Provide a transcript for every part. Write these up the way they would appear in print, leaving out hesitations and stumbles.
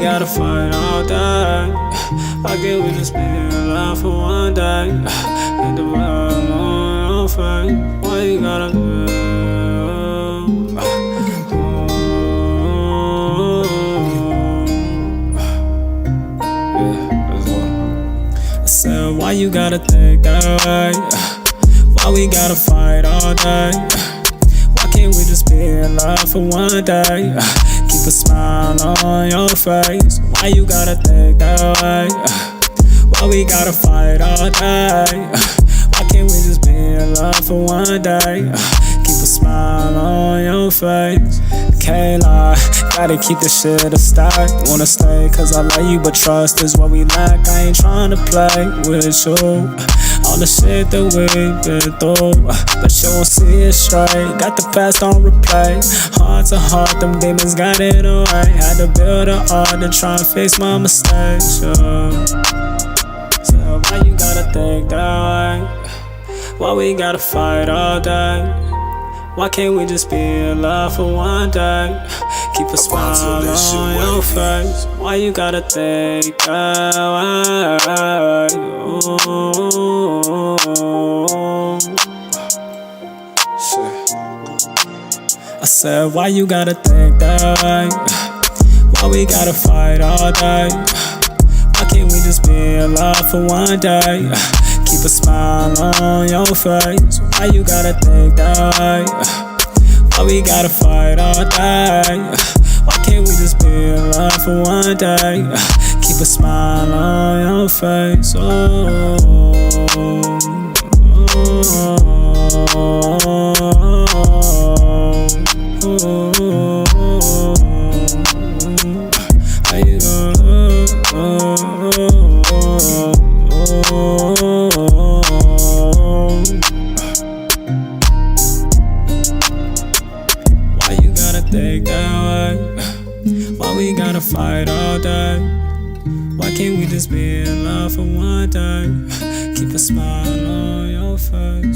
gotta fight all day? Why can't we just be alive for one day? And the vibe on your face. Why you gotta do it? I said, why you gotta think that way? Why we gotta fight all day? Why can't we just be in love for one day? Keep a smile on your face. Why you gotta think that way? Why we gotta fight all day? Why can't we just be in love for one day? Keep a smile on your face. Can't lie, gotta keep this shit a stack. Wanna stay cause I love you, but trust is what we lack. I ain't tryna play with you. All the shit that we've been through, but you won't see it straight. Got the past on replay. Heart to heart, them demons got it away. Had to build an art to try and fix my mistakes, yeah. So why you gotta think that way? Why we gotta fight all day? Why can't we just be in love for one day? Keep a smile on your face. Why you gotta think that way? Ooh. Shit. I said, why you gotta think that way? Why we gotta fight all day? Why can't we just be in love for one day? Keep a smile on your face. Why you gotta think that way? Why we gotta fight all day? Why can't we just be in love for one day? Keep a smile on your face. Why you gotta think that way? Why we gotta fight all day? Why can't we just be in love for one day? Keep a smile on your face.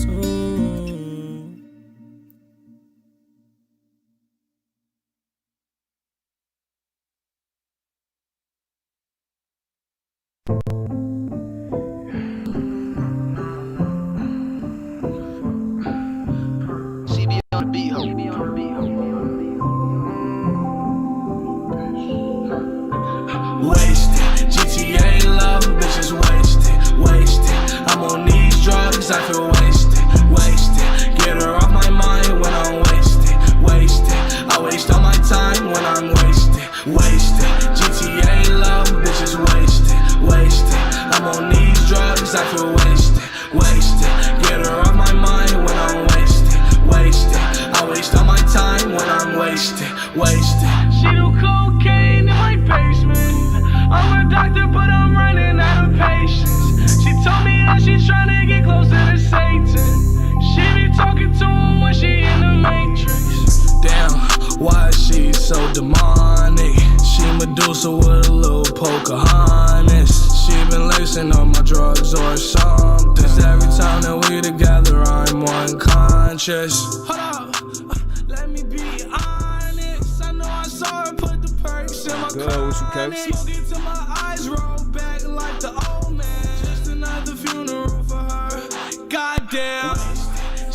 Wasted, GTA love, bitches wasted, wasted. I'm on these drugs, I feel wasted, wasted. Get her off my mind when I'm wasted, wasted. I waste all my time when I'm wasted, wasted. GTA love, bitches wasted, wasted. I'm on these drugs, I feel wasted, wasted. Get her off my mind when I'm wasted, wasted. I waste all my time when I'm wasted, wasted. She do cocaine in my basement. I'm a doctor, but I'm running out of patience. She told me that she's trying to get closer to Satan. She be talking to him when she in the Matrix. Damn, why is she so demonic? She Medusa with a little Pocahontas. She been lacing on my drugs or something. Cause every time that we together, I'm unconscious. Hold up, let me be honest. I know I saw her put the perks in my car. Smoking till my eyes roll back like the old man. Just another funeral for her. Goddamn.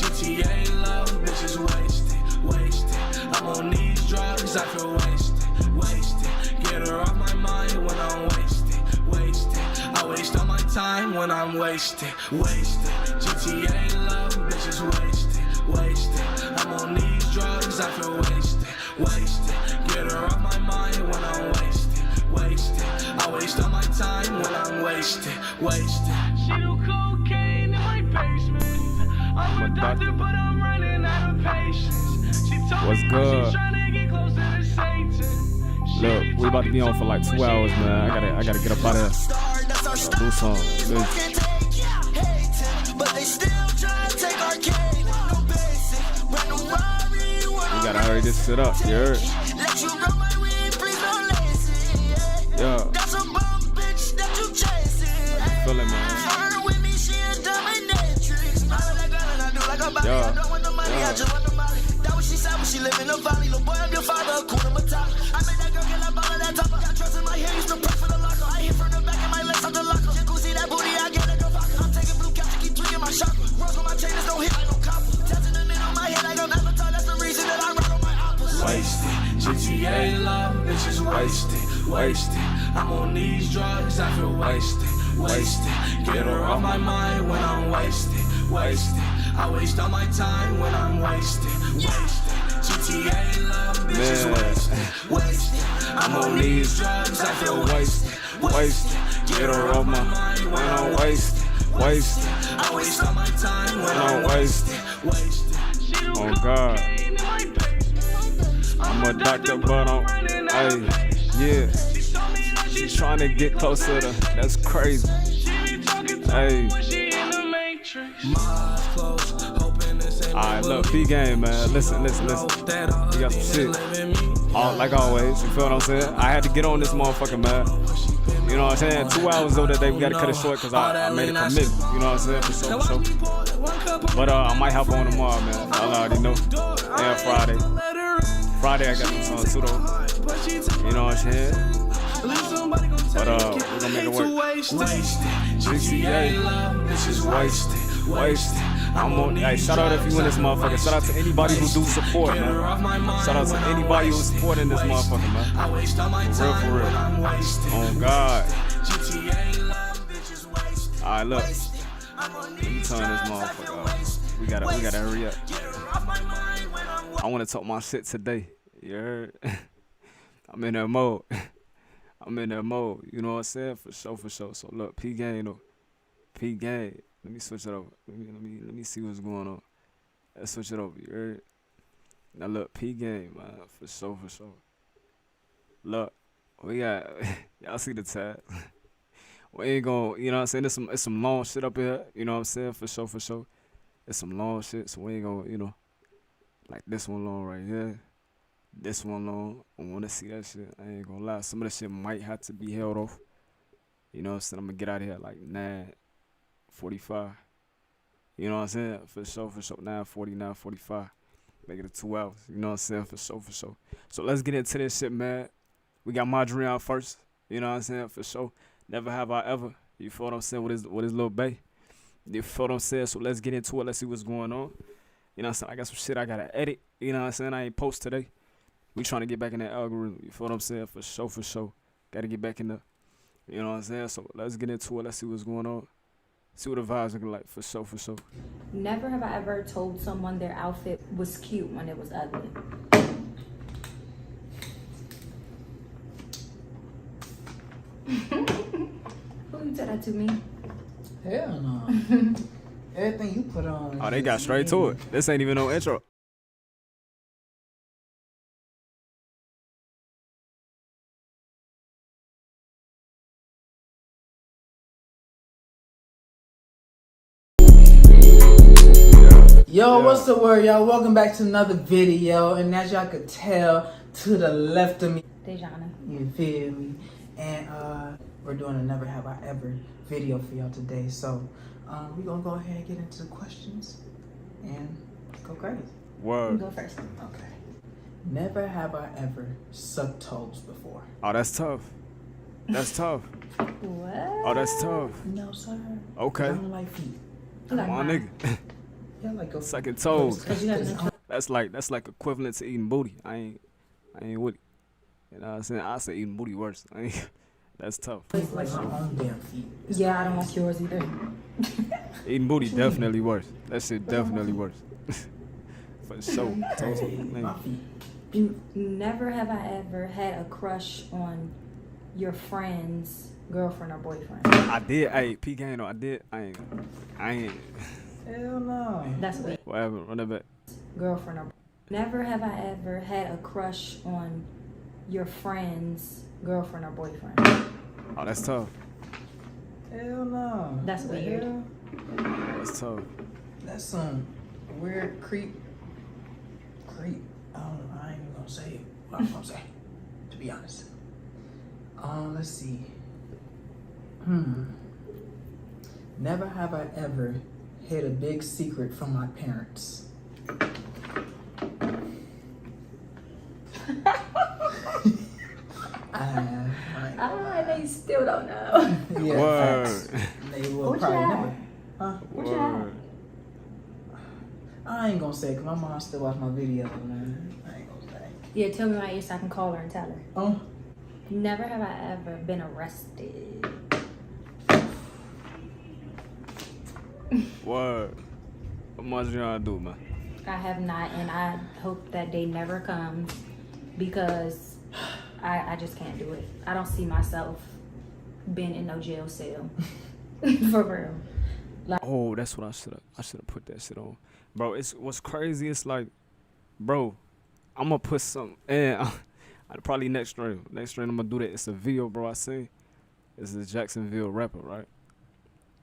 GTA love, bitches wasted, wasted. I'm on these drugs, I feel wasted, wasted. Get her off my mind when I'm wasted, wasted. I waste all my time when I'm wasted, wasted. GTA love, bitches wasted, wasted. I'm on these drugs, I feel wasted, wasted. Get her off my mind when I'm wasted, wasted. I waste all my time when I'm wasted, wasted. She do cocaine in my basement. I'm a doctor, but I'm running out of patience. She told What's me good? she's trying to get closer to Satan. Look, we about to be on for like 2 hours, man. I gotta get up out of here. Do something. But they still try to take our cane. No basic. Random robbery. We gotta hurry this shit up, you heard? Let you run my weed, please don't lace it. Yeah. Got some bum bitch that you chasing. I feel it, man. Her with me, she a dominatrix. All of that girl and I do like a body. Yeah. I don't want the money, I just want the money. That was she said when she live in the valley. Little boy, I'm your father, Kuna Matata. I made that girl get that ball of that top. Got trust in my hair, used to press for the locker. I hit from the back and my legs out the locker. Jacuzzi, that booty, I get like a vodka. I'm taking blue caps to keep tweaking my chakra. Rose on my chain, there's no hit like no copper. Testing the middle of my head like I'm Avatar. That's the reason that I ride on my opposite. Wasted, GTA love, bitches wasted, wasted. I'm on these drugs, I feel wasted, wasted. Get her off my mind when I'm wasted, wasted. I waste all my time when I'm wasted, wasted. GTA love, bitches wasted, wasted. I'm on these drugs, I feel wasted, wasted. Get her off my mind when I'm wasted, wasted. I waste all my time when I'm wasted, wasted. Oh God. I'm a doctor, but I'm, yeah. She's trying to get closer to, that's crazy. Hey. Alright, look, P-Game, man. Listen. We got some shit. Like always, you feel what I'm saying? I had to get on this motherfucker, man. You know what I'm saying? 2 hours though that day, we gotta cut it short because I made a commitment. You know what I'm saying? For sure. But I might hop on tomorrow, man. Y'all already know. Yeah, Friday I got some songs too though. You know what I'm saying? But we're gonna make it work. GTA love, this is wasted. I'm on. Hey, shout out if you in this motherfucker. Shout out to anybody who do support, man. Shout out to anybody who's supporting this motherfucker, man. For real. Oh God. Alright, look. Let me turn this motherfucker off. We gotta hurry up. I wanna talk my shit today. You heard? I'm in that mode. You know what I'm saying? For sure. So look, P-Game though. P-Game. Let me switch it over. Let me see what's going on. Let's switch it over. You heard? Now look, P-Game, man. For sure. Look, we got y'all see the tab. We ain't gonna, you know what I'm saying? It's some long shit up here. You know what I'm saying? For sure. It's some long shit, so we ain't gonna, you know, like this one long right here. This one long. I wanna see that shit. I ain't gonna lie. Some of the shit might have to be held off. You know what I'm saying? I'm gonna get out of here at like 9:45. You know what I'm saying? For sure. 9:40, 9:45. Make it a 2 hours. You know what I'm saying? For sure. So let's get into this shit, man. We got Madrian out first. You know what I'm saying? For sure. Never have I ever. You feel what I'm saying? With his little bae. You feel what I'm saying? So let's get into it. Let's see what's going on. You know what I'm saying? I got some shit I gotta edit. You know what I'm saying? I ain't post today. We trying to get back in that algorithm. You feel what I'm saying? For sure. Gotta get back in there. You know what I'm saying? So let's get into it. Let's see what's going on. See what the vibes looking like. For sure. Never have I ever told someone their outfit was cute when it was ugly. Who you tell that to me? Hell no. Everything you put on. Oh, they got straight to it. This ain't even no intro. Yo, what's the word, y'all? Welcome back to another video. And as y'all could tell, to the left of me, Dejana. you feel me? And we're doing a Never Have I Ever video for y'all today. So we're gonna go ahead and get into the questions and go crazy. You Word. go first. Okay. Never have I ever sucked toes before. Oh, that's tough. What? Oh, that's tough. No, sir. Okay. I don't like feet. You like Come on, mine? nigga. Yeah, like go Sucking toes. Cause you have no. That's like equivalent to eating booty. I ain't with it. You know what I'm saying? I say eating booty worse. That's tough. It's like my own damn feet. Yeah, I don't want yours either. Eating booty definitely worse. That shit definitely worse. For sure. Toes, My man. feet. Never have I ever had a crush on your friend's girlfriend or boyfriend. I did. Hey, P-Game though. I did. I ain't. Hell no. That's weird. Whatever. Run it back. Girlfriend or never have I ever had a crush on your friend's girlfriend or boyfriend. Oh, that's tough. Hell no. That's What the weird. hell? That's tough. That's some weird creep. I ain't even gonna say it. What I'm gonna say, to be honest. Let's see. Never have I ever hid a big secret from my parents. They still don't know. Yeah, Word. facts. They will What you probably had? never. Huh? What you had? Word. I ain't gonna say, cause my mom still watch my videos, man. I ain't gonna say. Yeah, tell me my age so I can call her and tell her. Oh, Never have I ever been arrested. Word. What much y'all do, man? I have not, and I hope that day never comes because I just can't do it. I don't see myself being in no jail cell. For real. Oh, that's what I should have put that shit on. Bro, it's what's crazy, it's like, bro, I'm gonna put some and probably next stream I'm gonna do that. It's a video, bro, I seen. It's a Jacksonville rapper, right?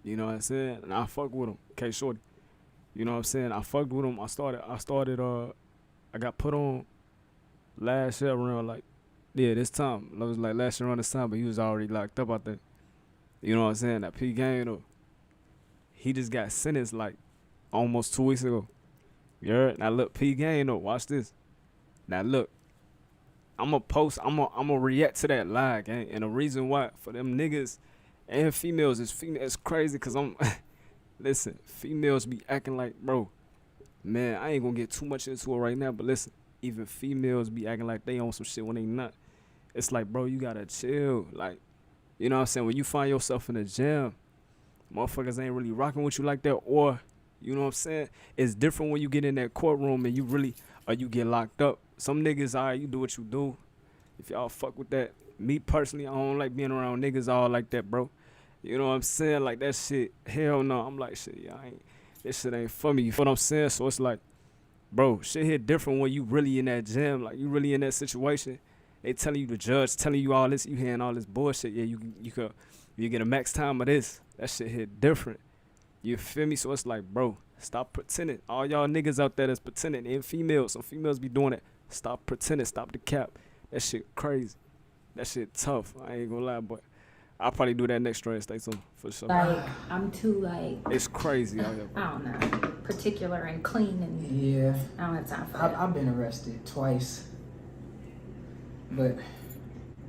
You know what I'm saying? And I fuck with him, K Shorty. You know what I'm saying? I fucked with him. I got put on last year around this time. It was like last year around this time, but he was already locked up, I think. You know what I'm saying? That P Gang though. He just got sentenced like almost 2 weeks ago. You heard? Now look, P Gang though, watch this. Now look, I'ma react to that lie, gang. And the reason why for them niggas and females it's crazy cause listen, females be acting like, bro, man, I ain't gonna get too much into it right now, but listen, even females be acting like they on some shit when they not. It's like, bro, you gotta chill. Like, you know what I'm saying? When you find yourself in the gym, motherfuckers ain't really rocking with you like that, or, you know what I'm saying? It's different when you get in that courtroom and you get locked up. Some niggas, alright, you do what you do. If y'all fuck with that. Me personally, I don't like being around niggas all like that, bro. You know what I'm saying? Like that shit, hell no. I'm like, shit, this shit ain't for me. You feel what I'm saying? So it's like, bro, shit hit different when you really in that gym. Like, you really in that situation. They telling you, the judge telling you all this, you hearing all this bullshit. Yeah, you get a max time of this. That shit hit different. You feel me? So it's like, bro, stop pretending. All y'all niggas out there that's pretending, and females, some females be doing it. Stop pretending, stop the cap. That shit crazy. That shit tough. I ain't gonna lie, but I'll probably do that next trade. Stay tuned for sure. Like, I'm too, like, It's crazy out here, bro. I don't know, particular and clean, and yeah. I don't have time for that. I've been arrested twice, but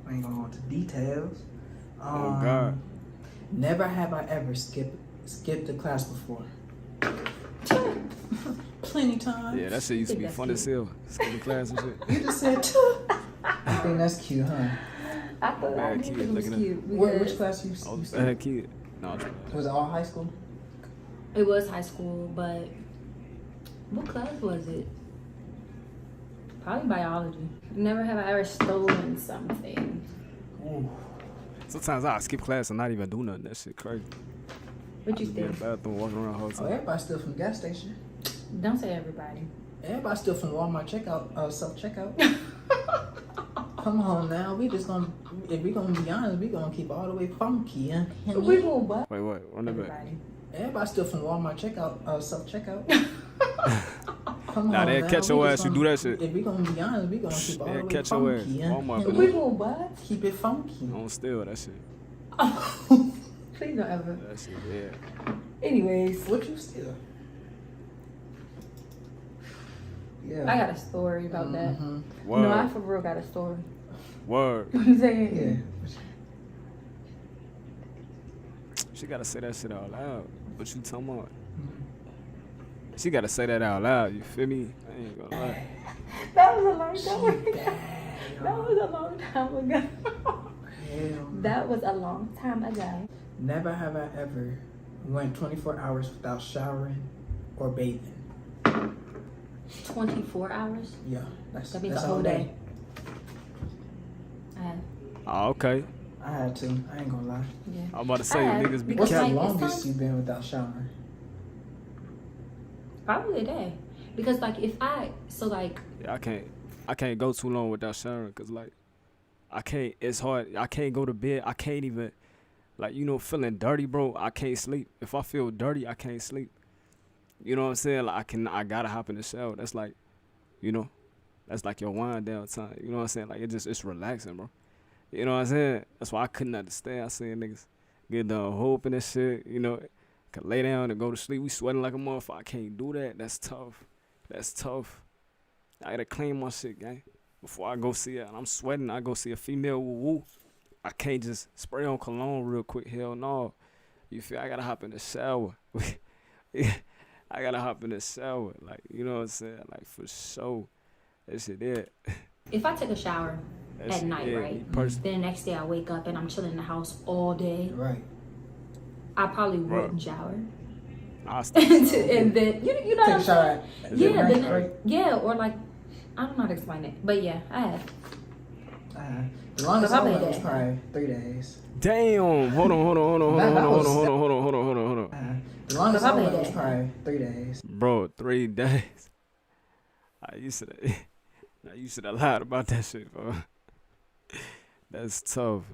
I ain't gonna go into details. Oh God. Never have I ever skipped a class before. Plenty times. Yeah, that shit used to be fun as hell. Skipping class and shit. You just said, I think that's cute, huh? I thought I Bad did kid, think it was look at cute. Which because class you I was a skipped? bad kid. No, I'm trying. Was it all high school? It was high school, but what class was it? Probably biology. Never have I ever stolen something. Ooh. Sometimes I skip class and not even do nothing. That shit crazy. What you Be in the think? bathroom, walking around the whole Oh, time. everybody still from the gas station. Don't say everybody. Everybody still from Walmart checkout, self-checkout. Come on now, if we gonna be honest, we gonna keep it all the way funky, huh? We will what? Wait, run it back. Everybody. Everybody still from Walmart checkout, self-checkout. Come Nah, on they'll now, catch we your just ass, you gonna- do that shit. If we gonna be honest, we gonna keep it all the They'll way catch your ass. funky, huh? Walmart, We will what? Keep it funky. Don't steal that shit. Please don't ever. That shit, yeah. Anyways, what you steal? Yeah. I got a story about that. Mhm. Word. No, I for real got a story. Word. What I'm saying? Yeah. She gotta say that shit out loud. What you talking about? She gotta say that out loud. You feel me? I ain't gonna lie. That was a long time She ago. bad, That was a long time ago. Hell. That was a long time ago. Never have I ever went 24 hours without showering or bathing. 24 hours? Yeah, that's That means that's the whole all day. I had, Oh, okay. I had to. I ain't gonna lie. yeah. I'm about to say, I had- niggas be because, What's the like, it's longest like- you've been without showering? Probably a day. Because, like, if I, so, like, Yeah, I can't go too long without showering, cause like, it's hard. I can't go to bed. I can't even, like, feeling dirty, bro. I can't sleep. If I feel dirty, I can't sleep. You know what I'm saying? Like, I gotta hop in the shower. That's like, that's like your wind down time. You know what I'm saying? Like, it's relaxing, bro. You know what I'm saying? That's why I couldn't understand. I seen niggas get done hoping and shit, could lay down and go to sleep. We sweating like a motherfucker. I can't do that. That's tough. That's tough. I gotta clean my shit, gang. Before I go see it, and I'm sweating, I go see a female woo-woo. I can't just spray on cologne real quick. Hell no. You feel? I gotta hop in the shower. I gotta hop in the shower. Like, you know what I'm saying? Like, for sure. That shit it. If I take a shower at night, right? Then the next day I wake up and I'm chilling in the house all day. Right. I probably wouldn't shower. And then you know Take a shower. Yeah, then yeah, or like I don't know how to explain it, but yeah, I have. The longest I went was probably 3 days. Damn! Hold on. The longest I went was probably 3 days. Bro, 3 days. You should have lied about that shit, bro. That's tough.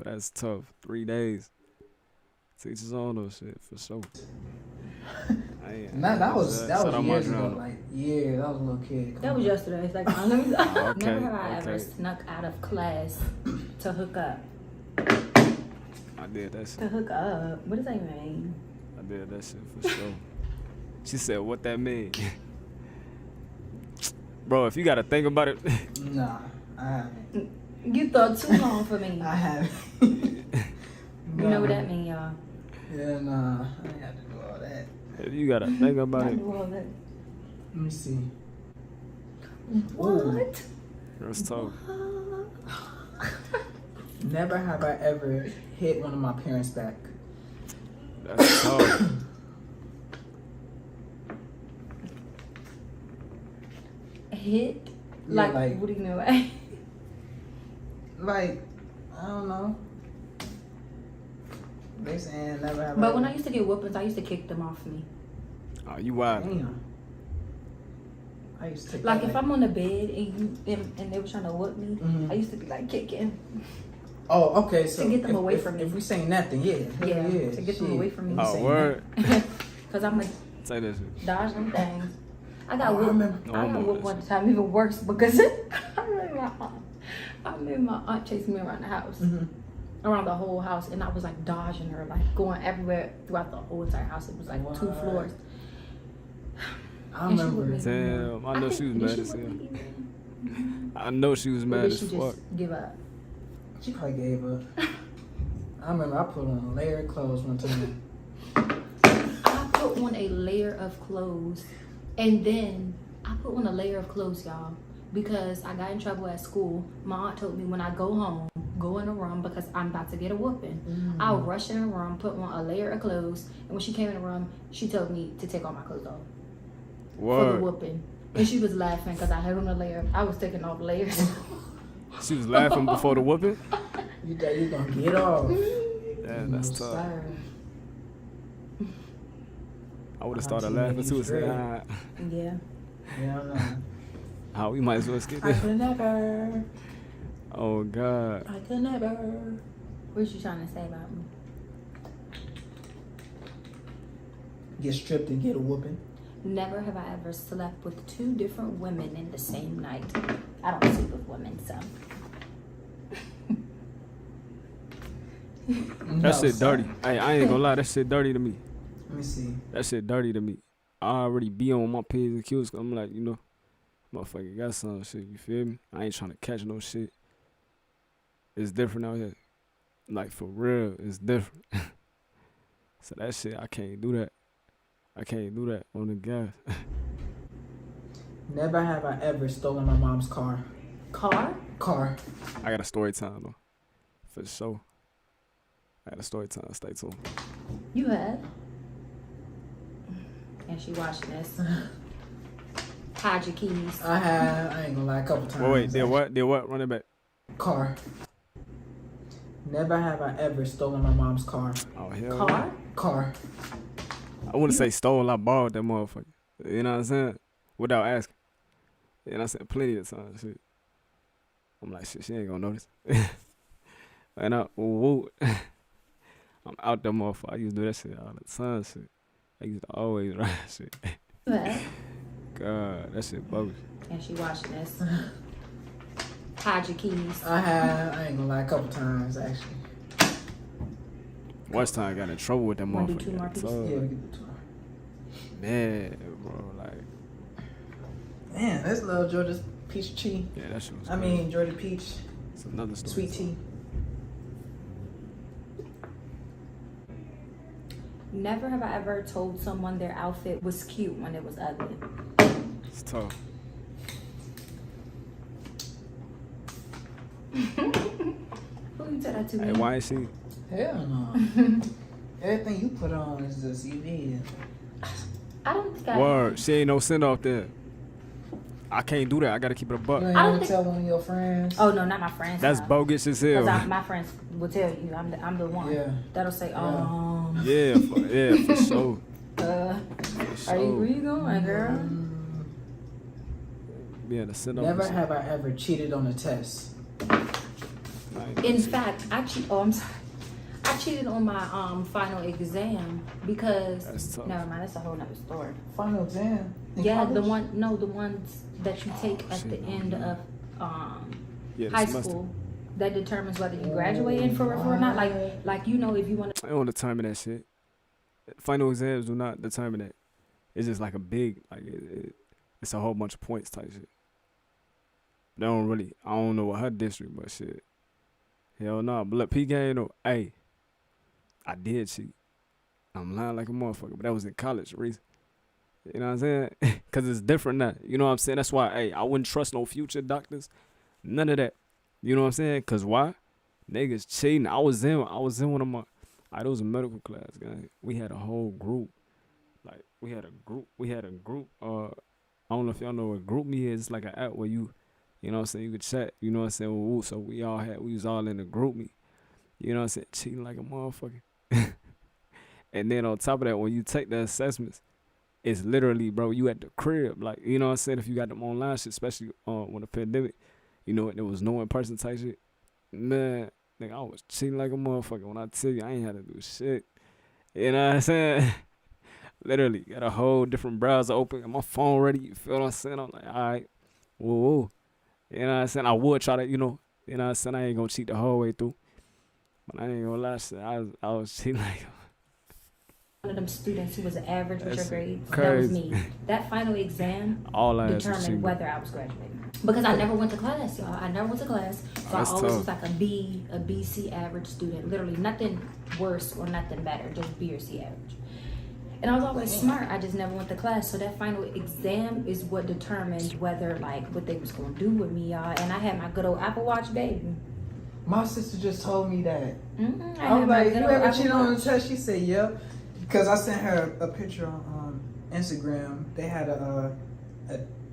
3 days. Teachers on those shit for sure. That was years ago. Like, yeah, that was a little kid. That was yesterday. It's like, never have I ever snuck out of class to hook up. I did that shit. To hook up? What does that mean? I did that shit for sure. She said, what that mean? Bro, if you gotta think about it. Nah, I haven't. You thought too long for me. I haven't. You know what that mean, y'all? Yeah, nah, I ain't have to do all that. If you gotta think about it. Do all that. Let me see. What? That's tough. Never have I ever hit one of my parents back. That's tough. Hit? Yeah, like, what do you mean? Like, I don't know. They saying never have. But when I used to get whoopings, I used to kick them off me. Oh, you wild. Damn. I used to take like if I'm on the bed and they were trying to whoop me, I used to be like kicking. Oh, okay. So to get them away from me. If we say nothing, yeah. To get them away from me. Oh, word. Because I'm like say that shit. Dodge them things. I got whooped. I got whooped one time, even worse because I made my aunt chase me around the house. Around the whole house, and I was like dodging her, like going everywhere throughout the whole entire house. It was like 2 floors. I remember. Damn, I know she was mad as hell. I know she was mad as fuck. Just give up. She probably gave up. I remember I put on a layer of clothes one time. I put on a layer of clothes, and then I put on a layer of clothes, y'all, because I got in trouble at school. My aunt told me when I go home, go in the room because I'm about to get a whooping. I'll rush in the room, put on a layer of clothes, and when she came in the room, she told me to take all my clothes off. For the whooping. And she was laughing because I had on a layer. I was taking off layers. She was laughing before the whooping? You thought you gonna get off. Yeah, that's tough. I would have started laughing too and said, Yeah. Yeah, I know. Oh, we might as well skip I that. could never. Oh, God. I could never. What you trying to say about me? Get stripped and get a whooping. Never have I ever slept with 2 different women in the same night. I don't sleep with women, so. That shit dirty. Hey, I ain't gonna lie, that shit dirty to me. Let me see. That shit dirty to me. I already be on my P's and Q's. I'm like, you know, motherfucker got some shit, you feel me? I ain't trying to catch no shit. It's different out here. Like, for real, it's different. So that shit, I can't do that. I can't do that on the gas. Never have I ever stolen my mom's car. Car? I got a story time, though. For sure. I got a story time. Stay tuned. You have? And she watching this. Hide your keys. I have. I ain't gonna lie, a couple times. Wait, did what? Did what? Run it back. Car. Never have I ever stolen my mom's car. Oh, hell. Car? Car. I wouldn't say stole, I borrowed that motherfucker. You know what I'm saying? Without asking. You know what I'm saying? Plenty of times, shit. I'm like, shit, she ain't gonna notice. And I'm out there, motherfucker. I used to do that shit all the time, shit. I used to always ride shit. What? God, that shit bogus. And she watching this. Hide your keys. I have. I ain't gonna lie, a couple times, actually. One time I got in trouble with that Wanna do 2 more motherfucker. pieces? Yeah, we get the tour. Man, bro, like. Man, that's little Georgia's peach tea. Yeah, that shit was I mean, Georgia peach. it's another story. Sweet tea. Never have I ever told someone their outfit was cute when it was ugly. It's tough. Who you tell that to? Hey, why ain't she? Hell no. Everything you put on is just you. I don't think I. Word, she ain't no send off there. I can't do that. I gotta keep it a buck. You ain't I don't gonna think- tell one of your friends. Oh no, not my friends. That's no. bogus as hell. Cause my friends will tell you I'm the one Yeah. that'll say Yeah, for sure. are For you where sure. you going, girl? Yeah, the send off. Never have I ever cheated on a test. In fact, I cheated on my final exam because That's tough. never mind, that's a whole nother story. Final exam. in Yeah, college? the ones that you take at the end of Yeah, the high semester. school that determines whether you graduated for real or not. Like you know if you want to. I don't determine that shit. Final exams do not determine that. It's just like a big, like it's a whole bunch of points type shit. They don't really. I don't know what her district, but shit. Hell no. But look, P game though. Hey, I did cheat. I'm lying like a motherfucker, but that was in college, reason. You know what I'm saying? Cause it's different now. You know what I'm saying? That's why, hey, I wouldn't trust no future doctors. None of that. You know what I'm saying? Cause why? Niggas cheating. I was in one of my. It was a medical class, guys. We had a whole group. Like we had a group. I don't know if y'all know what group me is. It's like an app where you know what I'm saying, you could chat. You know what I'm saying? So we was all in a group me. You know what I'm saying? Cheating like a motherfucker. And then on top of that, when you take the assessments, it's literally, bro, you at the crib. Like, you know what I'm saying? If you got them online shit, especially when the pandemic, you know, there was no in-person type shit. Man, nigga, I was cheating like a motherfucker. When I tell you, I ain't had to do shit. You know what I'm saying? Literally, got a whole different browser open, got my phone ready. You feel what I'm saying? I'm like, all right, whoa. You know what I'm saying? I would try to, you know what I'm saying? I ain't gonna cheat the whole way through. But I ain't gonna lie, shit. I was cheating like One of them students who was an average with your That's grades. crazy. That was me. That final exam all I had to determined cheat. whether I was graduating. Because I never went to class, y'all. I never went to class. So I That's always tough. was like a B, a BC average student. Literally nothing worse or nothing better, just B or C average. And I was always smart. I just never went to class. So that final exam is what determined whether, like, what they was going to do with me, y'all. And I had my good old Apple Watch, baby. My sister just told me that. Mm-hmm. I was like, you ever cheated on the test? She said, yep. Because I sent her a picture on Instagram. They had a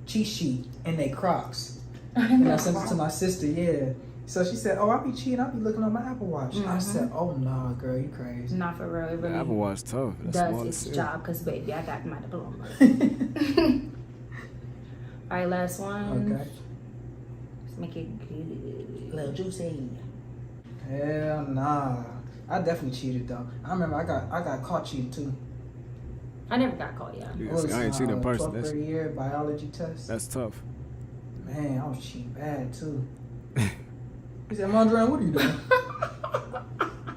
cheat sheet in their Crocs. And I sent it to my sister, yeah. So she said, oh, I be cheating. I be looking on my Apple Watch. I said, oh, nah, girl, you crazy. Not for real. It The really Apple Watch tough. That's does smart its as job because, baby, I got my diploma. All right, last one. Okay. Let's make it good. Little juicy. Hell nah. I definitely cheated, though. I remember I got caught cheating, too. I never got caught, y'all. Yeah, see, I ain't cheated in person. 12th grade year biology test. That's tough. Man, I was cheating bad, too. He said, Mondrian, what are you doing?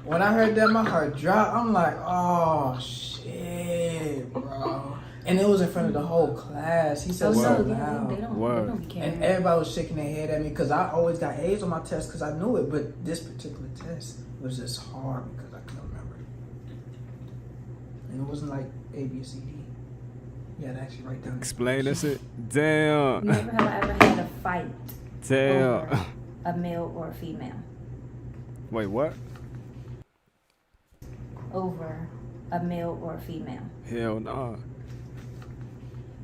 When I heard that, my heart dropped. I'm like, oh, shit, bro. And it was in front of the whole class. He said Oh, so no, loud. they Word. don't be caring. And everybody was shaking their head at me because I always got A's on my test because I knew it. But this particular test was just hard because I couldn't remember it. And it wasn't like A, B, C, D. You had to actually write down. Explain that shit. Damn. Never have I ever had a fight Damn. over a male or a female. Wait, what? Over a male or a female. Hell nah.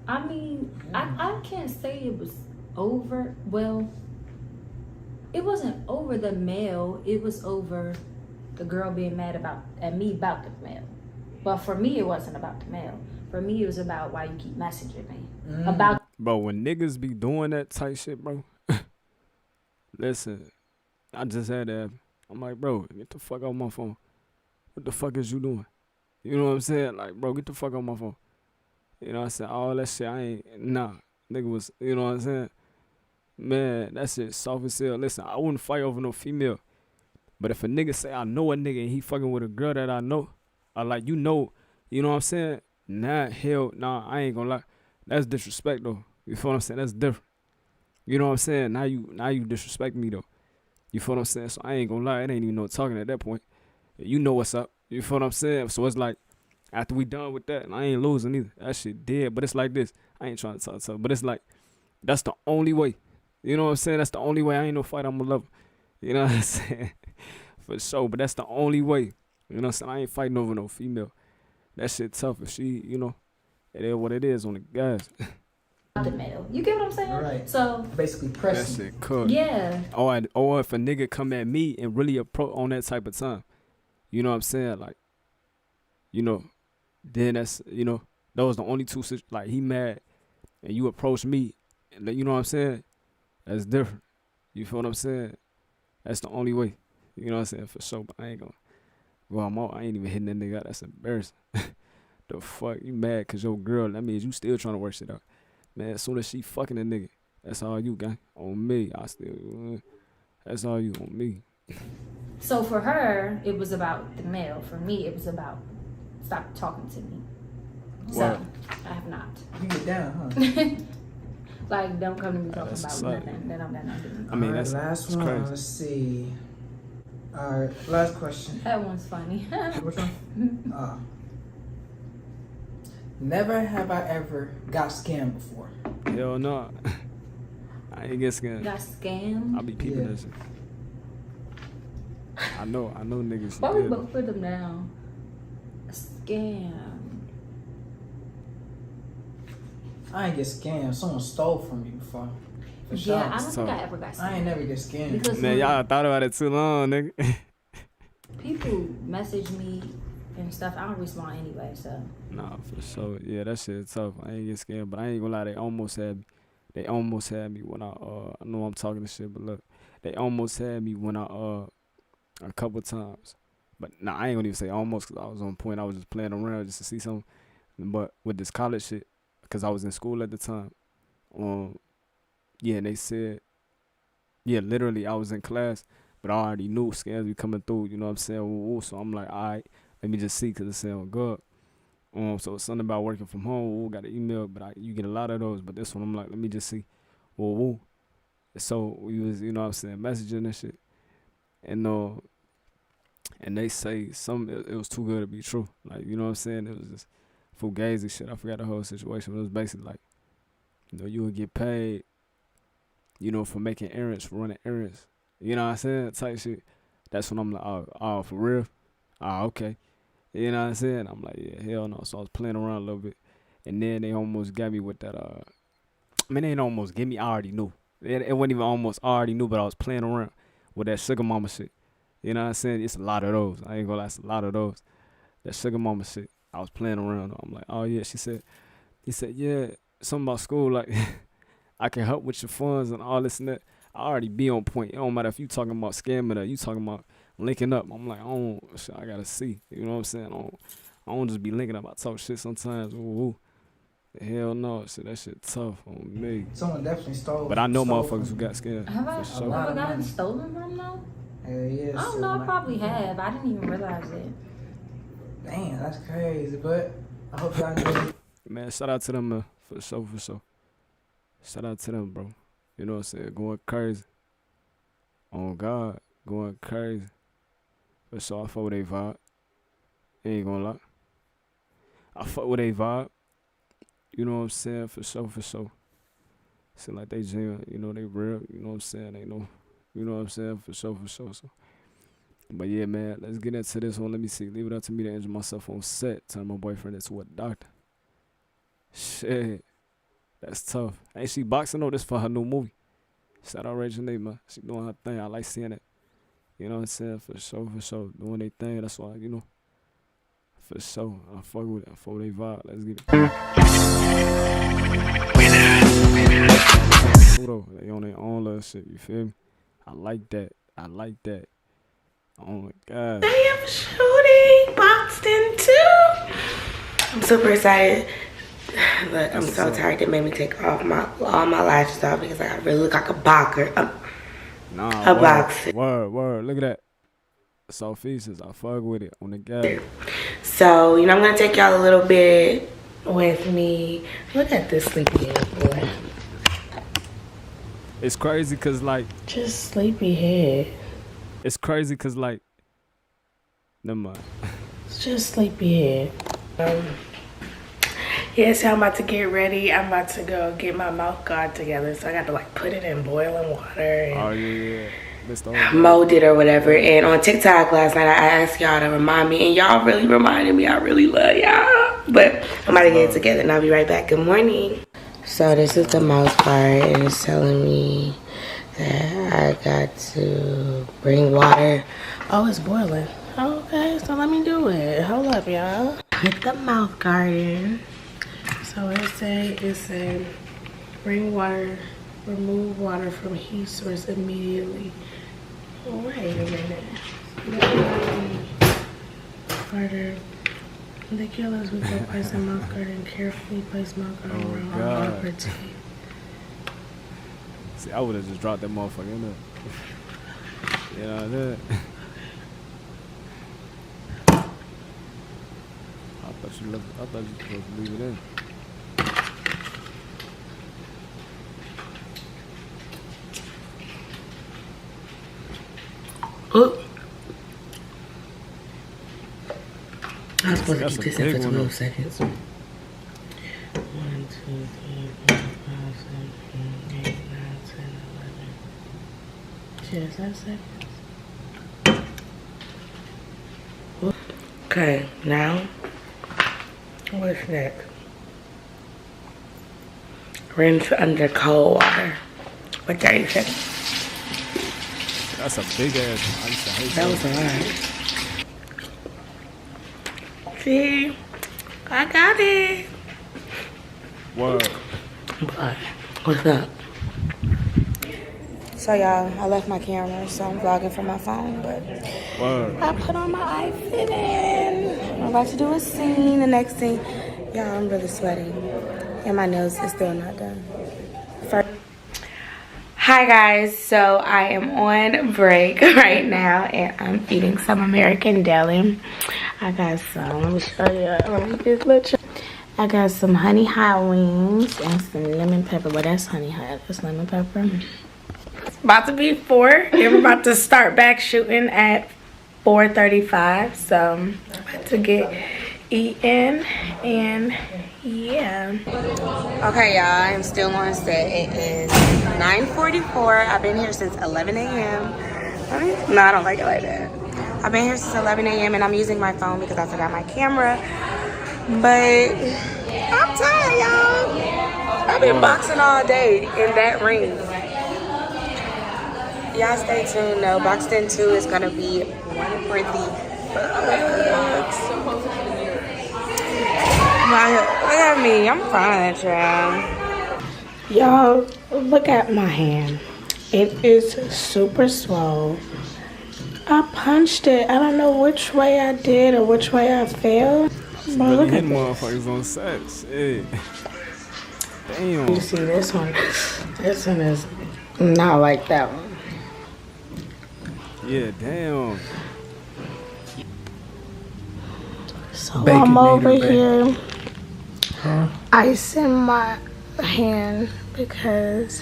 I mean, I can't say it was over. Well, it wasn't over the male. It was over the girl being mad at me about the male. But for me, it wasn't about the male. For me, it was about why you keep messaging me. About Bro, when niggas be doing that type shit, bro. Listen, I just had that. I'm like, bro, get the fuck out my phone. What the fuck is you doing? You know what I'm saying? Like, bro, get the fuck out my phone. You know what I'm saying? All that shit, I ain't, nah. Nigga was, you know what I'm saying? Man, that shit soft as hell. Listen, I wouldn't fight over no female. But if a nigga say I know a nigga and he fucking with a girl that I know, or like, you know what I'm saying? Nah, I ain't gonna lie. That's disrespect though. You feel what I'm saying? That's different. You know what I'm saying? Now you disrespect me though. You feel what I'm saying? So I ain't gonna lie, it ain't even no talking at that point. You know what's up. You feel what I'm saying? So it's like, After we done with that, and I ain't losing either. That shit dead. But it's like this. I ain't trying to talk to her. But it's like, that's the only way. You know what I'm saying? That's the only way. I ain't no fight. I'm a lover. You know what I'm saying? For sure. But that's the only way. You know what I'm saying? I ain't fighting over no female. That shit tough. If she, you know, it is what it is on the guys. The male. You get what I'm saying? Right. So basically That pressing. shit cooked. yeah. Or if a nigga come at me and really approach on that type of time. You know what I'm saying? Like, you know, then that's, you know, those the only two, like, he mad and you approach me, and you know what I'm saying? That's different. You feel what I'm saying? That's the only way. You know what I'm saying? For sure, but I ain't gonna go out. I ain't even hitting that nigga out. That's embarrassing. The fuck? You mad cause your girl, that means you still trying to work shit out. Man, as soon as she fucking a nigga, that's all you, gang. On me, I still, that's all you, on me. So for her, it was about the male. For me, it was about stop talking to me. So I have not. You get down, huh? Like, don't come to me talking That's about exciting. nothing that I'm not doing. I mean, All right, that's last that's one. crazy. Let's see. All right, last question. That one's funny. Which one? Never have I ever got scammed before. Hell no. I ain't get scammed. Got scammed. I be peeping Yeah. that shit. I know niggas. Why we did. both put them down? A scam. I ain't get scammed. Someone stole from me before. For sure. Yeah, I don't So- think I ever got I scammed. ain't never get scammed. Because Man, y'all thought about it too long, nigga. people message me and stuff. I don't respond anyway, so. Nah, for sure. Yeah, that shit tough. I ain't get scared, but I ain't gonna lie. They almost had me. They almost had me when I know I'm talking this shit, but look, they almost had me when I a couple times. But nah, I ain't gonna even say almost, cause I was on point. I was just playing around just to see something. But with this college shit, cause I was in school at the time. Yeah, and they said, yeah, literally I was in class, but I already knew scams be coming through. You know what I'm saying? Ooh, so I'm like, all right, let me just see, cause it sound good. So it's something about working from home. Ooh, got an email, but you get a lot of those. But this one, I'm like, let me just see. Woo. So we was, you know what I'm saying, messaging and shit. And they say it was too good to be true. Like, you know what I'm saying? It was just fugazi shit. I forgot the whole situation. But it was basically like, you know, you would get paid, you know, for making errands, for running errands. You know what I'm saying? Type shit. That's when I'm like, oh, for real? Okay. You know what I'm saying? I'm like, yeah, hell no. So I was playing around a little bit. And then they almost got me with that, I mean, they didn't almost get me. I already knew. It wasn't even almost, I already knew, but I was playing around with that sugar mama shit. You know what I'm saying? It's a lot of those. I ain't gonna lie, it's a lot of those. That sugar mama shit. I was playing around. I'm like, oh yeah. He said, yeah, something about school, like, I can help with your funds and all this and that. I already be on point. It don't matter if you talking about scamming or you talking about linking up. I'm like, I gotta see. You know what I'm saying? I don't just be linking up. I talk shit sometimes. Ooh. Hell no. Shit, that shit tough on me. Someone definitely stole. But I know stole motherfuckers who from got me. scared. Have I For sure. lot ever of gotten money. stolen from though? Hell yeah. I don't know. I probably have. I didn't even realize it. Damn, that's crazy. But I hope y'all know. Man, shout out to them, for sure. Shout out to them, bro. You know what I'm saying? Going crazy. On God, going crazy. For sure, I fuck with they vibe. Ain't gonna lie. I fuck with they vibe. You know what I'm saying? For sure. Seem like they genuine, you know, they real. You know what I'm saying? They know. You know what I'm saying? For sure. So. But yeah, man, let's get into this one. Let me see. Leave it up to me to injure myself on set. Turn my boyfriend into a doctor. Shit. That's tough. Ain't she boxing though? This for her new movie. Shout out Rachel Nate, man. She doing her thing. I like seeing it. You know what I'm saying? For sure. Doing their thing. That's why, you know. For sure. I fuck with it. I fuck with they vibe. Let's get it. Though. They on their own little shit. You feel me? I like that. Oh my God. I am shooting boxed in two. I'm super excited. Look, I'm so tired. They made me take off all my lashes off because I really look like a boxer. A boxer. Word. Look at that. Soft faces. I fuck with it on the guy. So, you know, I'm going to take y'all a little bit with me. Look at this sleepyhead boy. It's crazy because, like... Just sleepyhead. It's crazy because, like... Never mind. It's just sleepyhead. Yeah, so I'm about to get ready. I'm about to go get my mouth guard together. So I got to like put it in boiling water and mold it or whatever. And on TikTok last night, I asked y'all to remind me, and y'all really reminded me. I really love y'all. But I'm about to get it together and I'll be right back. Good morning. So this is the mouth guard and it's telling me that I got to bring water. Oh, it's boiling. Okay, so let me do it. Hold up, y'all. Put the mouth guard in. So it said, bring water, remove water from heat source immediately. Wait a minute. Harder. The killers with the place in mouth guard and carefully place mouth guard around all rubber tape. See, I would have just dropped that motherfucker in there. You know what I mean? I thought you were supposed to leave it in. Oh. I was supposed to keep this in for 12 seconds. 1, 2, 3, 4, 5, 6, 7, 8, 9, 10, 11. Shit, is that seconds? Okay, now what's next? Rinse under cold water for 30 seconds. That's a big ass. I used to hate that. Was a lot. See, I got it. Word. But what's up? So y'all, I left my camera, so I'm vlogging from my phone, but word. I put on my outfit and I'm about to do a scene. The next scene, y'all, I'm really sweating and my nails is still not done. Hi guys, so I am on break right now and I'm eating some American deli. I got some, let me show you, let me just let you. I got some honey hot wings and some lemon pepper, but that's honey hot, that's lemon pepper. It's about to be 4 and we're about to start back shooting at 4:35, so I'm about to get eating and yeah. Okay, y'all, I'm still on set. It is 9:44. I've been here since 11 a.m. No, I don't like it like that. I've been here since 11 a.m. and I'm using my phone because I forgot my camera. But I'm tired, y'all. I've been boxing all day in that ring. Y'all stay tuned though. Boxing 2 is gonna be one for the bucks. Look at me, I'm fine, child. Y'all, look at my hand. It is super swole. I punched it. I don't know which way I did or which way I fell. But look at motherfuckers on sets. Hey. Damn. You see this one? This one is not like that one. Yeah, damn. So I'm over here icing my hand because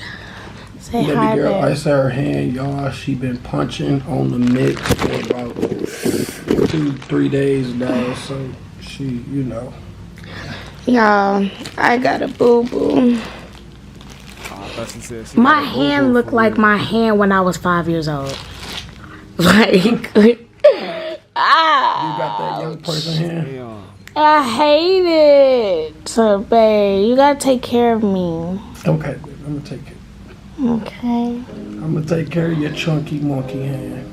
say baby hi, girl babe. ice her hand, y'all. She been punching on the mix for about 2-3 days now, so she, you know. Y'all, I got a boo-boo. My hand looked like my hand when I was 5 years old. Like, You got that young person hand? I hate it. So, babe, you gotta take care of me. Okay, baby, I'm gonna take it. Okay. I'm gonna take care of your chunky monkey hand.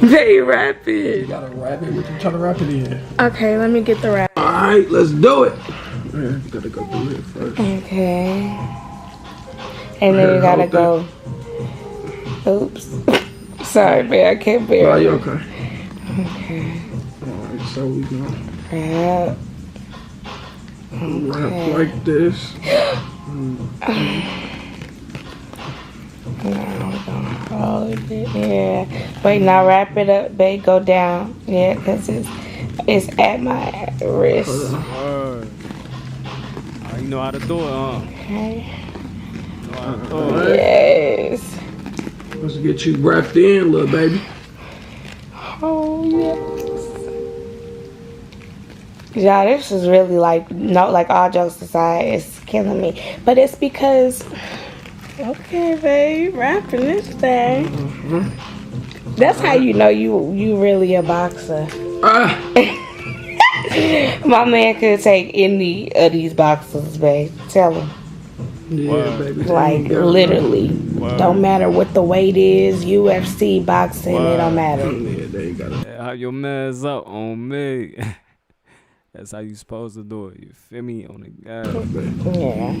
They wrap it. You gotta wrap it. What you trying to wrap it in? Okay, let me get the wrap. All right, let's do it. You gotta go through it first. Okay. And then you gotta go. Oops. Sorry, babe, I can't bear it. Oh, you okay? Okay. Alright, so we gonna Wrap. wrap like this. Now we're gonna hold it. Yeah. Wait, now wrap it up, babe. Go down. Yeah, because it's at my wrist. You know how to do it, huh? Okay. You know how to do it. Yes. Let's get you wrapped in, little baby. Oh, yes. Yeah, this is really like, no, like all jokes aside, it's killing me. But it's because, okay, babe, rapping this thing. That's how you know you really a boxer. My man could take any of these boxers, babe. Tell him. Yeah, baby. Like, literally. Don't matter what the weight is, UFC, boxing, it don't matter. Yeah, there you go. How your man's up on me. That's how you supposed to do it. You feel me? On the guy. Yeah.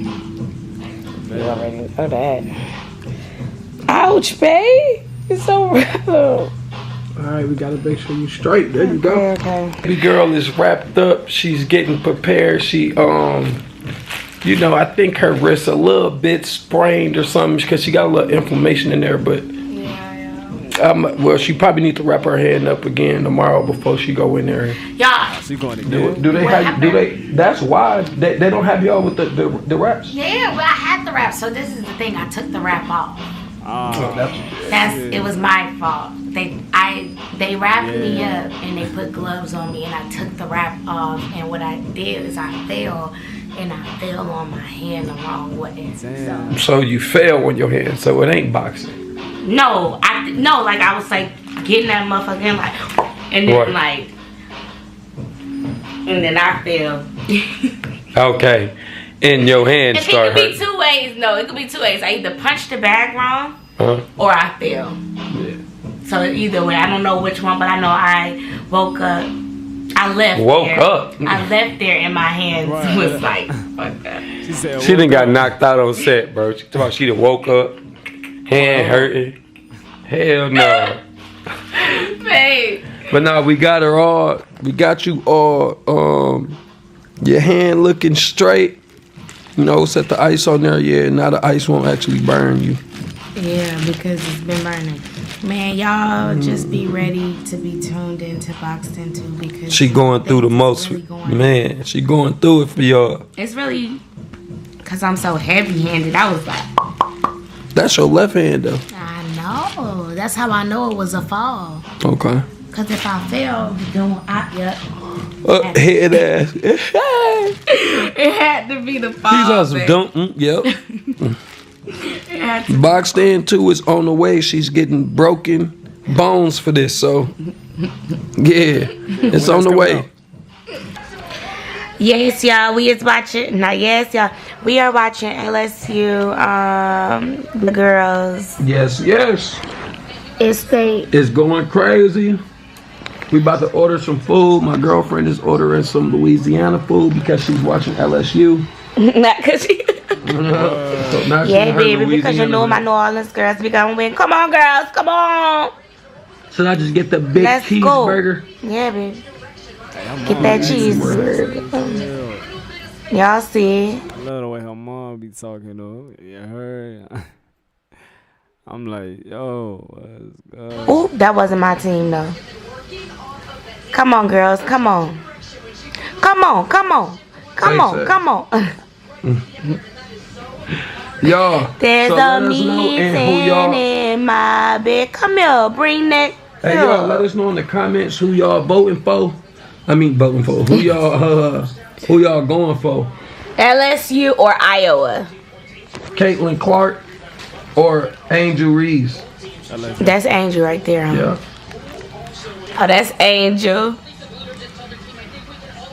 You already know that. Ouch, babe. It's so rough. All right, we gotta make sure you straight. There you go. Okay. The girl is wrapped up. She's getting prepared. She, you know, I think her wrist a little bit sprained or something because she got a little inflammation in there. But well, she probably need to wrap her hand up again tomorrow before she go in there. Y'all. She going to Do they have? Do they? That's why they don't have y'all with the wraps. Yeah, well, I had the wrap, so this is the thing. I took the wrap off. It was my fault. They wrapped me up and they put gloves on me and I took the wrap off, and what I did is I fell on my hand the wrong way. So you fell on your hand, so it ain't boxing. No, like I was like getting that motherfucker in, like, and then like, and then I fell. Okay. And your hand started It could be two ways. No, it could be two ways. I either punched the bag wrong or I fell. Yeah. So either way, I don't know which one, but I know I woke up. I left there and my hands was like, fuck that. She done got knocked out on set, bro. She thought she done woke up, hand hurting. Hell no. Babe. But no, we got her all. We got you all. Your hand looking straight. You know, set the ice on there. Yeah, now the ice won't actually burn you. Yeah, because it's been burning. Man, y'all just be ready to be tuned into Boxed Into because she going through the most. Man, she going through it for y'all. It's really because I'm so heavy-handed. I was like, that's your left hand though. I know. That's how I know it was a fall. Okay. Because if I fell, then head ass. It had to be the fall. He's on some dump. Yep. Boxed Into is on the way. She's getting broken bones for this, so yeah, it's on the way. Yes, y'all. We is watching. Not yes, y'all. We are watching LSU. The girls. Yes. It's going crazy. We about to order some food. My girlfriend is ordering some Louisiana food because she's watching LSU. Not because she. So now yeah, baby, because you know my New Orleans girls be going to win. Come on, girls, come on. Should I just get the big cheeseburger? Go. Yeah, baby. Get that cheeseburger. Y'all see? I love the way her mom be talking though. Yeah, her. I'm like, yo. Ooh, that wasn't my team though. Come on, girls, come on. Come on. Y'all, there's a meeting in my bed. Come here, bring that. Hey, y'all, let us know in the comments who y'all voting for. Who y'all going for? LSU or Iowa? Caitlin Clark or Angel Reeves? That's Angel right there. Huh? Yeah. Oh, that's Angel.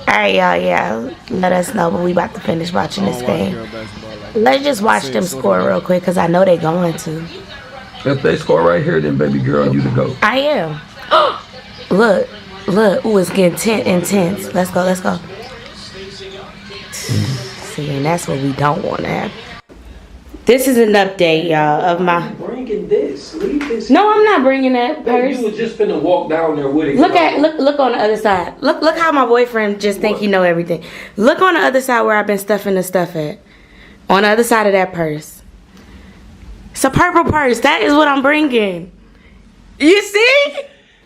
Alright, y'all, yeah. Let us know, but we about to finish watching this game. Let's just watch them score real quick, because I know they're going to. If they score right here, then baby girl, you the GOAT. I am. Look. Ooh, it's getting intense. Let's go. See, and that's what we don't want to have. This is an update, y'all, of my... I'm bringing this. Leave this. No, I'm not bringing that purse. You was just finna walk down there with it. Look on the other side. Look how my boyfriend just think he know everything. Look on the other side where I've been stuffing the stuff at. On the other side of that purse. It's a purple purse. That is what I'm bringing. You see?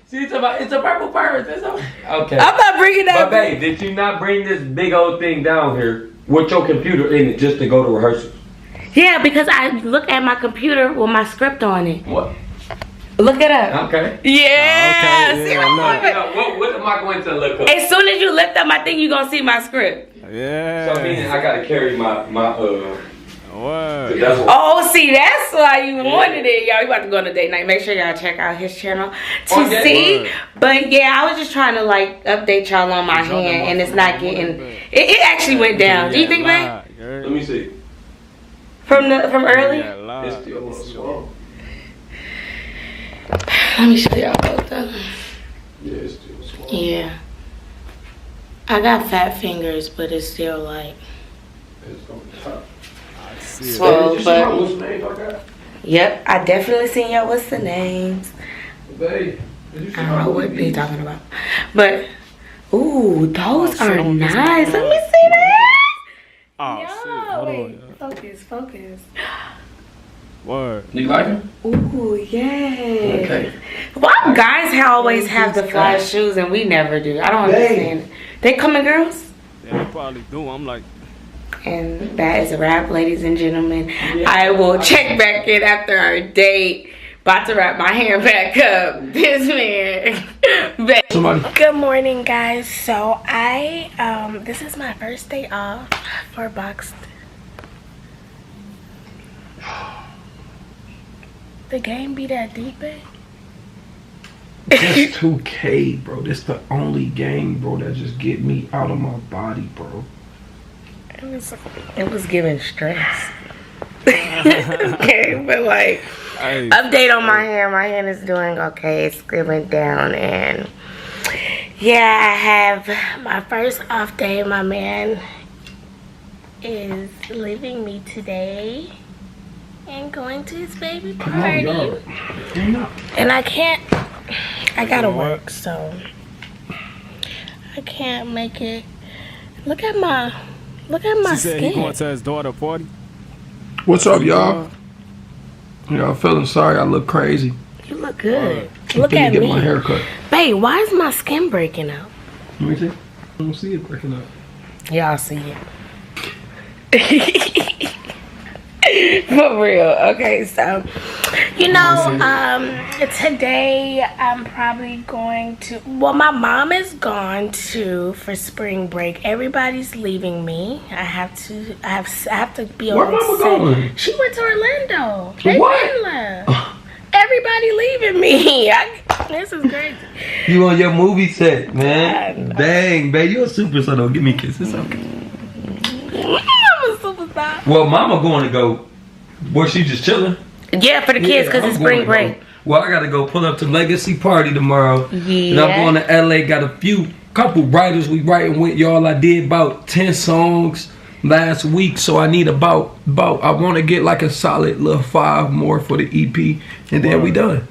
See, it's a purple purse. Okay. I'm not bringing that. But babe, did you not bring this big old thing down here with your computer in it just to go to rehearsal? Yeah, because I look at my computer with my script on it. What? Look it up. Okay. Yeah. Okay, See yeah, my look. What am I going to look up? As soon as you lift up my thing, you're gonna see my script. Yeah. So meaning I gotta carry my What? that's what, Oh, see, that's why you wanted it, y'all. You about to go on a date night. Make sure y'all check out his channel to Oh, yeah. see. Word. But yeah, I was just trying to like update y'all on my hand, and it's not getting. It actually went down. Do you think, man? let me see. From early? Yeah, live. It's still a little slow. Let me show y'all both of them. Yeah, it's still slow. Yeah. I got fat fingers, but it's still like It's on the top. I see it. swole. Did you see my But what's the name I got? yep, I definitely seen y'all. What's the names? Babe, did you see I don't my know what movie? they talking about. But ooh, those Oh, are shit, on this nice. one. Let me see that. Oh, Yo, shit. Hold wait, on. focus. Word. You like him? Ooh, yeah. Okay. Why guys always have the fly shoes and we never do? I don't understand it. They come in girls? Yeah, they probably do. I'm like, And that is a wrap, ladies and gentlemen. I will check back in after our date. About to wrap my hair back up. This man. Somebody. Good morning, guys. So this is my first day off for boxed. The game be that deep, eh? That's 2K, bro. This the only game, bro, that just get me out of my body, bro. It was giving stress. Okay, but like, hey, update on my hair. My hair is doing okay. It's scribbling down, and yeah, I have my first off day. My man is leaving me today and going to his baby Come on, party. y'all. And I can't. I gotta You know what? work, so I can't make it. Look at my she said he skin. going to his daughter party. What's up, y'all? Y'all feeling sorry I look crazy. You look good. Look Finna at get me. my hair cut. Babe, why is my skin breaking out? Let me see. I don't see it breaking up. Y'all see it. For real. Okay, so Today I'm probably going to. Well, my mom is gone too for spring break. Everybody's leaving me. I have to be Where on mama set. going? She went to Orlando. They What? been left. Everybody leaving me. This is crazy. You on your movie set, man. Dang, babe, you a superstar though. Give me a kiss. It's okay. I'm a superstar. Well, mama going to go. Where she just chilling? yeah, for the kids because I'm it's going spring to break. go. Well, I gotta go pull up to Legacy Party tomorrow. And I'm going to LA. Got a couple writers we writing with y'all. I did about 10 songs last week, so I need about I want to get like a solid little 5 more for the EP, and then we done.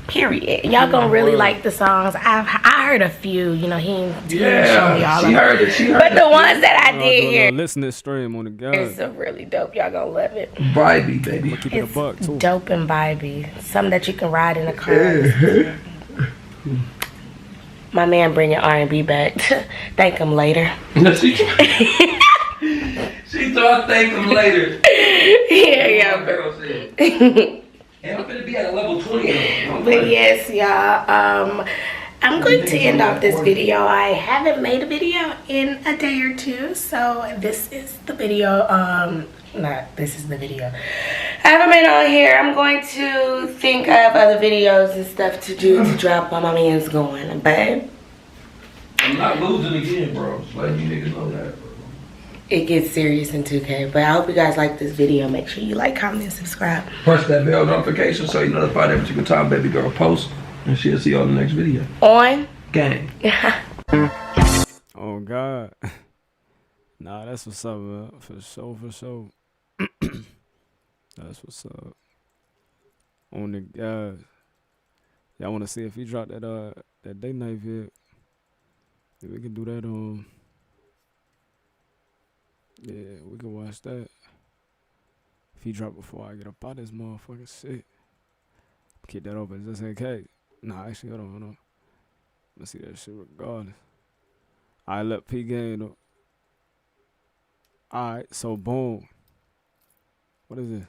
Period. Y'all gonna really like the songs. I heard a few. He didn't show me all she of them. heard it. She heard But it. the ones that I did hear Listening stream on the is guy. really dope. Y'all gonna love it. Vibey, baby. Keep it a It's buck too. dope and vibey. Something that you can ride in a car. My man bringing R&B back. Thank him later. she thought I'd thank him later. Yeah. Girl said. And I'm gonna be at a level 20. But yes, y'all. I'm going to end off this video. I haven't made a video in a day or two, so this is the video. This is the video. I haven't been on here. I'm going to think of other videos and stuff to do to drop while my man's going. But I'm not losing again, bro. Just letting you niggas know that, bro. it gets serious in 2K. But I hope you guys like this video. Make sure you like, comment, and subscribe. Press that bell notification so you're notified every single time baby girl posts. And she'll see you on the next video. On. Gang. Oh God. Nah, that's what's up, man. For sure. That's what's up. On the guys. Y'all wanna see if he dropped that date night vid? Yeah, we can do that yeah, we can watch that. If he drop before I get up out this motherfucking shit. Keep that open just in case. Nah, actually, hold on. Let's see that shit regardless. I let P game though. Alright, so boom. What is it?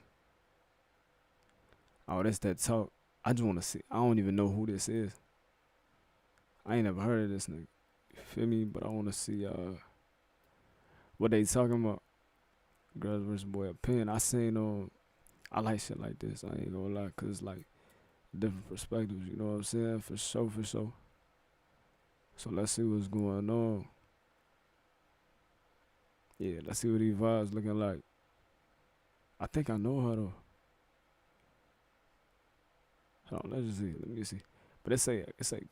Oh, that's that talk. I just want to see. I don't even know who this is. I ain't never heard of this nigga. You feel me? But I want to see what they talking about. Girls versus boy opinion. I seen I like shit like this. I ain't gonna lie, cause it's like different perspectives. You know what I'm saying? For sure, for sure. So let's see what's going on. Yeah, let's see what these vibes looking like. I think I know her though. Hold on, let's just see. Let me see. But it say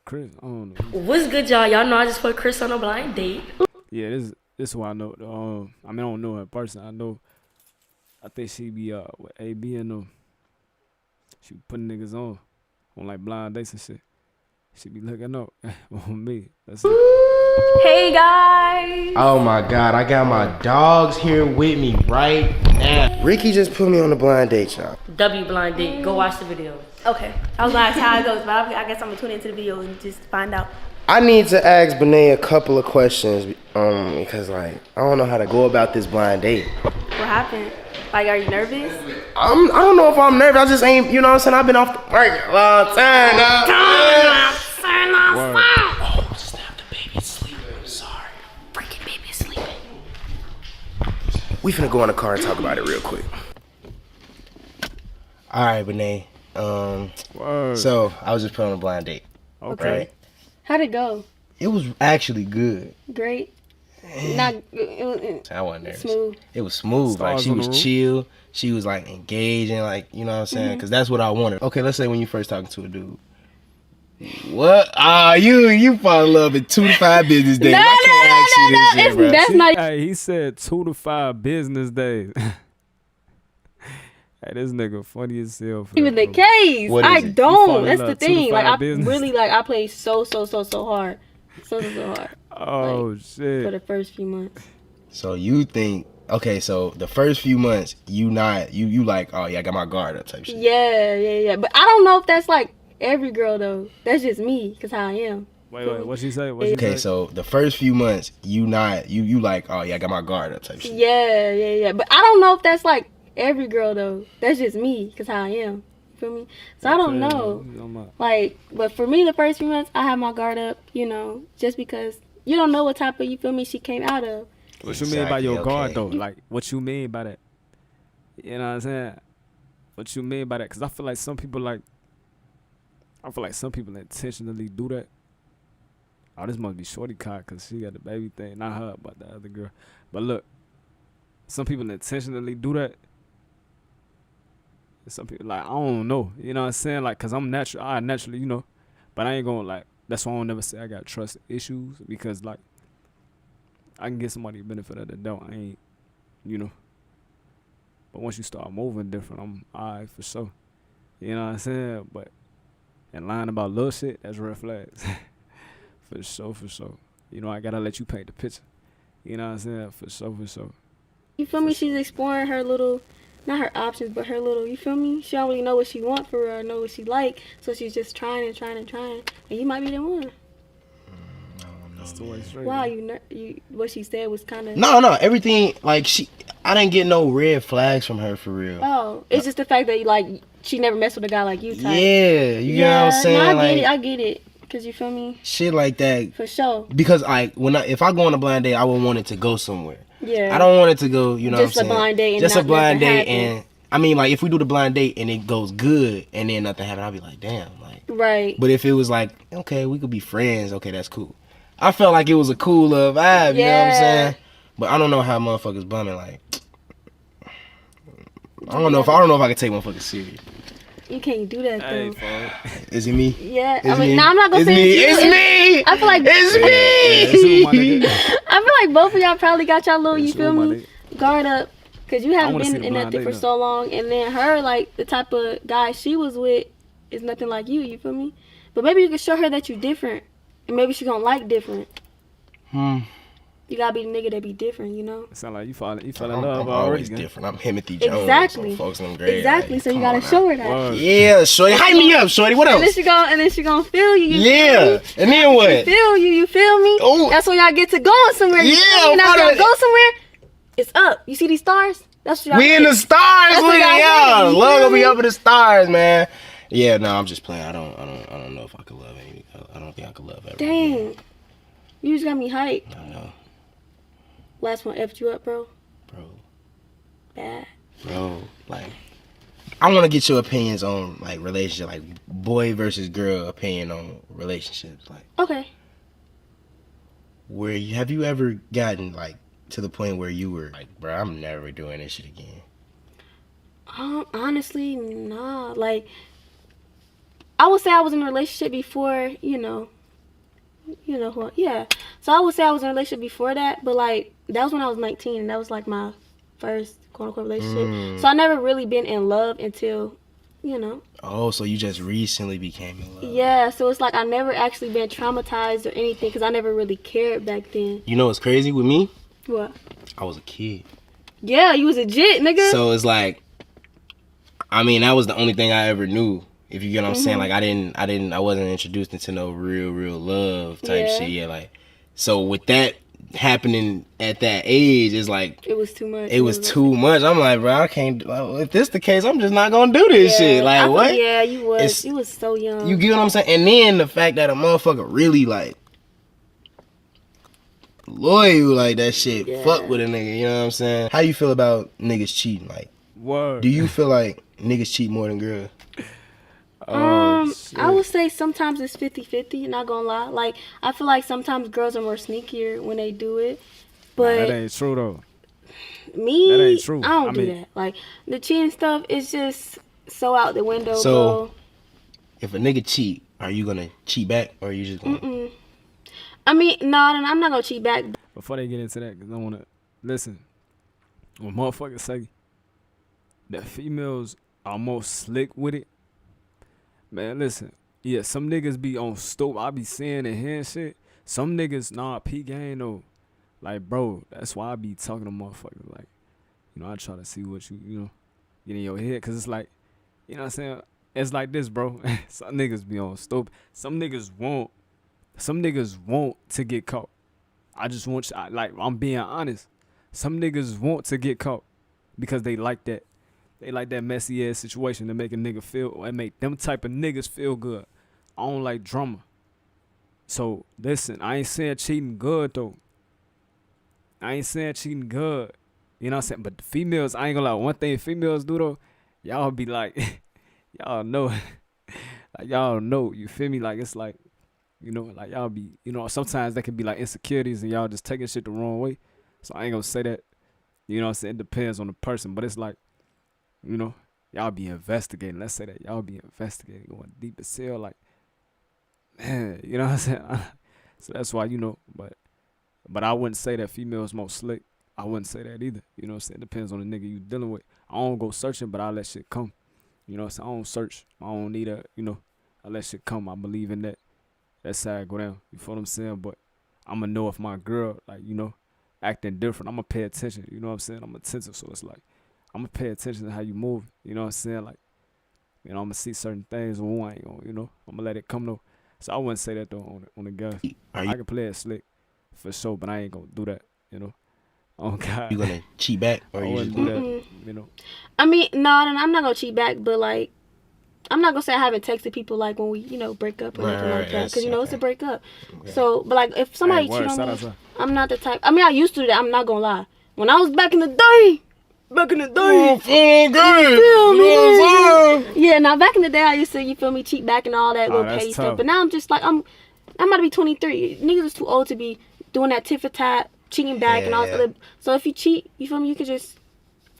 Chris. I don't know. What's good, y'all? Y'all know I just put Chris on a blind date. Yeah, this is who I know. I mean, I don't know her in person. I think she be with AB and them. She be putting niggas on like blind dates and shit. She be looking up on me. That's it. Hey guys. Oh my God, I got my dogs here with me right now. Ricky just put me on a blind date, y'all. W blind date. Go watch the video. Okay. I was gonna ask how it goes, but I guess I'm gonna tune into the video and just find out. I need to ask Benet a couple of questions because like I don't know how to go about this blind date. What happened? Like, are you nervous? I don't know if I'm nervous. I just ain't, you know what I'm saying? I've been off the market a long time now. Oh, snap, the baby's sleeping. I'm sorry. Freaking baby's sleeping. We finna go in the car and talk about it real quick. All right, Benet. So I was just put on a blind date. Okay. Right? How'd it go? It was actually good. Great. Not. I wasn't nervous. Smooth. It was smooth. Like she was chill. She was like engaging. Like, you know what I'm saying? Because that's what I wanted. Okay, let's say when you first talking to a dude. What? You fall in love in 2 to 5 business days. I can't ask you this shit, bro. That's not. Hey, he said 2 to 5 business days. Hey, this nigga funny as hell. Even the case. I don't. That's the thing. Like, I business. really, like, I played so hard. So hard. Oh, like, shit. For the first few months. So you think, okay, so the first few months, you like, oh yeah, I got my guard up type shit. Yeah. But I don't know if that's like every girl though. That's just me, because how I am. Wait, what'd she say? Okay, so the first few months, you like, oh yeah, I got my guard up type shit. Yeah. But I don't know if that's like every girl though. That's just me, because how I am. You feel me? So I don't know. Like, but for me, the first few months, I had my guard up, you know, just because you don't know what type of, you feel me, she came out of. What you mean by your guard though? Like, what you mean by that? You know what I'm saying? What you mean by that? Because I feel like some people intentionally do that. Oh, this must be Shorty cock because she got the baby thing. Not her, but the other girl. But look, some people intentionally do that. And some people, like, I don't know. You know what I'm saying? Like, because I'm natural. I naturally, you know. But I ain't going to, like, that's why I don't never say I got trust issues. Because, like, I can get somebody the benefit of the doubt. I ain't, you know. But once you start moving different, I'm all right for sure. You know what I'm saying? But, and lying about little shit, that's red flags. For sure. You know, I got to let you paint the picture. You know what I'm saying? For sure. You feel me? She's exploring her little, not her options, but her little, you feel me? She don't really know what she want for her or know what she like. So she's just trying. And you might be the one. That's the way straight. Wow, you what she said was kind of... No, everything, like, I didn't get no red flags from her for real. Oh, it's just the fact that, like, she never messed with a guy like you type. Yeah, you know what I'm saying? No, I get it. Because you feel me? Shit like that. For sure. Because, like, if I go on a blind date, I would want it to go somewhere. Yeah. I don't want it to go, you know just what I'm saying? Just a blind date and just a blind date happen. and... I mean, like, if we do the blind date and it goes good and then nothing happened, I'll be like, damn. Like, right. But if it was like, okay, we could be friends. Okay, that's cool. I felt like it was a cool vibe, you know what I'm saying? But I don't know how motherfuckers bumming, like... I don't know if I can take motherfuckers serious. You can't do that, though. Is it me? Yeah. It's me? I'm not gonna say it's me. I feel like... It's me. I feel like both of y'all probably got y'all little, you feel me? Guard up. Because you haven't been in that thing for so long. And then her, like, the type of guy she was with is nothing like you feel me? But maybe you can show her that you're different. And maybe she gonna like different. You gotta be the nigga that be different, you know? It sound like you fell in love I'm always different. I'm Timothy Jones. Exactly. Folks in them grades. Exactly. So you gotta show her that. Yeah, shorty. Hype me up, shorty. What else? And then she gonna feel you. Yeah. And then what? You feel me? Oh. That's when y'all get to going somewhere. Yeah. And after y'all go somewhere, it's up. You see these stars? That's what y'all We in the stars with it, y'all. Love gonna be up in the stars, man. Yeah, no, I'm just playing. I don't know if I could love any. I don't think I could love ever. Dang. Again. You just got me hyped. I know. Last one effed you up, bro. Bro. Bad. Bro, like, I want to get your opinions on like relationship, like boy versus girl opinion on relationships. Like, okay. Have you ever gotten like to the point where you were like, bro, I'm never doing this shit again? Honestly, nah. Like, I would say I was in a relationship before, you know who, yeah. So I would say I was in a relationship before that, but like, that was when I was 19, and that was like my first quote-unquote relationship. So I never really been in love until, Oh, so you just recently became in love. Yeah, so it's like I never actually been traumatized or anything because I never really cared back then. You know what's crazy with me? What? I was a kid. Yeah, you was a jit, nigga. So it's like, I mean, that was the only thing I ever knew. If you get what I'm saying, like I wasn't introduced into no real love type shit. Yeah, like, so with that happening at that age, it's like it was too much. It was too much. I'm like, bro, I can't. If this the case, I'm just not gonna do this shit. Like, what? Yeah, you was so young. You get what I'm saying? And then the fact that a motherfucker really like loyal like that shit, fuck with a nigga. You know what I'm saying? How you feel about niggas cheating? Like, do you feel like niggas cheat more than girls? I would say sometimes it's 50-50, not gonna lie. Like, I feel like sometimes girls are more sneakier when they do it. But that ain't true though. Me, that ain't true. I don't do that. Like, the cheating stuff is just so out the window, so, bro. If a nigga cheat, are you gonna cheat back or are you just gonna... I mean, no, I'm not gonna cheat back. Before they get into that, because I wanna listen. When motherfuckers say that females are more slick with it, man, listen. Yeah, some niggas be on stoop. I be seeing and hearing shit. Some niggas, nah, peak game though. Like, bro, that's why I be talking to motherfuckers. Like, I try to see what you get in your head. Because it's like, you know what I'm saying? It's like this, bro. Some niggas be on stoop. Some niggas want to get caught. I just want you, I'm being honest. Some niggas want to get caught because they like that. They like that messy ass situation to make a nigga feel, and make them type of niggas feel good. I don't like drama. So listen, I ain't saying cheating good though. I ain't saying cheating good. You know what I'm saying? But the females, I ain't gonna lie, one thing females do though, y'all be like, y'all know. Like, y'all know, you feel me? Like, it's like, like y'all be, sometimes that can be like insecurities and y'all just taking shit the wrong way. So I ain't gonna say that. You know what I'm saying? It depends on the person. But it's like, y'all be investigating. Let's say that y'all be investigating, going deep as hell. Like, man, you know what I'm saying? So that's why, but I wouldn't say that females more slick. I wouldn't say that either. You know what I'm saying? It depends on the nigga you dealing with. I don't go searching, but I let shit come. You know what I'm saying? I don't search. I don't need I let shit come. I believe in that. That side go down. You feel what I'm saying? But I'm going to know if my girl, like, acting different. I'm going to pay attention. You know what I'm saying? I'm attentive. So it's like, I'm going to pay attention to how you move. You know what I'm saying? Like, I'm going to see certain things. And I ain't going to, I'm going to let it come though. So I wouldn't say that though on the guys. I can play it slick for sure, but I ain't going to do that, Oh God. You gonna cheat back or you just do that? I mean, no, I'm not gonna cheat back, but like, I'm not gonna say I haven't texted people like when we, break up or anything like that, because it's a break up. Okay. So, but like, if somebody cheat on me, I'm not the type. I mean, I used to do that. I'm not gonna lie. When I was back in the day. Yeah, now back in the day, I used to, cheat back and all that, little petty stuff. But now I'm just like, I'm about to be 23. Niggas is too old to be doing that tit for tat. Cheating back and all that. So if you cheat, you feel me? You can just,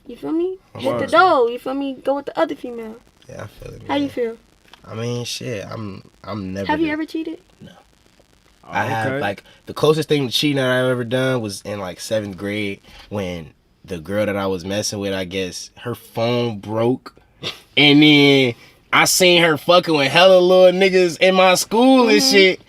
hit the door. You feel me? Go with the other female. Yeah, I feel it. Man. How you feel? I mean, shit. I'm never. Have you ever cheated? No. I have, like, the closest thing to cheating that I've ever done was in like 7th grade when the girl that I was messing with, I guess her phone broke, and then I seen her fucking with hella little niggas in my school and shit.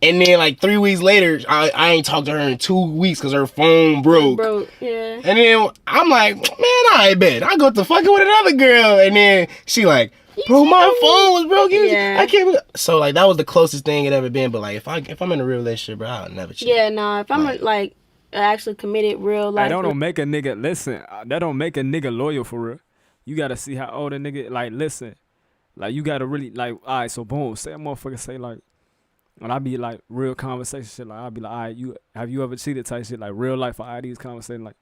And then, like, 3 weeks later, I ain't talked to her in 2 weeks because her phone broke. Yeah. And then I'm like, man, I bet. I go to fucking with another girl. And then she like, bro, my phone was broken. Yeah. I can't. So, like, that was the closest thing it ever been. But, like, if I'm in a real relationship, bro, I'll never cheat. Yeah, no. If I'm, like actually committed real life. That don't make a nigga, listen, that don't make a nigga loyal for real. You got to see how old a nigga, like, listen. Like, you gotta really, like, all right, so boom, say a motherfucker say, like, when I be, like, real conversation shit, like, I'll be like, all right, have you ever cheated type shit, like, real life, all these conversations, like,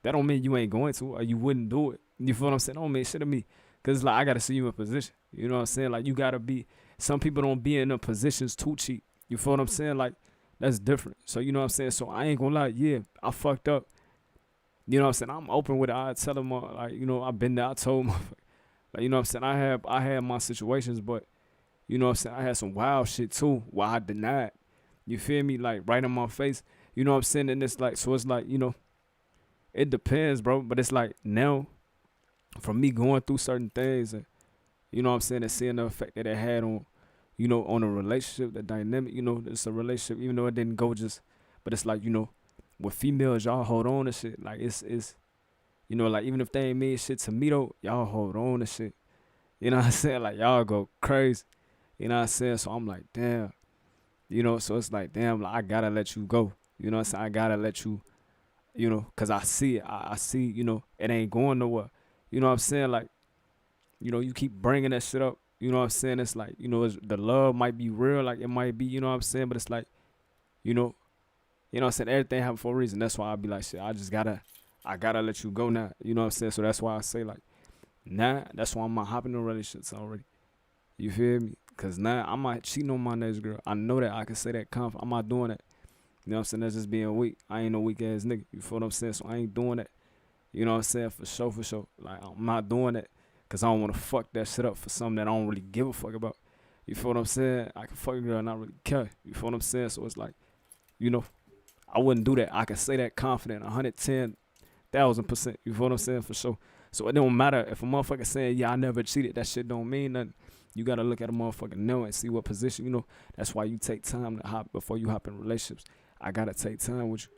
that don't mean you ain't going to, or you wouldn't do it. You feel what I'm saying? Don't mean shit to me. Because, like, I gotta see you in position. You know what I'm saying? Like, you gotta be, some people don't be in the positions to cheat. You feel what I'm saying? Like, that's different. So, you know what I'm saying? So, I ain't gonna lie, yeah, I fucked up. You know what I'm saying? I'm open with it. I tell them, like, you know, I've been there. I told them, like, you know what I'm saying? I had my situations, but, you know what I'm saying? I had some wild shit, too, where I denied. You feel me? Like, right in my face. You know what I'm saying? And it's like, so it's like, you know, it depends, bro. But it's like, now, from me going through certain things, and, you know what I'm saying, and seeing the effect that it had on, you know, on a relationship, the dynamic, you know, it's a relationship, even though it didn't go just, but it's like, you know, with females, y'all hold on to shit. Like, it's, you know, like, even if they ain't mean shit to me, though, y'all hold on to shit. You know what I'm saying? Like, y'all go crazy. You know what I'm saying? So I'm like, damn. You know, so it's like, damn, like, I gotta let you go. You know what I'm saying? I gotta let you, you know, because I see it. I see, you know, it ain't going nowhere. You know what I'm saying? Like, you know, you keep bringing that shit up. You know what I'm saying? It's like, you know, the love might be real. Like, it might be, you know what I'm saying? But it's like, you know what I'm saying? Everything happens for a reason. That's why I be like, shit, I gotta let you go now. You know what I'm saying? So that's why I say, like, nah, that's why I'm not hopping in relationships already. You feel me? Because now I'm not cheating on my next girl. I know that. I can say that confident. I'm not doing that. You know what I'm saying? That's just being weak. I ain't no weak ass nigga. You feel what I'm saying? So I ain't doing that. You know what I'm saying? For sure. Like, I'm not doing that because I don't want to fuck that shit up for something that I don't really give a fuck about. You feel what I'm saying? I can fuck a girl and not really care. You feel what I'm saying? So it's like, you know, I wouldn't do that. I can say that confident, 110,000%. You feel what I'm saying? For sure. So it don't matter if a motherfucker saying, yeah, I never cheated. That shit don't mean nothing. You got to look at a motherfucker now and see what position, you know. That's why you take time to hop before you hop in relationships. I got to take time with you.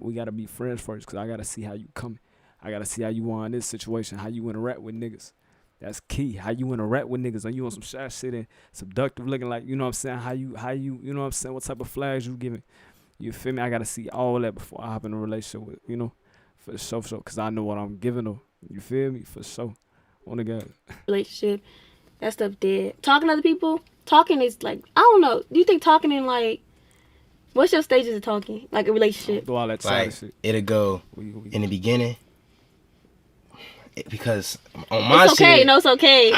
We got to be friends first because I got to see how you coming. I got to see how you are in this situation, how you interact with niggas. That's key. How you interact with niggas. Are you on some shy shit and seductive looking like, you know what I'm saying? How you know what I'm saying? What type of flags you giving? You feel me? I got to see all that before I hop in a relationship with, you know, for sure. Because I know what I'm giving her. You feel me? For sure. On the guy. Relationship. That stuff dead. Talking to other people. Talking is like, I don't know. Do you think talking in like, what's your stages of talking? Like a relationship? Do all that like, shit. It'll go in the beginning. Because on my it's okay. shit. No, it's okay.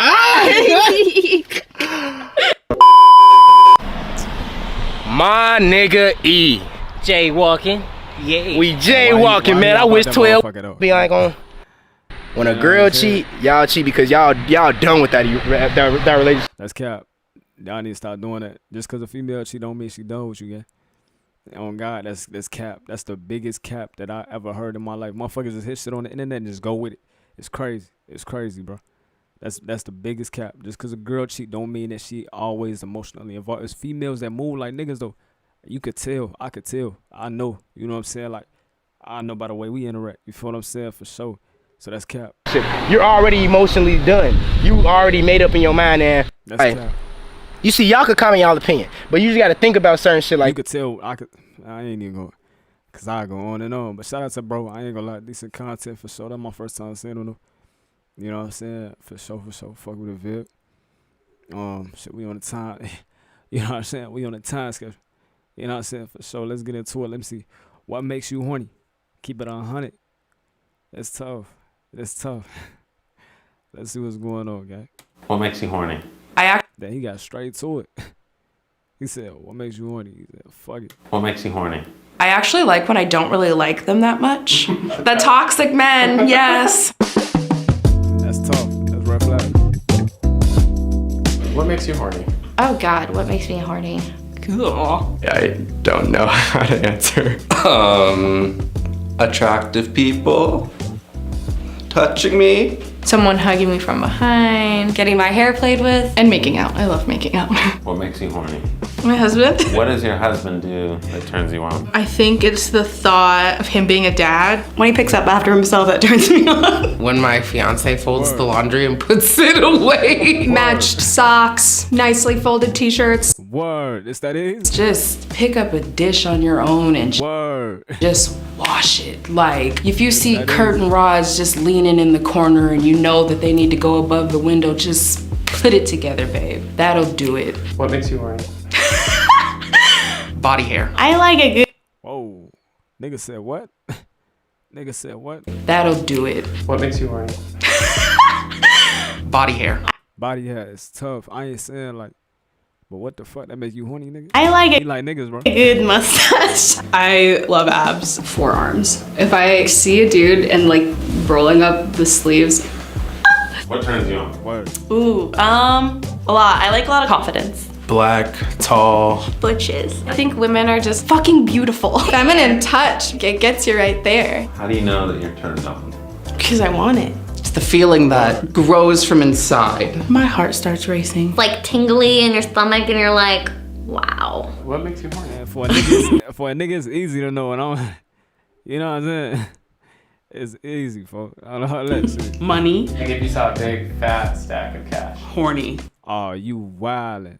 My nigga E. Jaywalking. Yeah. We jaywalking, man. I wish 12 be like on. When a girl cheat, y'all cheat because y'all done with that relationship. That's cap. Y'all need to stop doing that. Just because a female cheat don't mean she done with you, yeah. On God, that's cap. That's the biggest cap that I ever heard in my life. Motherfuckers just hit shit on the internet and just go with it. It's crazy. It's crazy, bro. That's the biggest cap. Just because a girl cheat don't mean that she always emotionally involved. It's females that move like niggas, though. You could tell. I could tell. I know. You know what I'm saying? Like, I know by the way we interact. You feel what I'm saying? For sure. So that's cap. You're already emotionally done. You already made up in your mind, and that's like, cap. You see, y'all could comment y'all opinion, but you just got to think about certain shit. Like, you could tell. I ain't even going, cause I go on and on. But shout out to bro. I ain't gonna lie, decent content for sure. That's my first time seeing him. You know what I'm saying? For sure. Fuck with the vid. Shit, we on the time. You know what I'm saying? We on the time schedule. You know what I'm saying? For sure. Let's get into it. Let me see. What makes you horny? Keep it 100. That's tough. Let's see what's going on, guy. What makes you horny? Then he got straight to it. He said, what makes you horny? He said, fuck it. What makes you horny? I actually like when I don't really like them that much. The toxic men, yes. That's tough. That's red flag. What makes you horny? Oh God, what makes me horny? Cool. I don't know how to answer. Attractive people. Touching me. Someone hugging me from behind, getting my hair played with, and making out. I love making out. What makes you horny? My husband. What does your husband do that turns you on? I think it's the thought of him being a dad. When he picks up after himself, that turns me on. When my fiance folds the laundry and puts it away. Matched socks, nicely folded t-shirts. Word, is that it? Just pick up a dish on your own and just wash it. Like, if you see curtain rods just leaning in the corner and you know that they need to go above the window, just Put it together, babe. That'll do it. What makes you horny? Body hair. I like a good. Whoa. Nigga said what? Nigga said what? That'll do it. What makes you horny? Body hair. Body hair is tough. I ain't saying like, but what the fuck? That make you horny, nigga? I like You like niggas, bro. a good mustache. I love abs. Forearms. If I see a dude and like rolling up the sleeves. What turns you on? Word. Ooh, a lot. I like a lot of confidence. Black, tall. Butches. I think women are just fucking beautiful. Feminine touch. It gets you right there. How do you know that you're turned on? Because I want it. It's the feeling that grows from inside. My heart starts racing. Like tingly in your stomach and you're like, wow. What makes you horny? Man, for a nigga, it's easy to know when I'm, you know what I'm saying? It's easy, folks. I don't know how that shit. Money. Like if you saw a big fat stack of cash. Horny. Oh, you wildin'.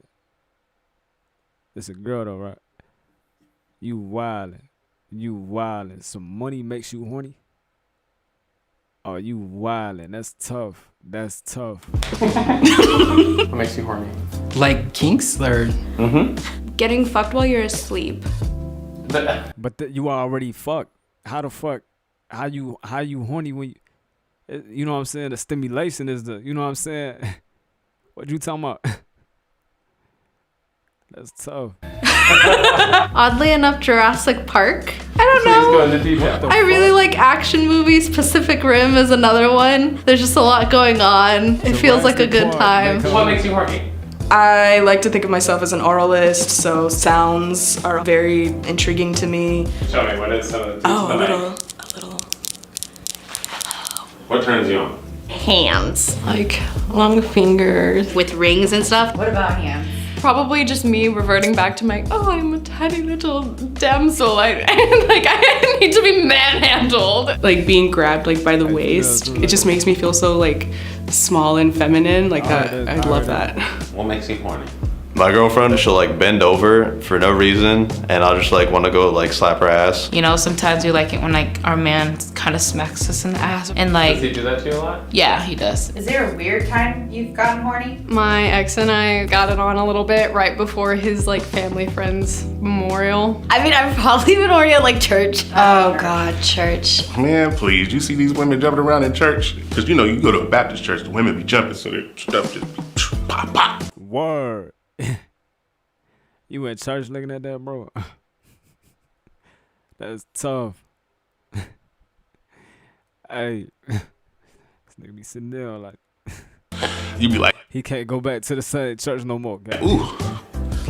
It's a girl though, right? You wildin'. You wildin'. Some money makes you horny? Oh, you wildin'. That's tough. That's tough. What makes you horny? Like kinks or? Getting fucked while you're asleep. But you already fucked. How the fuck? How you horny when you know what I'm saying? The stimulation is the, you know what I'm saying? What you talking about? That's tough. Oddly enough, Jurassic Park. I don't know. I really like action movies. Pacific Rim is another one. There's just a lot going on. It feels like a good time. What makes you horny? I like to think of myself as an oralist, so sounds are very intriguing to me. Show me, what is some of the Oh, a little. What turns you on? Hands. Like long fingers. With rings and stuff. What about hands? Probably just me reverting back to my, oh, I'm a tiny little damsel. I need to be manhandled. Like being grabbed like by the waist. It just makes me feel so like small and feminine. Like I love that. What makes you horny? My girlfriend, she'll like bend over for no reason, and I'll just like want to go like slap her ass. You know, sometimes we like it when like our man kind of smacks us in the ass and like. Does he do that to you a lot? Yeah, he does. Is there a weird time you've gotten horny? My ex and I got it on a little bit right before his like family friends memorial. I mean, I've probably been horny at like church. Oh God, church. Man, please, you see these women jumping around in church? Because you know, you go to a Baptist church, the women be jumping, so their stuff just pop, pop. Word. You in church looking at that, bro? That's tough. Hey, this nigga be sitting there like. You be like, he can't go back to the same church no more. Guys. Ooh,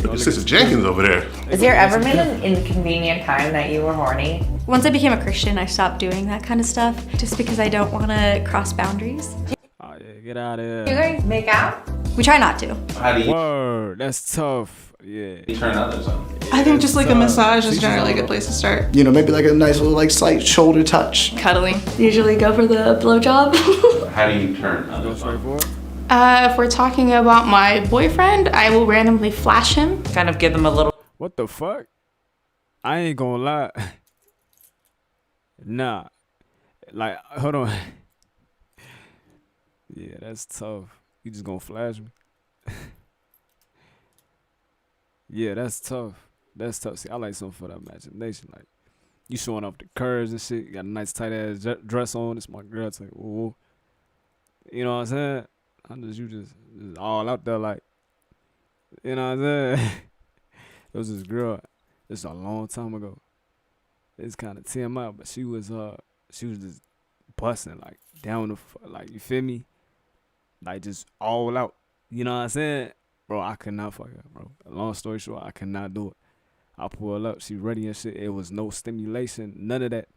look at Sister Jenkins over there. Is there ever been an inconvenient time that you were horny? Once I became a Christian, I stopped doing that kind of stuff just because I don't want to cross boundaries. Oh yeah, get out of here. You guys make out? We try not to. How do you? Word, that's tough. Yeah. You turn others on. I think just like a massage is generally a good place to start. You know, maybe like a nice little like slight shoulder touch. Cuddling. Usually go for the blowjob. How do you turn others on? If we're talking about my boyfriend, I will randomly flash him. Kind of give them a little. What the fuck? I ain't gonna lie. Nah. Like, hold on. Yeah, that's tough. You just gonna flash me? Yeah, that's tough. That's tough. See, I like something for the imagination. Like, you showing off the curves and shit. You got a nice tight ass dress on. It's my girl. It's like, whoa. You know what I'm saying? You just all out there like, you know what I'm saying? It was this girl. This a long time ago. It's kind of TMI, but she was just busting like down the like, you feel me? Like just all out. You know what I'm saying? Bro, I could not fuck her, bro. Long story short, I could not do it. I pull up, she ready and shit. It was no stimulation, none of that.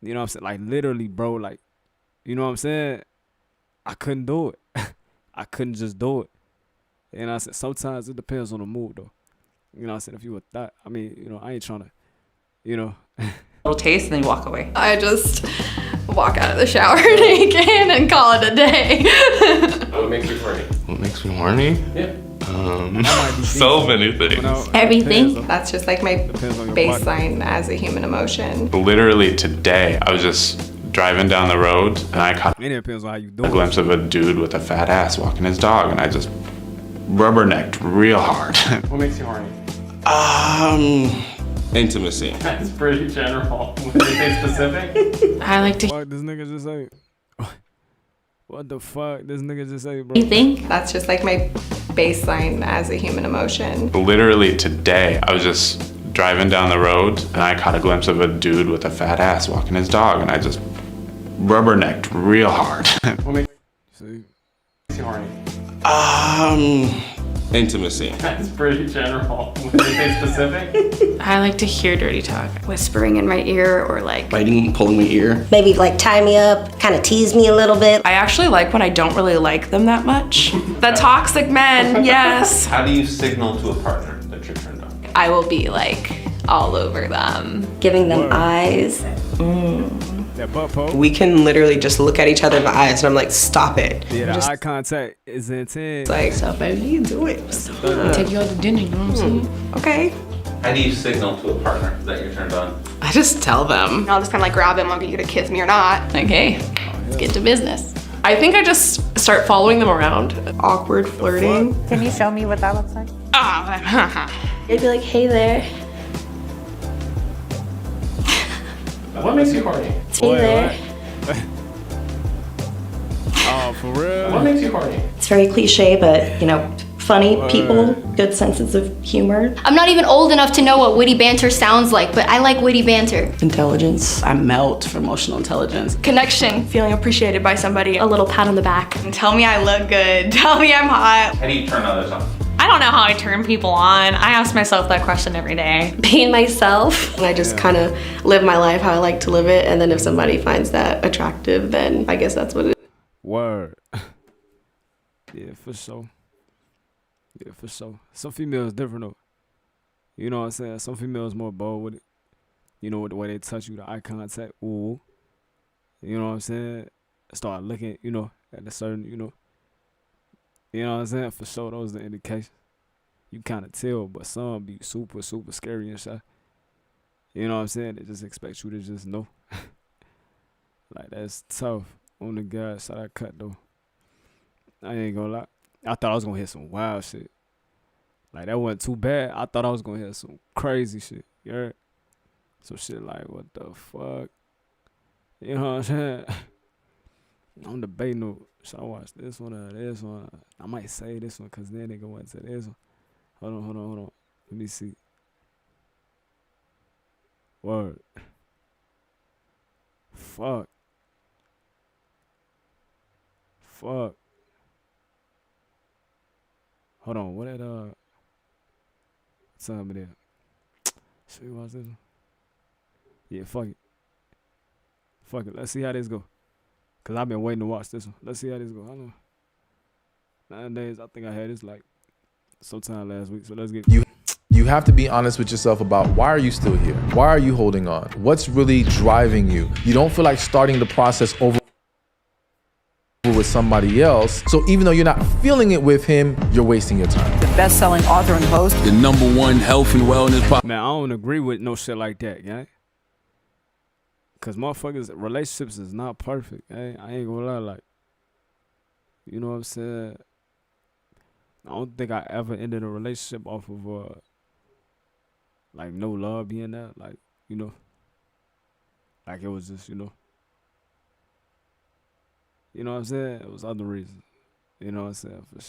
You know what I'm saying? Like literally, bro, like, you know what I'm saying? I couldn't do it. I couldn't just do it. And I said, sometimes it depends on the mood though. You know what I'm saying? If you were that, I mean, you know, I ain't trying to, you know. Little taste and then you walk away. I just walk out of the shower naked and call it a day. What makes you horny? What makes me horny? Yeah. So many things. Everything. That's just like my baseline as a human emotion. Literally today, I was just driving down the road and I caught It depends on how you do a it. glimpse of a dude with a fat ass walking his dog, and I just rubbernecked real hard. What makes you horny? Intimacy. That's pretty general. Anything specific? I like to. What this nigga just say? What the fuck this nigga just say, bro? You think? That's just like my baseline as a human emotion. Literally today, I was just driving down the road and I caught a glimpse of a dude with a fat ass walking his dog, and I just rubbernecked real hard. What makes See? you horny? Intimacy. That's pretty general. Anything specific? I like to hear dirty talk. Whispering in my ear or like Biting, pulling my ear. Maybe like tie me up, kind of tease me a little bit. I actually like when I don't really like them that much. The toxic men, yes. How do you signal to a partner that you're turned on? I will be like all over them. Giving them eyes. That butt poke. We can literally just look at each other in the eyes and I'm like, stop it. Yeah, the eye contact is intense. Like, so baby, you do it. Take you out to dinner, you know what I'm saying? Okay. How do you signal to a partner that you're turned on? I just tell them. I'll just kind of like grab him, I'll get you to kiss me or not. Like, hey, let's get to business. I think I just start following them around. Awkward flirting. Can you show me what that looks like? They'd be like, hey there. What makes you horny? Hey there. Oh, for real? What makes you horny? It's very cliche, but you know, funny people, good senses of humor. I'm not even old enough to know what witty banter sounds like, but I like witty banter. Intelligence. I melt for emotional intelligence. Connection, feeling appreciated by somebody. A little pat on the back. And tell me I look good. Tell me I'm hot. How do you turn others on? I don't know how I turn people on. I ask myself that question every day. Being myself. And I just kind of live my life how I like to live it. And then if somebody finds that attractive, then I guess that's what it is. Word. Yeah, for sure. Yeah, for sure. Some females different though. You know what I'm saying? Some females more bold with it. You know, with the way they touch you, the eye contact. Ooh. You know what I'm saying? Start looking, you know, at a certain, you know what I'm saying? For sure, those are the indications. You kind of tell, but some be super, super scary and shit. You know what I'm saying? They just expect you to just know. Like, that's tough. On the guys, shot I cut though. I ain't gonna lie. I thought I was gonna hear some wild shit. Like, that wasn't too bad. I thought I was gonna hear some crazy shit. You heard? Some shit like, what the fuck? You know what I'm saying? I'm debating though. Should I watch this one or this one? I might say this one because then they go into this one. Hold on. Let me see. Word. Fuck. Hold on. What that time it is? Should we watch this one? Yeah, fuck it. Let's see how this go. Cause I've been waiting to watch this one. Let's see how this go. I don't know. Nowadays, I think I had this like sometime last week. So let's get You have to be honest with yourself about why are you still here? Why are you holding on? What's really driving you? You don't feel like starting the process over with somebody else. So even though you're not feeling it with him, you're wasting your time. The best-selling author and host. The #1 health and wellness podcast. Man, I don't agree with no shit like that, gang. Cause motherfuckers, relationships is not perfect. I ain't gonna lie, like, you know what I'm saying? I don't think I ever ended a relationship off of like no love being there, like, you know, like it was just, you know what I'm saying? It was other reasons, you know what I'm saying? For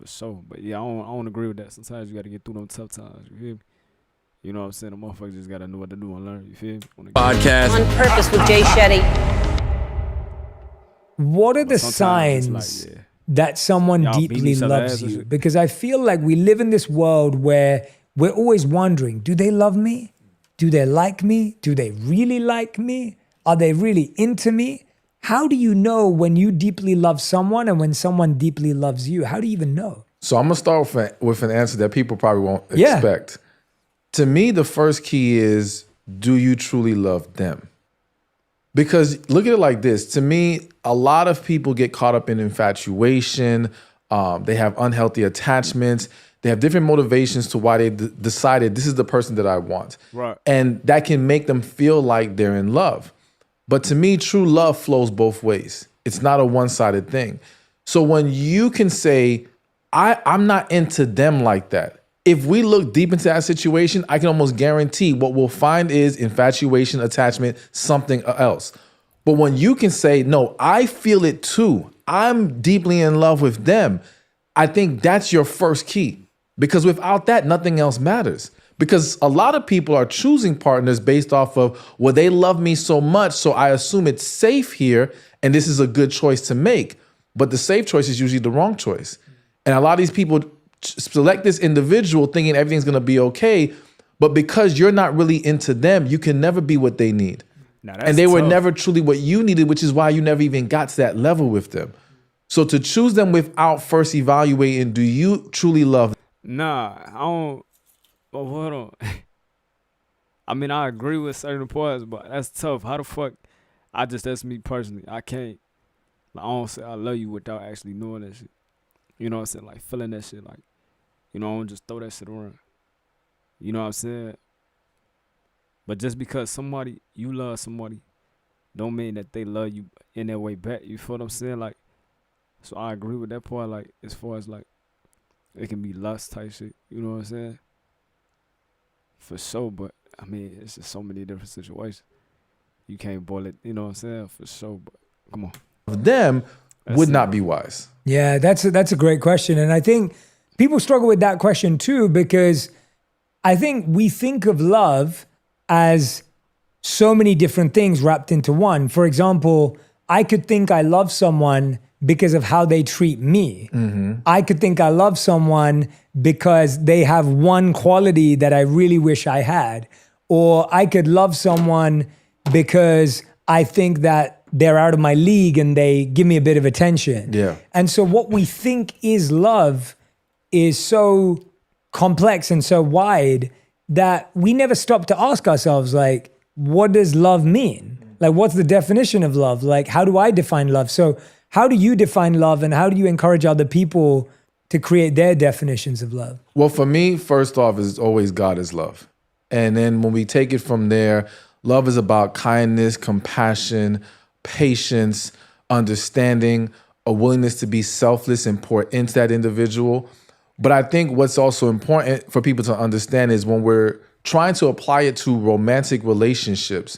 sure. But yeah, I don't agree with that. Sometimes you gotta get through them tough times. You feel me? You know what I'm saying? The motherfuckers just gotta know what to do and learn. You feel me? Podcast. On Purpose with Jay Shetty. What are the signs that someone deeply loves you? Because I feel like we live in this world where we're always wondering, do they love me? Do they like me? Do they really like me? Are they really into me? How do you know when you deeply love someone and when someone deeply loves you? How do you even know? So I'm gonna start with an answer that people probably won't expect. To me, the first key is, do you truly love them? Because look at it like this. To me, a lot of people get caught up in infatuation. They have unhealthy attachments. They have different motivations to why they decided this is the person that I want. Right. And that can make them feel like they're in love. But to me, true love flows both ways. It's not a one-sided thing. So when you can say, I'm not into them like that. If we look deep into that situation, I can almost guarantee what we'll find is infatuation, attachment, something else. But when you can say, no, I feel it too. I'm deeply in love with them. I think that's your first key. Because without that, nothing else matters. Because a lot of people are choosing partners based off of, well, they love me so much, so I assume it's safe here, and this is a good choice to make. But the safe choice is usually the wrong choice. And a lot of these people select this individual thinking everything's gonna be okay, but because you're not really into them, you can never be what they need. And they were never truly what you needed, which is why you never even got to that level with them. So to choose them without first evaluating, do you truly love them? Nah, I don't. But hold on. I mean, I agree with certain parts, but that's tough. How the fuck? That's me personally. I can't. Like, I don't say I love you without actually knowing that shit. You know what I'm saying? Like, feeling that shit. Like, you know, I don't just throw that shit around. You know what I'm saying? But just because you love somebody, don't mean that they love you in that way back. You feel what I'm saying? Like, so I agree with that part. Like, as far as like, it can be lust type shit. You know what I'm saying? For sure, but I mean, it's just so many different situations. You can't boil it, you know what I'm saying? For sure, but come on. Them would not be wise. Yeah, that's a great question. And I think people struggle with that question too, because I think we think of love as so many different things wrapped into one. For example, I could think I love someone because of how they treat me. I could think I love someone because they have one quality that I really wish I had. Or I could love someone because I think that they're out of my league and they give me a bit of attention. Yeah. And so what we think is love is so complex and so wide that we never stop to ask ourselves, like, what does love mean? Like, what's the definition of love? Like, how do I define love? So how do you define love, and how do you encourage other people to create their definitions of love? Well, for me, first off, is always God is love. And then when we take it from there, love is about kindness, compassion, patience, understanding, a willingness to be selfless and pour into that individual. But I think what's also important for people to understand is when we're trying to apply it to romantic relationships,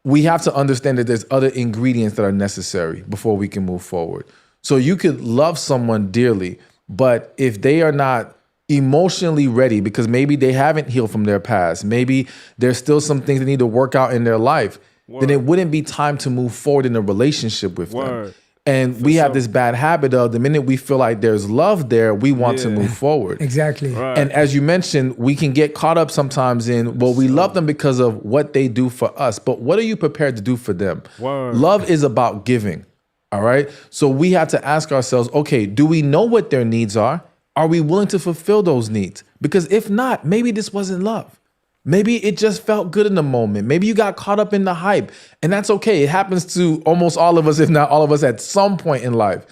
we have to understand that there's other ingredients that are necessary before we can move forward. So you could love someone dearly, but if they are not emotionally ready, because maybe they haven't healed from their past, maybe there's still some things they need to work out in their life, then it wouldn't be time to move forward in a relationship with them. And we have this bad habit of the minute we feel like there's love there, we want to move forward. Exactly. And as you mentioned, we can get caught up sometimes in, well, we love them because of what they do for us, but what are you prepared to do for them? Love is about giving, all right? So we have to ask ourselves, okay, do we know what their needs are? Are we willing to fulfill those needs? Because if not, maybe this wasn't love. Maybe it just felt good in the moment. Maybe you got caught up in the hype, and that's okay. It happens to almost all of us, if not all of us, at some point in life.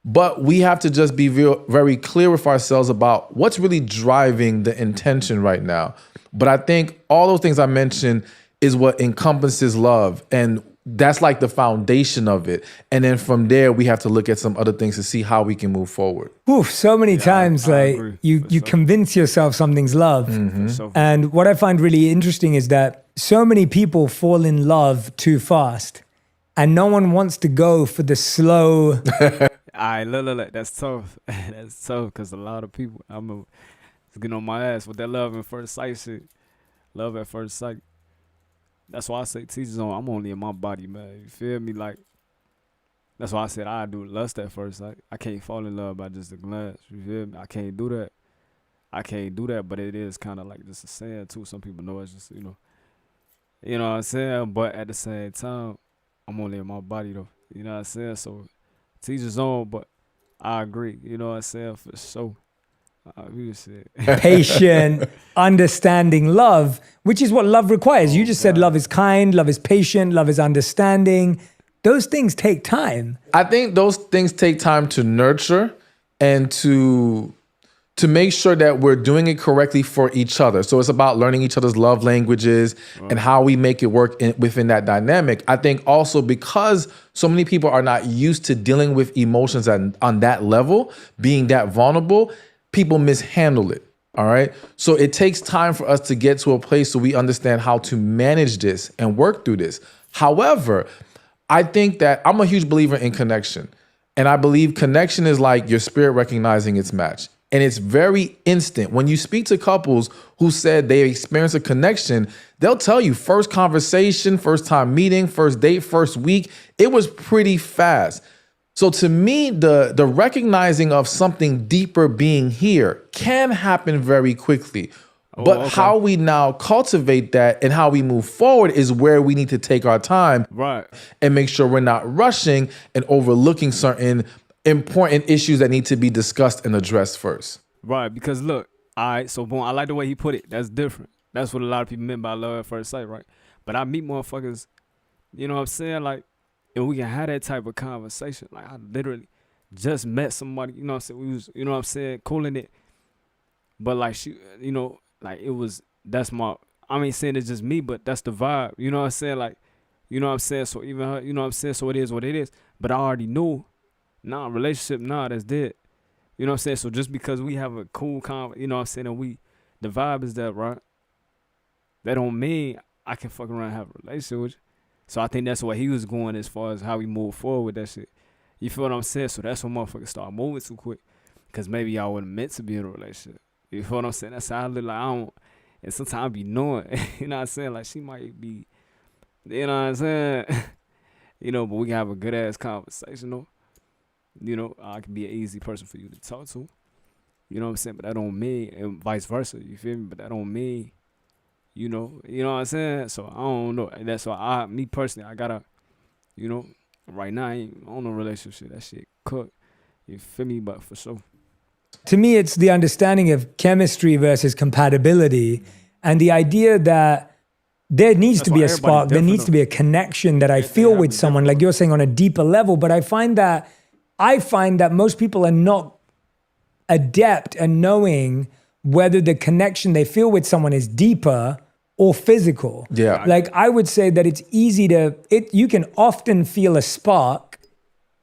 But we have to just be very clear with ourselves about what's really driving the intention right now. But I think all those things I mentioned is what encompasses love, and that's like the foundation of it. And then from there, we have to look at some other things to see how we can move forward. Oof, so many times, like you convince yourself something's love. And what I find really interesting is that so many people fall in love too fast, and no one wants to go for the slow. All right, look, that's tough. That's tough because a lot of people, I'm getting on my ass with that love at first sight shit. Love at first sight. That's why I say teachers on. I'm only in my body, man. You feel me? Like, that's why I said I do lust at first sight. I can't fall in love by just a glance. You feel me? I can't do that. But it is kind of like just a saying too. Some people know it's just, you know what I'm saying. But at the same time, I'm only in my body though. You know what I'm saying? So teachers on, but I agree. You know what I'm saying? For sure. Patient, understanding love, which is what love requires. You just said love is kind, love is patient, love is understanding. Those things take time. I think those things take time to nurture. and to make sure that we're doing it correctly for each other. So it's about learning each other's love languages and how we make it work within that dynamic. I think also because so many people are not used to dealing with emotions on that level, being that vulnerable, people mishandle it. All right. So it takes time for us to get to a place so we understand how to manage this and work through this. However, I think that I'm a huge believer in connection. And I believe connection is like your spirit recognizing its match. And it's very instant. When you speak to couples who said they experienced a connection, they'll tell you first conversation, first time meeting, first date, first week, it was pretty fast. So to me, the recognizing of something deeper being here can happen very quickly. But how we now cultivate that and how we move forward is where we need to take our time and make sure we're not rushing and overlooking certain important issues that need to be discussed and addressed first. Right, because look, all right, so boom, I like the way he put it. That's different. That's what a lot of people meant by love at first sight, right? But I meet motherfuckers, you know what I'm saying? Like, and we can have that type of conversation. Like, I literally just met somebody, you know what I'm saying? We was, you know what I'm saying, cooling it. But like, she, you know, like it was, that's my, I ain't saying it's just me, but that's the vibe. You know what I'm saying? Like, you know what I'm saying? So even her, you know what I'm saying? So it is what it is. But I already knew, nah, relationship, nah, that's dead. You know what I'm saying? So just because we have a cool you know what I'm saying, and the vibe is that, right? That don't mean I can fuck around and have a relationship with you. So I think that's what he was going as far as how we move forward with that shit. You feel what I'm saying? So that's when motherfuckers start moving too quick. Because maybe y'all wasn't meant to be in a relationship. You feel what I'm saying? That's how I look like. I don't, and sometimes I be knowing, you know what I'm saying? Like she might be, you know what I'm saying? You know, but we can have a good ass conversation though. You know, I can be an easy person for you to talk to. You know what I'm saying? But that don't mean, and vice versa, you feel me? But that don't mean, you know what I'm saying? So I don't know. And that's why me personally, I gotta, you know, right now I ain't on no relationship. That shit cooked. You feel me? But for sure. To me, it's the understanding of chemistry versus compatibility and the idea that there needs to be a spark, there needs to be a connection that I feel with someone, like you're saying, on a deeper level. But I find that most people are not adept at knowing whether the connection they feel with someone is deeper or physical. Yeah. Like I would say that it's easy you can often feel a spark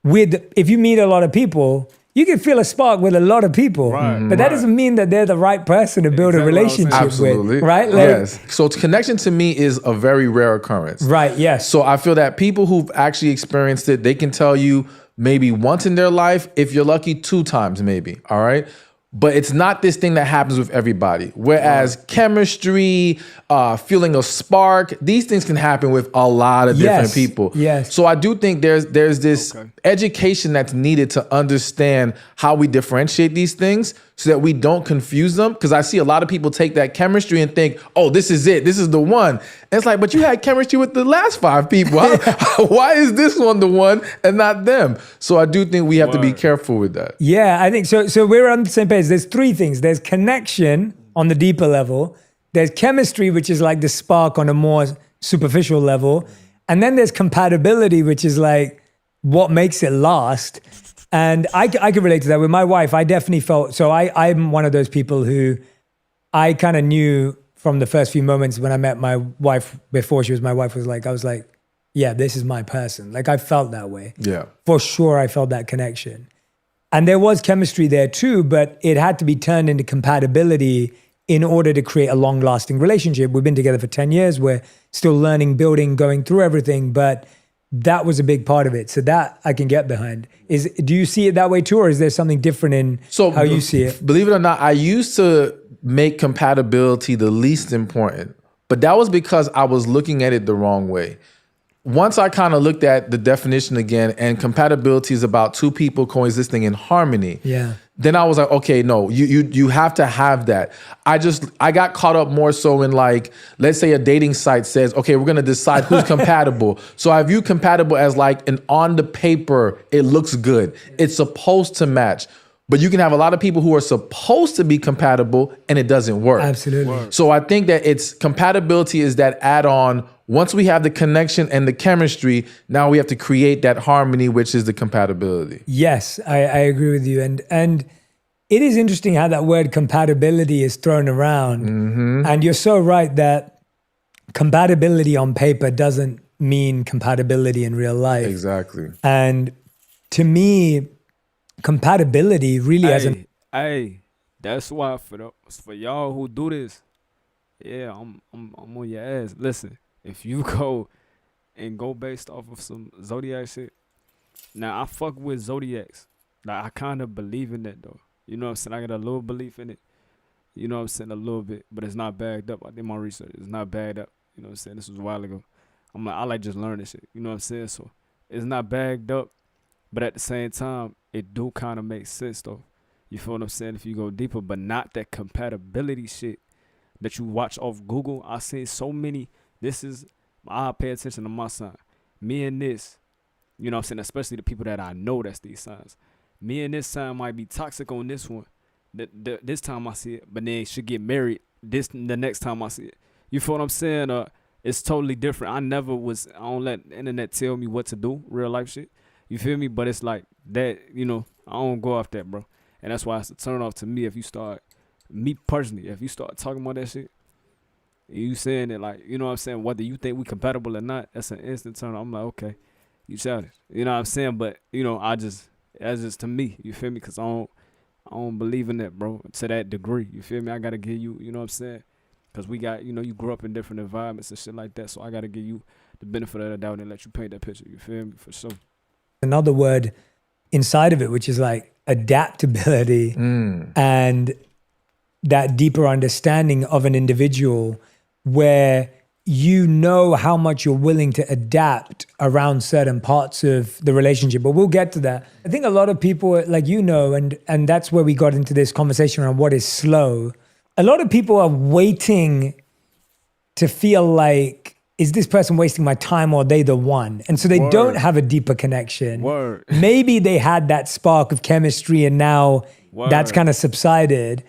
if you meet a lot of people, you can feel a spark with a lot of people, but that doesn't mean that they're the right person to build a relationship with, right? Like, yes. So connection to me is a very rare occurrence. Right, yes. So I feel that people who've actually experienced it, they can tell you maybe once in their life, if you're lucky, 2 times maybe, all right? But it's not this thing that happens with everybody. Whereas chemistry, feeling a spark, these things can happen with a lot of different people. Yes. So I do think there's this education that's needed to understand how we differentiate these things so that we don't confuse them. Because I see a lot of people take that chemistry and think, oh, this is it. This is the one. And it's like, but you had chemistry with the last 5 people. Why is this one the one and not them? So I do think we have to be careful with that. Yeah, I think so. So we're on the same page. There's 3 things. There's connection on the deeper level. There's chemistry, which is like the spark on a more superficial level. And then there's compatibility, which is like what makes it last. And I can relate to that. With my wife, I definitely felt, so I'm one of those people who I kind of knew from the first few moments when I met my wife, before she was my wife, I was like, yeah, this is my person. Like I felt that way. Yeah. For sure, I felt that connection. And there was chemistry there too, but it had to be turned into compatibility in order to create a long-lasting relationship. We've been together for 10 years. We're still learning, building, going through everything, but that was a big part of it. So that I can get behind. Do you see it that way too, or is there something different in how you see it? Believe it or not, I used to make compatibility the least important, but that was because I was looking at it the wrong way. Once I kind of looked at the definition again, and compatibility is about 2 people coexisting in harmony. Yeah. Then I was like, okay, no, you have to have that. I got caught up more so in like, let's say a dating site says, okay, we're gonna decide who's compatible. So I view compatible as like an on the paper, it looks good. It's supposed to match. But you can have a lot of people who are supposed to be compatible and it doesn't work. Absolutely. So I think that compatibility is that add-on Once we have the connection and the chemistry, now we have to create that harmony, which is the compatibility. Yes, I agree with you. And it is interesting how that word compatibility is thrown around. And you're so right that compatibility on paper doesn't mean compatibility in real life. Exactly. And to me, compatibility really hasn't. Hey, that's why for y'all who do this, yeah, I'm on your ass. Listen, if you go based off of some zodiac shit, now I fuck with zodiacs. Like I kind of believe in that though. You know what I'm saying? I got a little belief in it. You know what I'm saying? A little bit, but it's not bagged up. I did my research. It's not bagged up. You know what I'm saying? This was a while ago. I like just learning shit. You know what I'm saying? So it's not bagged up, but at the same time, it do kind of make sense though. You feel what I'm saying? If you go deeper, but not that compatibility shit that you watch off Google. I seen so many. I pay attention to my sign. Me and this, you know what I'm saying? Especially the people that I know that's these signs. Me and this sign might be toxic on this one. This time I see it, but then should get married the next time I see it. You feel what I'm saying? It's totally different. I don't let the internet tell me what to do, real life shit. You feel me? But it's like that, you know, I don't go off that, bro. And that's why it's a turn off to me if you start, me personally, if you start talking about that shit, you saying it like, you know what I'm saying, whether you think we compatible or not, that's an instant turn off. I'm like, okay, you childish. You know what I'm saying? But, you know, that's just to me, you feel me? Because I don't believe in that, bro, to that degree. You feel me? I got to give you, you know what I'm saying? Because we got, you know, you grew up in different environments and shit like that. So I got to give you the benefit of the doubt and let you paint that picture. You feel me? For sure. Another word inside of it, which is like adaptability and that deeper understanding of an individual where you know how much you're willing to adapt around certain parts of the relationship. But we'll get to that. I think a lot of people, like, you know, and that's where we got into this conversation around what is slow. A lot of people are waiting to feel like, is this person wasting my time or are they the one? And so they don't have a deeper connection. Maybe they had that spark of chemistry and now that's kind of subsided.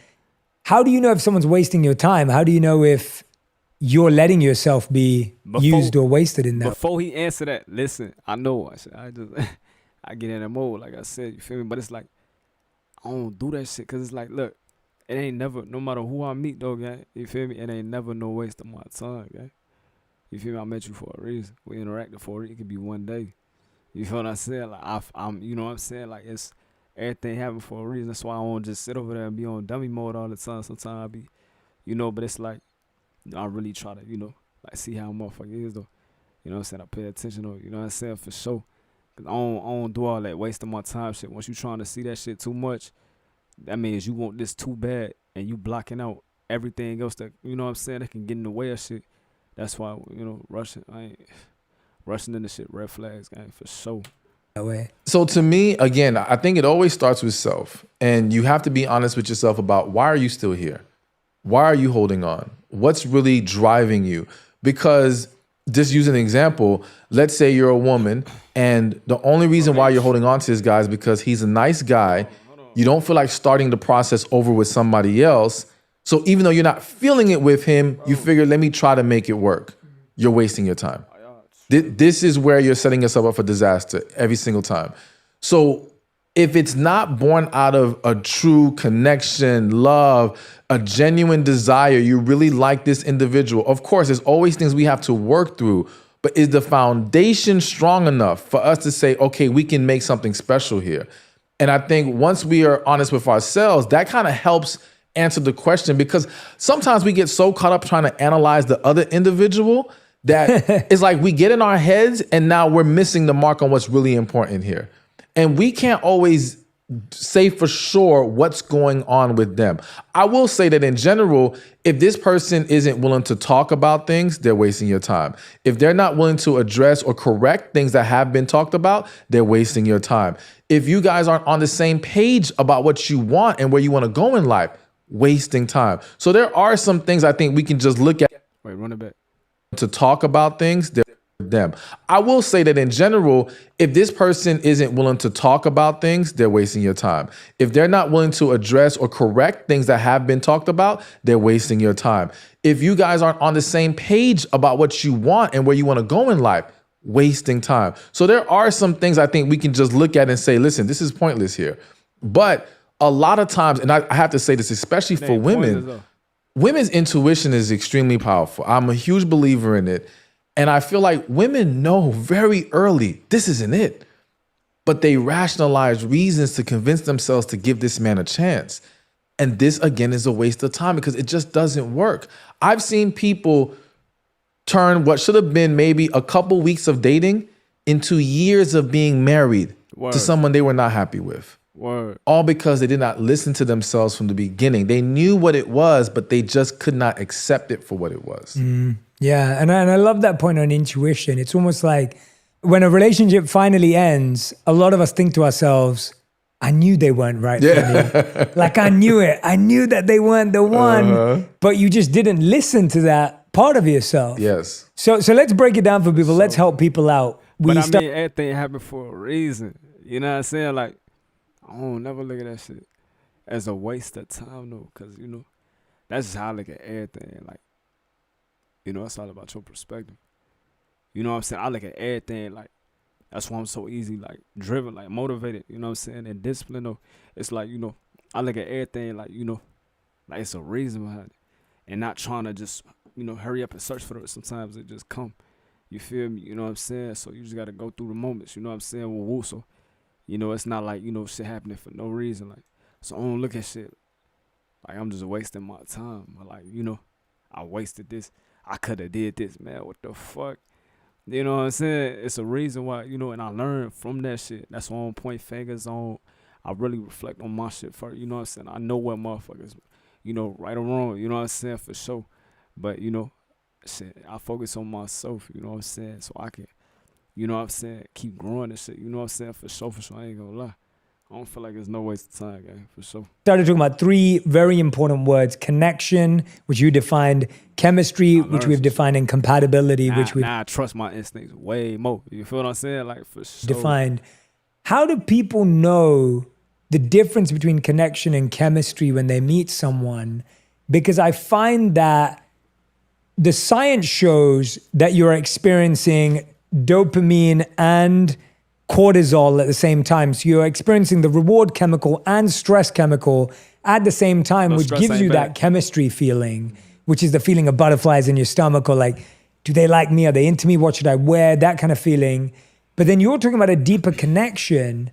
How do you know if someone's wasting your time? How do you know if you're letting yourself be used or wasted in that? Before he answer that, listen, I know I get in that mode, like I said, you feel me? But it's like, I don't do that shit because it's like, look, it ain't never, no matter who I meet though, gang, you feel me? It ain't never no waste of my time, gang. You feel me? I met you for a reason. We interacted for it. It could be one day. You feel what I'm saying? Like I'm, you know what I'm saying? Like it's everything happened for a reason. That's why I won't just sit over there and be on dummy mode all the time. Sometimes I be, you know, but it's like, you know, I really try to, you know, like see how a motherfucker is though. You know what I'm saying? I pay attention though. You know what I'm saying? For sure. Cause I don't do all that wasting my time shit. Once you trying to see that shit too much, that means you want this too bad and you blocking out everything else that, you know what I'm saying, that can get in the way of shit. That's why, you know, I ain't rushing into shit, red flags, gang, for sure. That way. So to me, again, I think it always starts with self. And you have to be honest with yourself about, why are you still here? Why are you holding on? What's really driving you? Because, just use an example, let's say you're a woman and the only reason why you're holding on to this guy is because he's a nice guy. You don't feel like starting the process over with somebody else. So even though you're not feeling it with him, you figure, let me try to make it work. You're wasting your time. This is where you're setting yourself up for disaster every single time. So if it's not born out of a true connection, love, a genuine desire, you really like this individual, of course, there's always things we have to work through. But is the foundation strong enough for us to say, okay, we can make something special here? And I think once we are honest with ourselves, that kind of helps answer the question, because sometimes we get so caught up trying to analyze the other individual that it's like we get in our heads and now we're missing the mark on what's really important here. And we can't always say for sure what's going on with them. I will say that in general, if this person isn't willing to talk about things, they're wasting your time. If they're not willing to address or correct things that have been talked about, they're wasting your time. If you guys aren't on the same page about what you want and where you want to go in life, wasting time. So there are some things I think we can just look at. Wait, run it back. To talk about things, they're them. I will say that in general, if this person isn't willing to talk about things, they're wasting your time. If they're not willing to address or correct things that have been talked about, they're wasting your time. If you guys aren't on the same page about what you want and where you want to go in life, wasting time. So there are some things I think we can just look at and say, listen, this is pointless here. But a lot of times, and I have to say this, especially for women, women's intuition is extremely powerful. I'm a huge believer in it. And I feel like women know very early, this isn't it. But they rationalize reasons to convince themselves to give this man a chance. And this, again, is a waste of time because it just doesn't work. I've seen people turn what should have been maybe a couple weeks of dating into years of being married to someone they were not happy with. All because they did not listen to themselves from the beginning. They knew what it was, but they just could not accept it for what it was. Yeah, and I love that point on intuition. It's almost like when a relationship finally ends, a lot of us think to ourselves, I knew they weren't right for me. Like I knew it. I knew that they weren't the one, but you just didn't listen to that part of yourself. Yes. So let's break it down for people. Let's help people out. But I mean, everything happened for a reason. You know what I'm saying? Like, I don't never look at that shit as a waste of time, though, because, you know, that's just how I look at everything. Like, you know, it's all about your perspective. You know what I'm saying? I look at everything like, that's why I'm so easy, like, driven, like, motivated, you know what I'm saying? And discipline, though, it's like, you know, I look at everything like, you know, like it's a reason behind it. And not trying to just, you know, hurry up and search for it. Sometimes it just come. You feel me? You know what I'm saying? So you just got to go through the moments, you know what I'm saying? Woo-woo. So, you know, it's not like, you know, shit happening for no reason. Like, so I don't look at shit like I'm just wasting my time. Like, you know, I wasted this. I could have did this, man. What the fuck? You know what I'm saying? It's a reason why, you know, and I learned from that shit. That's why I don't point fingers on. I really reflect on my shit first. You know what I'm saying? I know what motherfuckers, you know, right or wrong. You know what I'm saying? For sure. But, you know, shit, I focus on myself. You know what I'm saying? So I can, you know what I'm saying, keep growing and shit. You know what I'm saying? For sure, I ain't gonna lie. I don't feel like there's no waste of time, gang, for sure. Started talking about three very important words: connection, which you defined; chemistry, which we've defined; and compatibility, which we've I trust my instincts way more. You feel what I'm saying? Like, for sure. defined. How do people know the difference between connection and chemistry when they meet someone? Because I find that the science shows that you're experiencing dopamine and cortisol at the same time. So you're experiencing the reward chemical and stress chemical at the same time, which gives you that chemistry feeling, which is the feeling of butterflies in your stomach, or like, do they like me? Are they into me? What should I wear? That kind of feeling. But then you're talking about a deeper connection.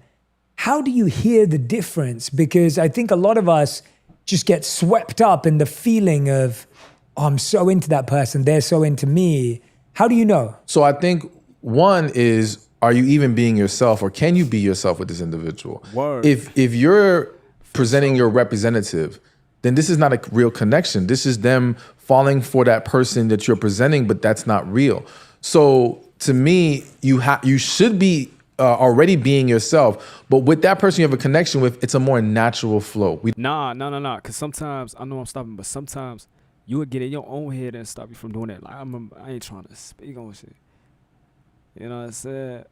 How do you hear the difference? Because I think a lot of us just get swept up in the feeling of, oh, I'm so into that person, they're so into me. How do you know? So I think one is, are you even being yourself, or can you be yourself with this individual? Word. If you're presenting your representative, then this is not a real connection. This is them falling for that person that you're presenting, but that's not real. So to me, you should be already being yourself, but with that person you have a connection with, it's a more natural flow. Nah. Because sometimes, I know I'm stopping, but sometimes you would get in your own head and stop you from doing that. Like, I remember, I ain't trying to speak on shit. You know what I'm saying?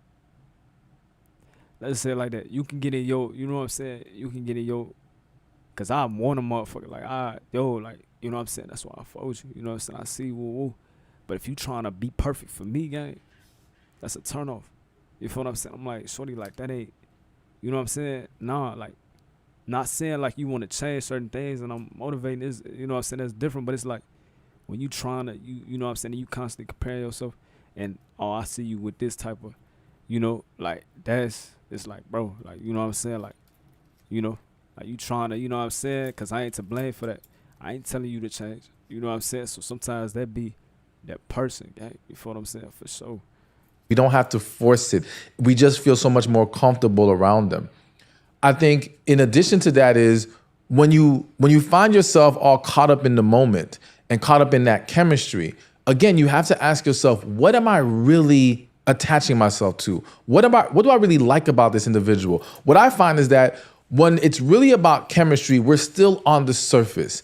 Let's say it like that. You can get in your, you know what I'm saying? You can get in your, because I want a motherfucker. Like, like, you know what I'm saying? That's why I fuck with you. You know what I'm saying? I see, woo. But if you trying to be perfect for me, gang, that's a turn off. You feel what I'm saying? I'm like, shorty, like, that ain't, you know what I'm saying? Nah, like, not saying like you want to change certain things and I'm motivating this, you know what I'm saying? That's different, but it's like, when you trying to, you know what I'm saying? You constantly compare yourself and, oh, I see you with this type of, you know, like, it's like, bro, like, you know what I'm saying? Like, you know, like, you trying to, you know what I'm saying? Because I ain't to blame for that. I ain't telling you to change. You know what I'm saying? So sometimes that be that person, gang. You feel what I'm saying? For sure. We don't have to force it. We just feel so much more comfortable around them. I think in addition to that is when you find yourself all caught up in the moment and caught up in that chemistry, again, you have to ask yourself, what am I really attaching myself to? What do I really like about this individual? What I find is that when it's really about chemistry, we're still on the surface.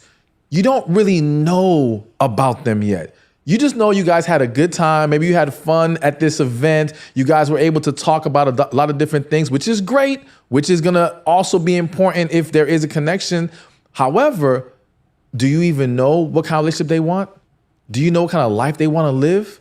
You don't really know about them yet. You just know you guys had a good time. Maybe you had fun at this event. You guys were able to talk about a lot of different things, which is great, which is going to also be important if there is a connection. However, do you even know what kind of relationship they want? Do you know what kind of life they want to live?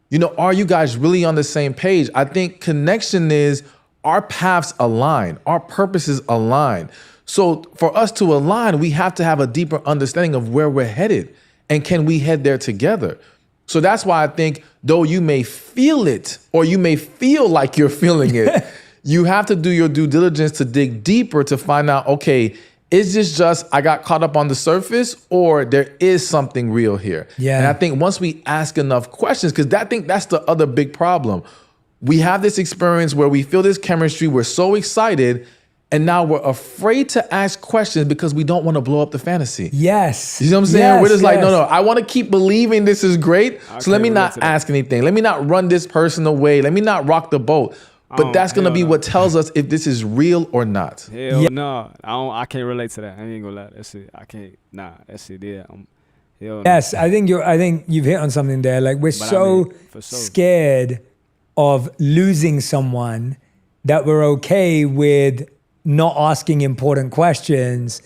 You know, are you guys really on the same page? I think connection is our paths align, our purposes align. So for us to align, we have to have a deeper understanding of where we're headed, and can we head there together? So that's why I think, though you may feel it, or you may feel like you're feeling it, you have to do your due diligence to dig deeper to find out, okay, is this just I got caught up on the surface, or there is something real here? Yeah. And I think once we ask enough questions, because I think that's the other big problem. We have this experience where we feel this chemistry, we're so excited, and now we're afraid to ask questions because we don't want to blow up the fantasy. Yes. You know what I'm saying? Yes, We're just like, no, yes. I want to keep believing this is great. So let me not ask anything. Let me not run this person away. Let me not rock the boat. But that's going to be what tells us if this is real or not. Hell no. I can't relate to that. I ain't gonna lie. That shit, I can't. Nah, that shit, yeah. Hell no. Yes, I think you've hit on something there. Like we're so scared of losing someone that we're okay with not asking important questions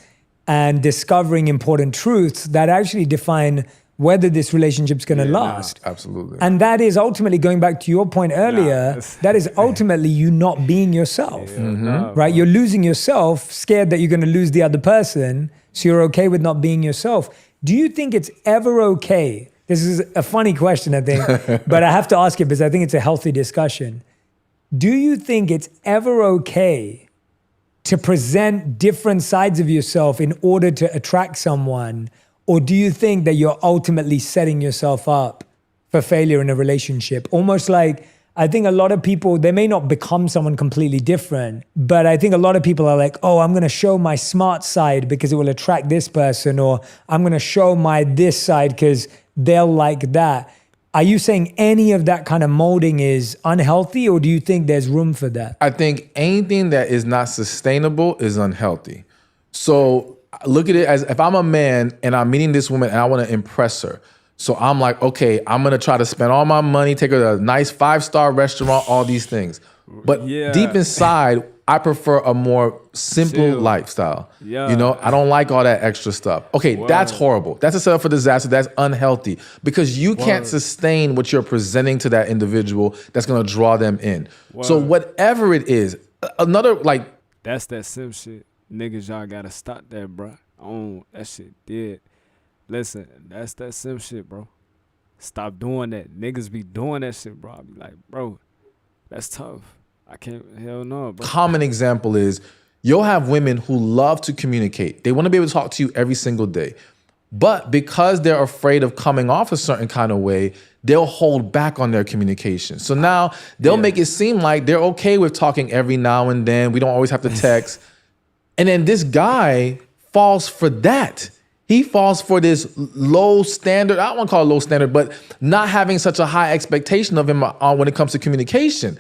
and discovering important truths that actually define whether this relationship's going to last. Absolutely. And that is ultimately, going back to your point earlier, that is ultimately you not being yourself, right? You're losing yourself, scared that you're going to lose the other person, so you're okay with not being yourself. Do you think it's ever okay? This is a funny question, I think, but I have to ask it because I think it's a healthy discussion. Do you think it's ever okay to present different sides of yourself in order to attract someone? Or do you think that you're ultimately setting yourself up for failure in a relationship? Almost like, I think a lot of people, they may not become someone completely different, but I think a lot of people are like, oh, I'm going to show my smart side because it will attract this person, or I'm going to show my this side because they'll like that. Are you saying any of that kind of molding is unhealthy, or do you think there's room for that? I think anything that is not sustainable is unhealthy. So look at it as if I'm a man and I'm meeting this woman and I want to impress her. So I'm like, okay, I'm going to try to spend all my money, take her to a nice 5-star restaurant, all these things. But deep inside, I prefer a more simple lifestyle. You know, I don't like all that extra stuff. Okay, that's horrible. That's a setup for disaster. That's unhealthy because you can't sustain what you're presenting to that individual that's going to draw them in. So whatever it is, another like... That's that simp shit. Niggas, y'all got to stop that, bro. Oh, that shit dead. Listen, that's that simp shit, bro. Stop doing that. Niggas be doing that shit, bro. I be like, bro, that's tough. I can't, hell no, bro. Common example is you'll have women who love to communicate. They want to be able to talk to you every single day. But because they're afraid of coming off a certain kind of way, they'll hold back on their communication. So now they'll make it seem like they're okay with talking every now and then. We don't always have to text. And then this guy falls for that. He falls for this low standard. I don't want to call it low standard, but not having such a high expectation of him when it comes to communication.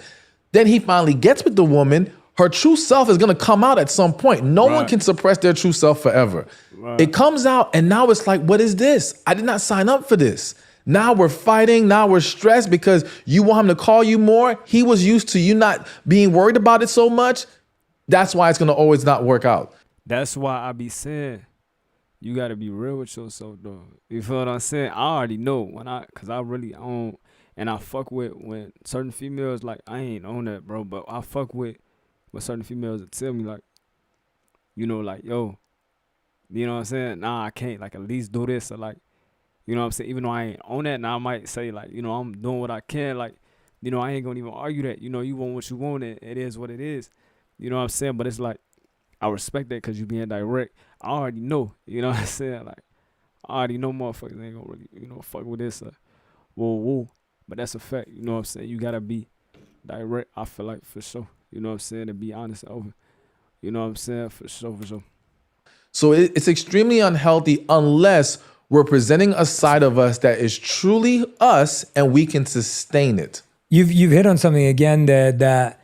Then he finally gets with the woman. Her true self is going to come out at some point. No one can suppress their true self forever. It comes out, and now it's like, what is this? I did not sign up for this. Now we're fighting. Now we're stressed because you want him to call you more. He was used to you not being worried about it so much. That's why it's going to always not work out. That's why I be saying, you got to be real with yourself, though. You feel what I'm saying? I already know because I really don't. And I fuck with when certain females, like, I ain't on that, bro, but I fuck with certain females that tell me, like, you know, like, yo, you know what I'm saying? Nah, I can't, like, at least do this, or, like, you know what I'm saying? Even though I ain't on that, now I might say, like, you know, I'm doing what I can, like, you know, I ain't gonna even argue that, you know, you want what you want, and it is what it is. You know what I'm saying? But it's like, I respect that because you being direct. I already know, you know what I'm saying? Like, I already know motherfuckers ain't gonna really, you know, fuck with this, whoa. But that's a fact, you know what I'm saying? You gotta be direct, I feel like, for sure. You know what I'm saying? To be honest and open. You know what I'm saying? For sure. So it's extremely unhealthy unless we're presenting a side of us that is truly us and we can sustain it. You've hit on something again there that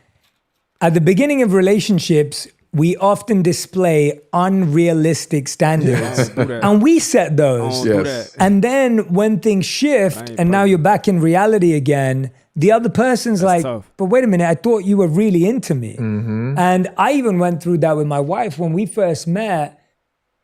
at the beginning of relationships, we often display unrealistic standards. And we set those. And then when things shift and now you're back in reality again, the other person's like, but wait a minute, I thought you were really into me. And I even went through that with my wife. When we first met,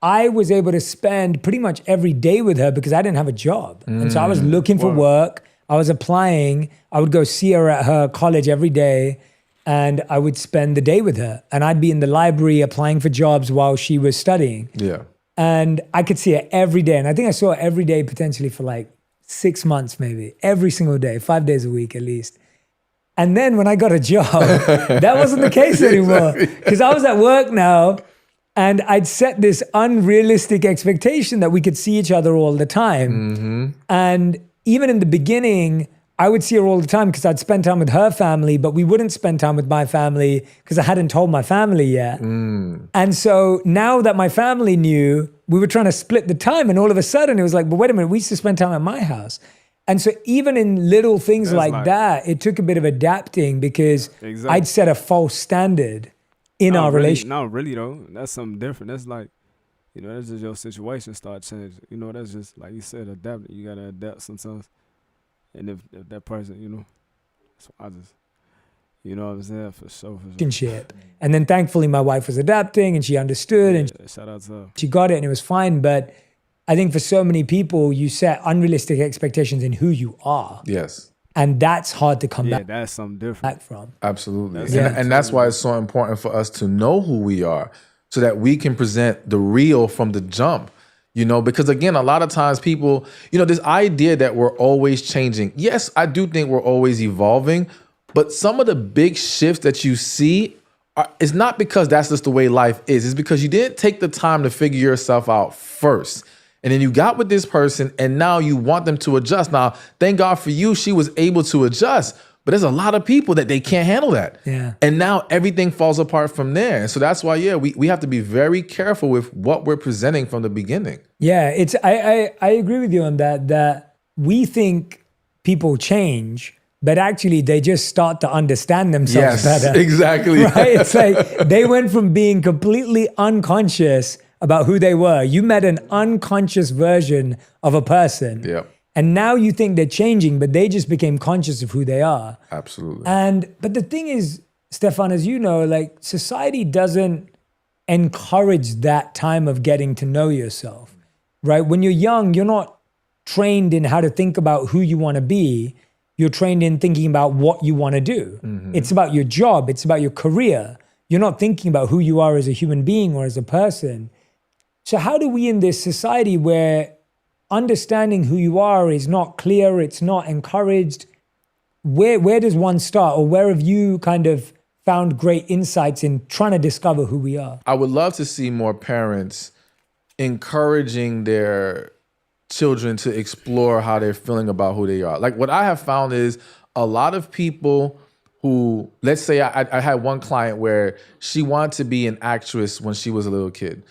I was able to spend pretty much every day with her because I didn't have a job. And so I was looking for work. I was applying. I would go see her at her college every day. And I would spend the day with her. And I'd be in the library applying for jobs while she was studying. Yeah. And I could see her every day. And I think I saw her every day potentially for like 6 months maybe. Every single day, 5 days a week at least. And then when I got a job, that wasn't the case anymore. Because I was at work now and I'd set this unrealistic expectation that we could see each other all the time. And even in the beginning, I would see her all the time because I'd spend time with her family, but we wouldn't spend time with my family because I hadn't told my family yet. And so now that my family knew, we were trying to split the time, and all of a sudden it was like, but wait a minute, we used to spend time at my house. And so even in little things like that, it took a bit of adapting because I'd set a false standard in our relationship. Not really though. That's something different. That's like, that's just your situation start changing. That's just like you said, adapt. You gotta adapt sometimes. And if that person, so I just, what I'm saying, for sure. And then thankfully my wife was adapting and she understood and shout out to her. She got it and it was fine. But I think for so many people, you set unrealistic expectations in who you are. Yes. And that's hard to come back. That's something different. Back from. Absolutely. And that's why it's so important for us to know who we are so that we can present the real from the jump. Because again, a lot of times people, this idea that we're always changing. Yes, I do think we're always evolving, but some of the big shifts that you see it's not because that's just the way life is. It's because you didn't take the time to figure yourself out first. And then you got with this person and now you want them to adjust. Now, thank God for you, she was able to adjust. But there's a lot of people that they can't handle that. Yeah. And now everything falls apart from there. And so that's why, we have to be very careful with what we're presenting from the beginning. Yeah, I agree with you on that we think people change, but actually they just start to understand themselves better. Exactly. Right? It's like they went from being completely unconscious about who they were. You met an unconscious version of a person. Yep. And now you think they're changing, but they just became conscious of who they are. Absolutely. But the thing is, Stefan, as you know, like society doesn't encourage that time of getting to know yourself, right? When you're young, you're not trained in how to think about who you want to be. You're trained in thinking about what you want to do. It's about your job. It's about your career. You're not thinking about who you are as a human being or as a person. So how do we in this society where understanding who you are is not clear, it's not encouraged, where does one start, or where have you kind of found great insights in trying to discover who we are? I would love to see more parents encouraging their children to explore how they're feeling about who they are. Like what I have found is a lot of people who, let's say I had one client where she wanted to be an actress when she was a little kid.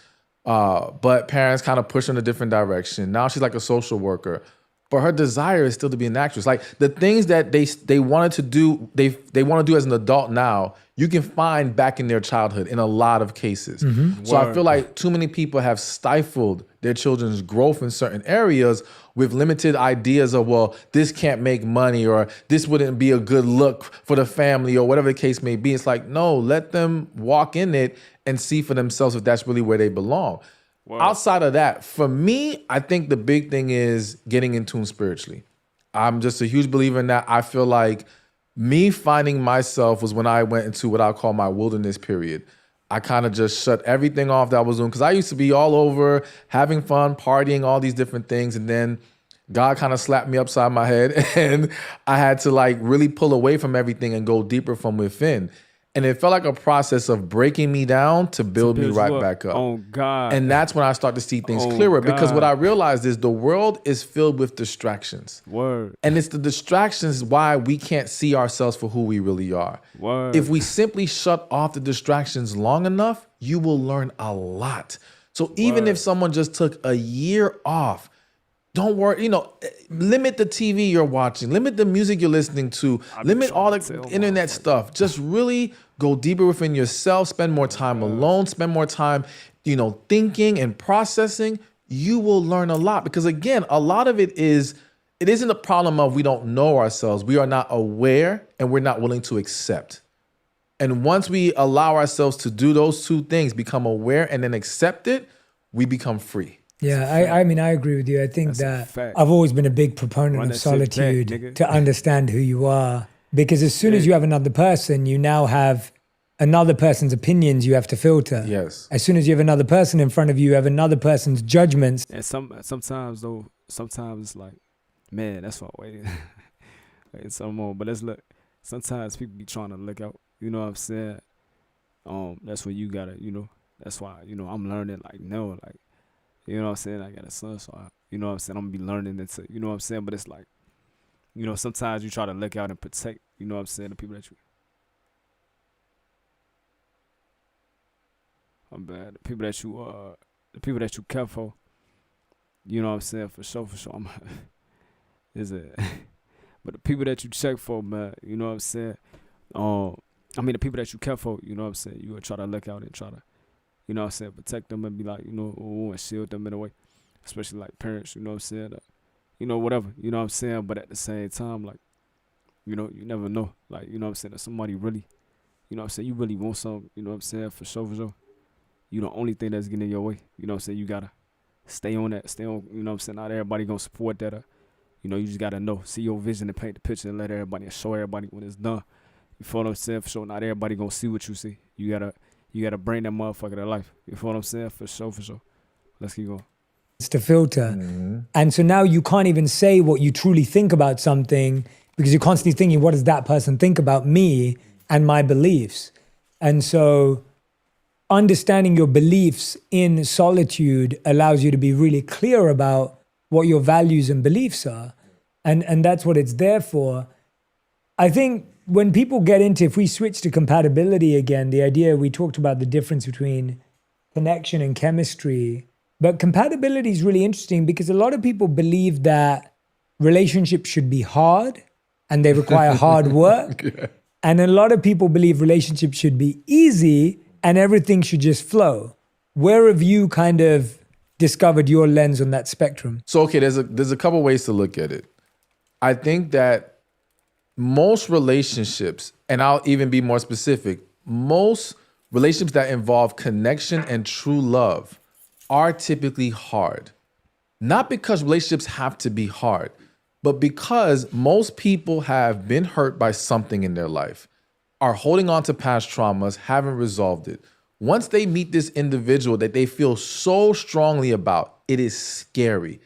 But parents kind of push her in a different direction. Now she's like a social worker, but her desire is still to be an actress. Like the things that they wanted to do, they want to do as an adult now, you can find back in their childhood in a lot of cases. So I feel like too many people have stifled their children's growth in certain areas with limited ideas of, well, this can't make money or this wouldn't be a good look for the family or whatever the case may be. It's like, no, let them walk in it and see for themselves if that's really where they belong. Outside of that, for me, I think the big thing is getting in tune spiritually. I'm just a huge believer in that. I feel like me finding myself was when I went into what I call my wilderness period. I kind of just shut everything off that I was doing because I used to be all over having fun, partying, all these different things. And then God kind of slapped me upside my head and I had to like really pull away from everything and go deeper from within. And it felt like a process of breaking me down to build me right back up. Oh, God. And that's when I start to see things clearer because what I realized is the world is filled with distractions. Word. And it's the distractions why we can't see ourselves for who we really are. Word. If we simply shut off the distractions long enough, you will learn a lot. So even if someone just took a year off, Don't worry, limit the TV you're watching, limit the music you're listening to, limit all the internet stuff. Just really go deeper within yourself, spend more time alone, spend more time, thinking and processing. You will learn a lot because again, a lot of it isn't a problem of we don't know ourselves. We are not aware and we're not willing to accept. And once we allow ourselves to do those two things, become aware and then accept it, we become free. Yeah, I mean, I agree with you. I think that I've always been a big proponent of solitude to understand who you are. Because as soon as you have another person, you now have another person's opinions you have to filter. Yes. As soon as you have another person in front of you, you have another person's judgments. And sometimes it's like, man, that's why wait some more. But let's look. Sometimes people be trying to look out. You know what I'm saying? That's when you gotta, that's why, I'm learning like, no, like, you know what I'm saying? I got a son, so you know what I'm saying? I'm gonna be learning into, you know what I'm saying? But it's like, sometimes you try to look out and protect, you know what I'm saying, the people that you, I'm bad, the people that you care for, you know what I'm saying? For sure, is it? But the people that you check for, man, you know what I'm saying? The people that you care for, you know what I'm saying? You would try to look out and try to, you know what I'm saying, protect them and be like, and shield them in a way. Especially like parents, you know what I'm saying? Whatever, you know what I'm saying? But at the same time, like, you never know. Like, you know what I'm saying? That somebody really, you know what I'm saying? You really want something, you know what I'm saying? For sure. You the only thing that's getting in your way. You know what I'm saying? You gotta stay on, you know what I'm saying? Not everybody gonna support that. You just gotta know. See your vision and paint the picture and let everybody and show everybody when it's done. You feel what I'm saying? For sure, not everybody gonna see what you see. You gotta bring that motherfucker to life. You feel what I'm saying? For sure. Let's keep going. It's to filter. Mm-hmm. And so now you can't even say what you truly think about something because you're constantly thinking, what does that person think about me and my beliefs? And so understanding your beliefs in solitude allows you to be really clear about what your values and beliefs are. And that's what it's there for. I think when people get into, if we switch to compatibility again, the idea we talked about the difference between connection and chemistry, but compatibility is really interesting because a lot of people believe that relationships should be hard and they require hard work. Yeah. And a lot of people believe relationships should be easy and everything should just flow. Where have you kind of discovered your lens on that spectrum? So, okay, there's a couple ways to look at it. I think that most relationships, and I'll even be more specific, most relationships that involve connection and true love are typically hard. Not because relationships have to be hard, but because most people have been hurt by something in their life, are holding on to past traumas, haven't resolved it. Once they meet this individual that they feel so strongly about, it is scary.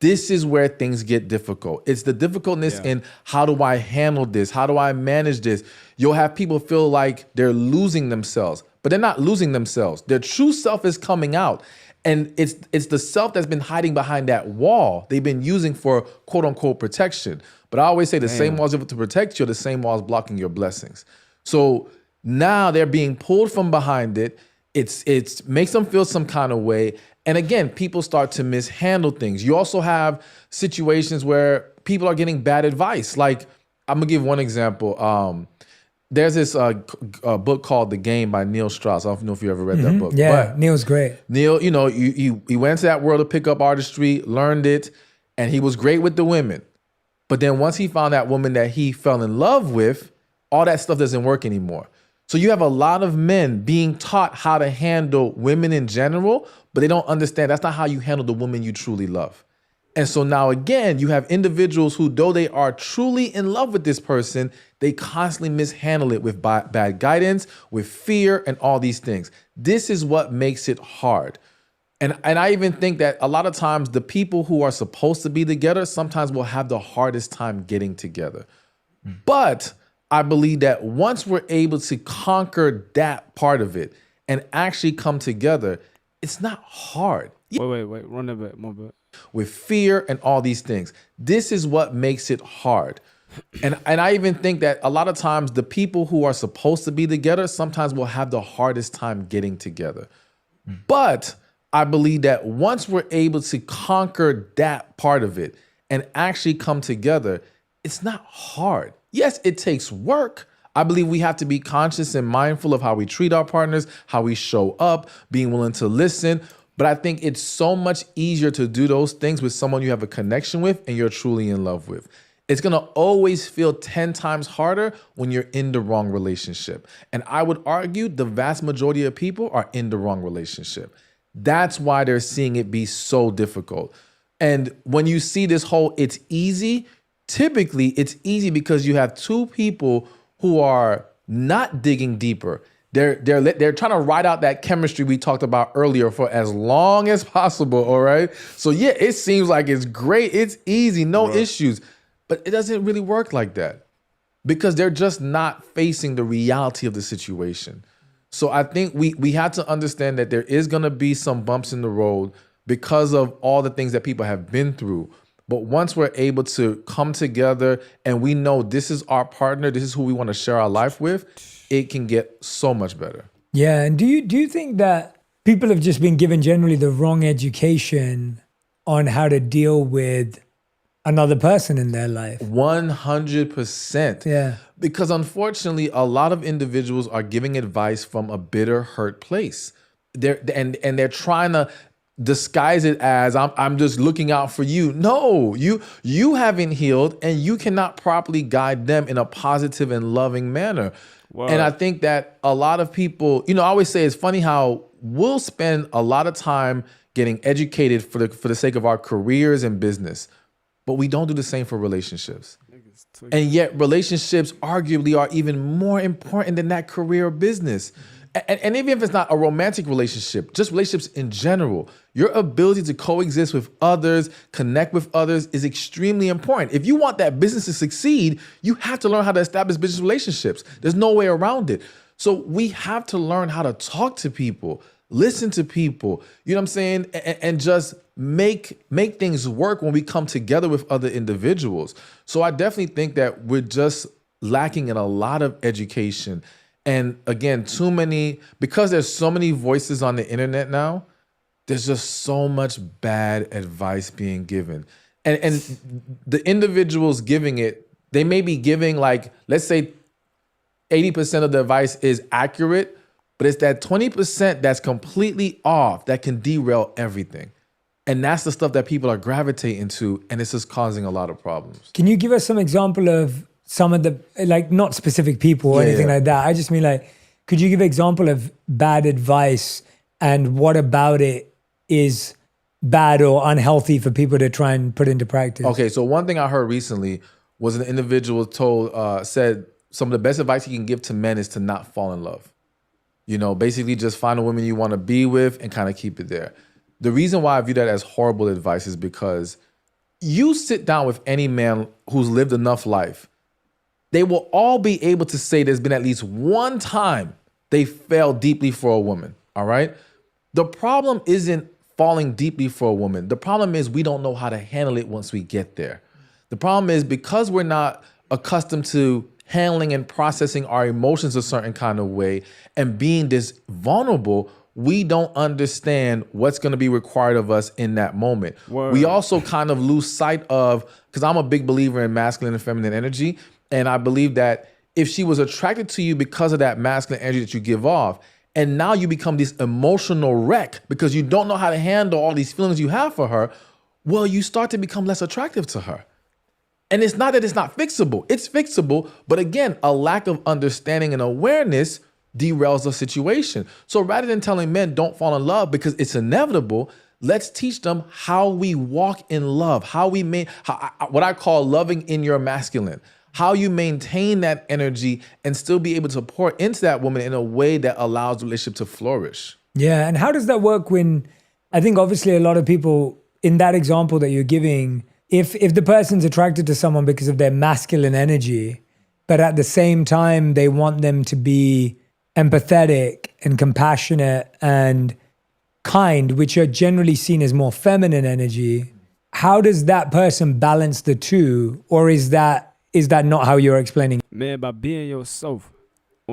This is where things get difficult. It's the difficultness in how do I handle this? How do I manage this? You'll have people feel like they're losing themselves, but they're not losing themselves. Their true self is coming out. And it's the self that's been hiding behind that wall they've been using for quote unquote protection. But I always say the same walls to protect you are the same walls blocking your blessings. So now they're being pulled from behind it. It makes them feel some kind of way. And again, people start to mishandle things. You also have situations where people are getting bad advice. Like, I'm gonna give one example. There's this book called The Game by Neil Strauss. I don't know if you ever read that book. Yeah, but Neil's great. Neil, he went into that world of pickup artistry, learned it, and he was great with the women. But then once he found that woman that he fell in love with, all that stuff doesn't work anymore. So you have a lot of men being taught how to handle women in general, but they don't understand that's not how you handle the woman you truly love. And so now again, you have individuals who, though they are truly in love with this person, they constantly mishandle it with bad guidance, with fear, and all these things. This is what makes it hard. And I even think that a lot of times the people who are supposed to be together sometimes will have the hardest time getting together. But I believe that once we're able to conquer that part of it and actually come together, it's not hard. Wait, run that back, my bad. With fear and all these things. This is what makes it hard. And I even think that a lot of times the people who are supposed to be together sometimes will have the hardest time getting together. But I believe that once we're able to conquer that part of it and actually come together, it's not hard. Yes, it takes work. I believe we have to be conscious and mindful of how we treat our partners, how we show up, being willing to listen. But I think it's so much easier to do those things with someone you have a connection with and you're truly in love with. It's gonna always feel 10 times harder when you're in the wrong relationship. And I would argue the vast majority of people are in the wrong relationship. That's why they're seeing it be so difficult. And when you see this whole it's easy, typically it's easy because you have two people who are not digging deeper. They're trying to ride out that chemistry we talked about earlier for as long as possible, all right? So yeah, it seems like it's great, it's easy, no issues, but it doesn't really work like that because they're just not facing the reality of the situation. So I think we have to understand that there is gonna be some bumps in the road because of all the things that people have been through. But once we're able to come together and we know this is our partner, this is who we want to share our life with, it can get so much better. Yeah, and do you think that people have just been given generally the wrong education on how to deal with another person in their life? 100%. Yeah. Because unfortunately, a lot of individuals are giving advice from a bitter, hurt place. They're trying to disguise it as I'm just looking out for you. No, you haven't healed and you cannot properly guide them in a positive and loving manner. Wow. And I think that a lot of people, I always say it's funny how we'll spend a lot of time getting educated for the sake of our careers and business, but we don't do the same for relationships. And yet relationships arguably are even more important than that career or business. And even if it's not a romantic relationship, just relationships in general, your ability to coexist with others, connect with others is extremely important. If you want that business to succeed, you have to learn how to establish business relationships. There's no way around it. So we have to learn how to talk to people, listen to people, you know what I'm saying? And just make things work when we come together with other individuals. So I definitely think that we're just lacking in a lot of education. And again, because there's so many voices on the internet now, there's just so much bad advice being given. And the individuals giving it, they may be giving let's say 80% of the advice is accurate, but it's that 20% that's completely off that can derail everything. And that's the stuff that people are gravitating to, and it's just causing a lot of problems. Can you give us some example of some of the, not specific people or anything like that? I just mean could you give an example of bad advice and what about it is bad or unhealthy for people to try and put into practice? Okay, so one thing I heard recently was an individual said some of the best advice you can give to men is to not fall in love. Basically just find a woman you want to be with and kind of keep it there. The reason why I view that as horrible advice is because you sit down with any man who's lived enough life, they will all be able to say there's been at least one time they fell deeply for a woman, all right? The problem isn't falling deeply for a woman. The problem is we don't know how to handle it once we get there. The problem is because we're not accustomed to handling and processing our emotions a certain kind of way and being this vulnerable, we don't understand what's going to be required of us in that moment. Word. We also kind of lose sight of, because I'm a big believer in masculine and feminine energy, and I believe that if she was attracted to you because of that masculine energy that you give off, and now you become this emotional wreck because you don't know how to handle all these feelings you have for her, well, you start to become less attractive to her. And it's not that it's not fixable. It's fixable, but again, a lack of understanding and awareness derails the situation. So rather than telling men don't fall in love because it's inevitable, let's teach them how we walk in love, what I call loving in your masculine, how you maintain that energy and still be able to pour into that woman in a way that allows the relationship to flourish. Yeah, and how does that work when, I think obviously a lot of people in that example that you're giving, if the person's attracted to someone because of their masculine energy, but at the same time they want them to be empathetic and compassionate and kind, which are generally seen as more feminine energy, how does that person balance the two? Or is that not how you're explaining? Man, by being yourself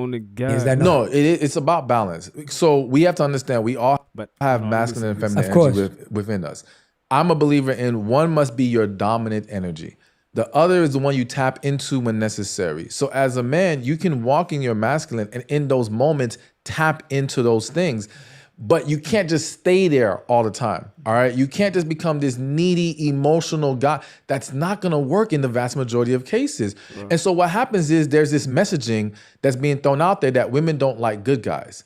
on the guy. Is that No, it's about balance. So we have to understand we all have masculine and feminine Of course. energy within us. I'm a believer in one must be your dominant energy. The other is the one you tap into when necessary. So as a man, you can walk in your masculine and in those moments tap into those things. But you can't just stay there all the time, all right? You can't just become this needy, emotional guy. That's not gonna work in the vast majority of cases. Right. And so what happens is there's this messaging that's being thrown out there that women don't like good guys.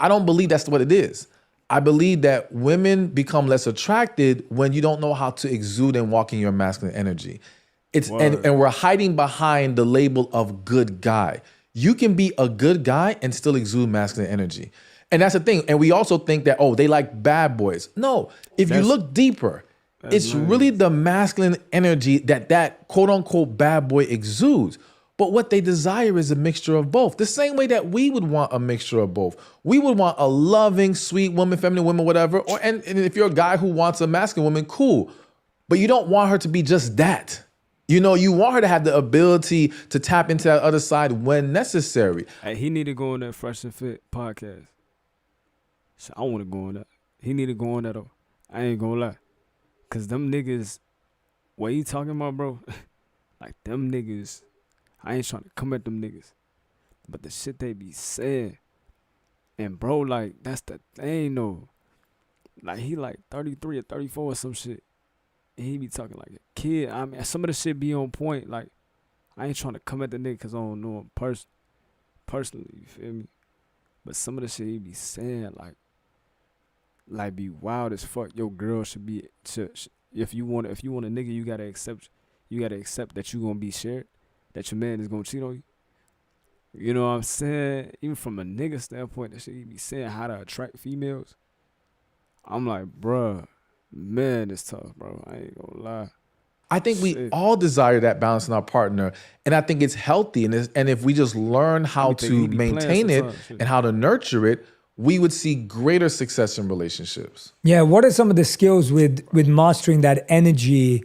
I don't believe that's what it is. I believe that women become less attracted when you don't know how to exude and walk in your masculine energy. And we're hiding behind the label of good guy. You can be a good guy and still exude masculine energy. And that's the thing. And we also think that, oh, they like bad boys. No, if you look deeper, it's really the masculine energy that quote unquote bad boy exudes. But what they desire is a mixture of both. The same way that we would want a mixture of both. We would want a loving, sweet woman, feminine woman, whatever. And if you're a guy who wants a masculine woman, cool. But you don't want her to be just that. You know, you want her to have the ability to tap into that other side when necessary. Hey, he need to go on that Fresh and Fit podcast. So I want to go on that. He need to go on that though. I ain't gonna lie. Cause them niggas, what you talking about, bro? Like them niggas, I ain't trying to come at them niggas. But the shit they be saying. And bro, like, that's the thing though. Like he like 33 or 34 or some shit. And he be talking like a kid. I mean, some of the shit be on point. Like, I ain't trying to come at the nigga cause I don't know him personally, you feel me? But some of the shit he be saying, like be wild as fuck. Your girl should be if you want a nigga, you gotta accept that you gonna be shared, that your man is gonna cheat on you. You know what I'm saying? Even from a nigga standpoint, that shit he be saying how to attract females. I'm like, bruh, man, it's tough, bro. I ain't gonna lie. I think we all desire that balance in our partner, and I think it's healthy. And if we just learn how to maintain it and how to nurture it, we would see greater success in relationships. Yeah, what are some of the skills with mastering that energy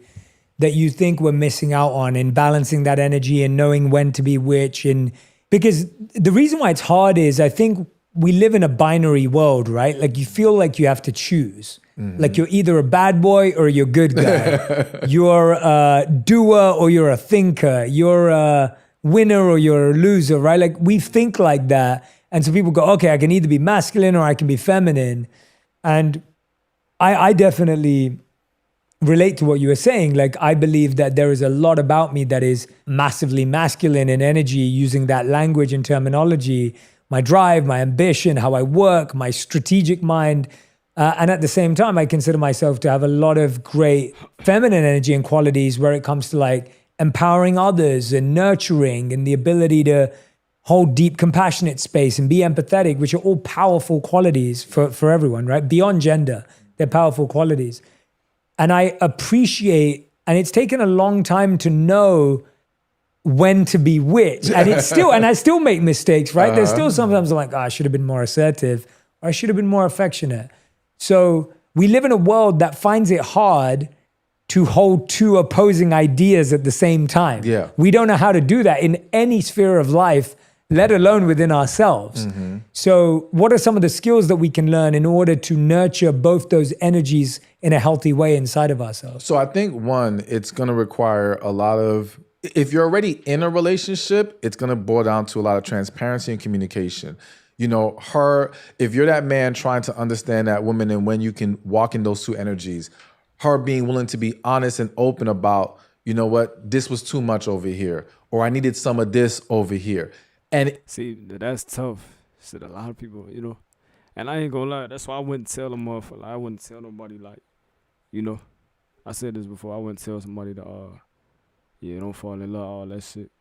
that you think we're missing out on in balancing that energy and knowing when to be which? And because the reason why it's hard is I think we live in a binary world, right? Like you feel like you have to choose. Mm-hmm. Like you're either a bad boy or you're a good guy. You're a doer or you're a thinker. You're a winner or you're a loser, right? Like we think like that. And so people go, okay, I can either be masculine or I can be feminine. And I definitely relate to what you were saying. Like I believe that there is a lot about me that is massively masculine in energy, using that language and terminology, my drive, my ambition, how I work, my strategic mind. And at the same time, I consider myself to have a lot of great feminine energy and qualities where it comes to like empowering others and nurturing and the ability to hold deep, compassionate space and be empathetic, which are all powerful qualities for everyone, right? Beyond gender, they're powerful qualities. And I appreciate, and it's taken a long time to know when to be which. And it's still, and I still make mistakes, right? There's still sometimes I'm like, I should have been more assertive, or I should have been more affectionate. So we live in a world that finds it hard to hold two opposing ideas at the same time. Yeah. We don't know how to do that in any sphere of life, let alone within ourselves. Mm-hmm. So what are some of the skills that we can learn in order to nurture both those energies in a healthy way inside of ourselves? So I think one, it's going to require a lot of, if you're already in a relationship, it's going to boil down to a lot of transparency and communication. You know, if you're that man trying to understand that woman and when you can walk in those two energies, her being willing to be honest and open about, you know what, this was too much over here, or I needed some of this over here. And see, that's tough. Shit, a lot of people, you know, and I ain't gonna lie, that's why I wouldn't tell them motherfucker. I wouldn't tell nobody, like, you know, I said this before, I wouldn't tell somebody to, yeah, don't fall in love, all that shit.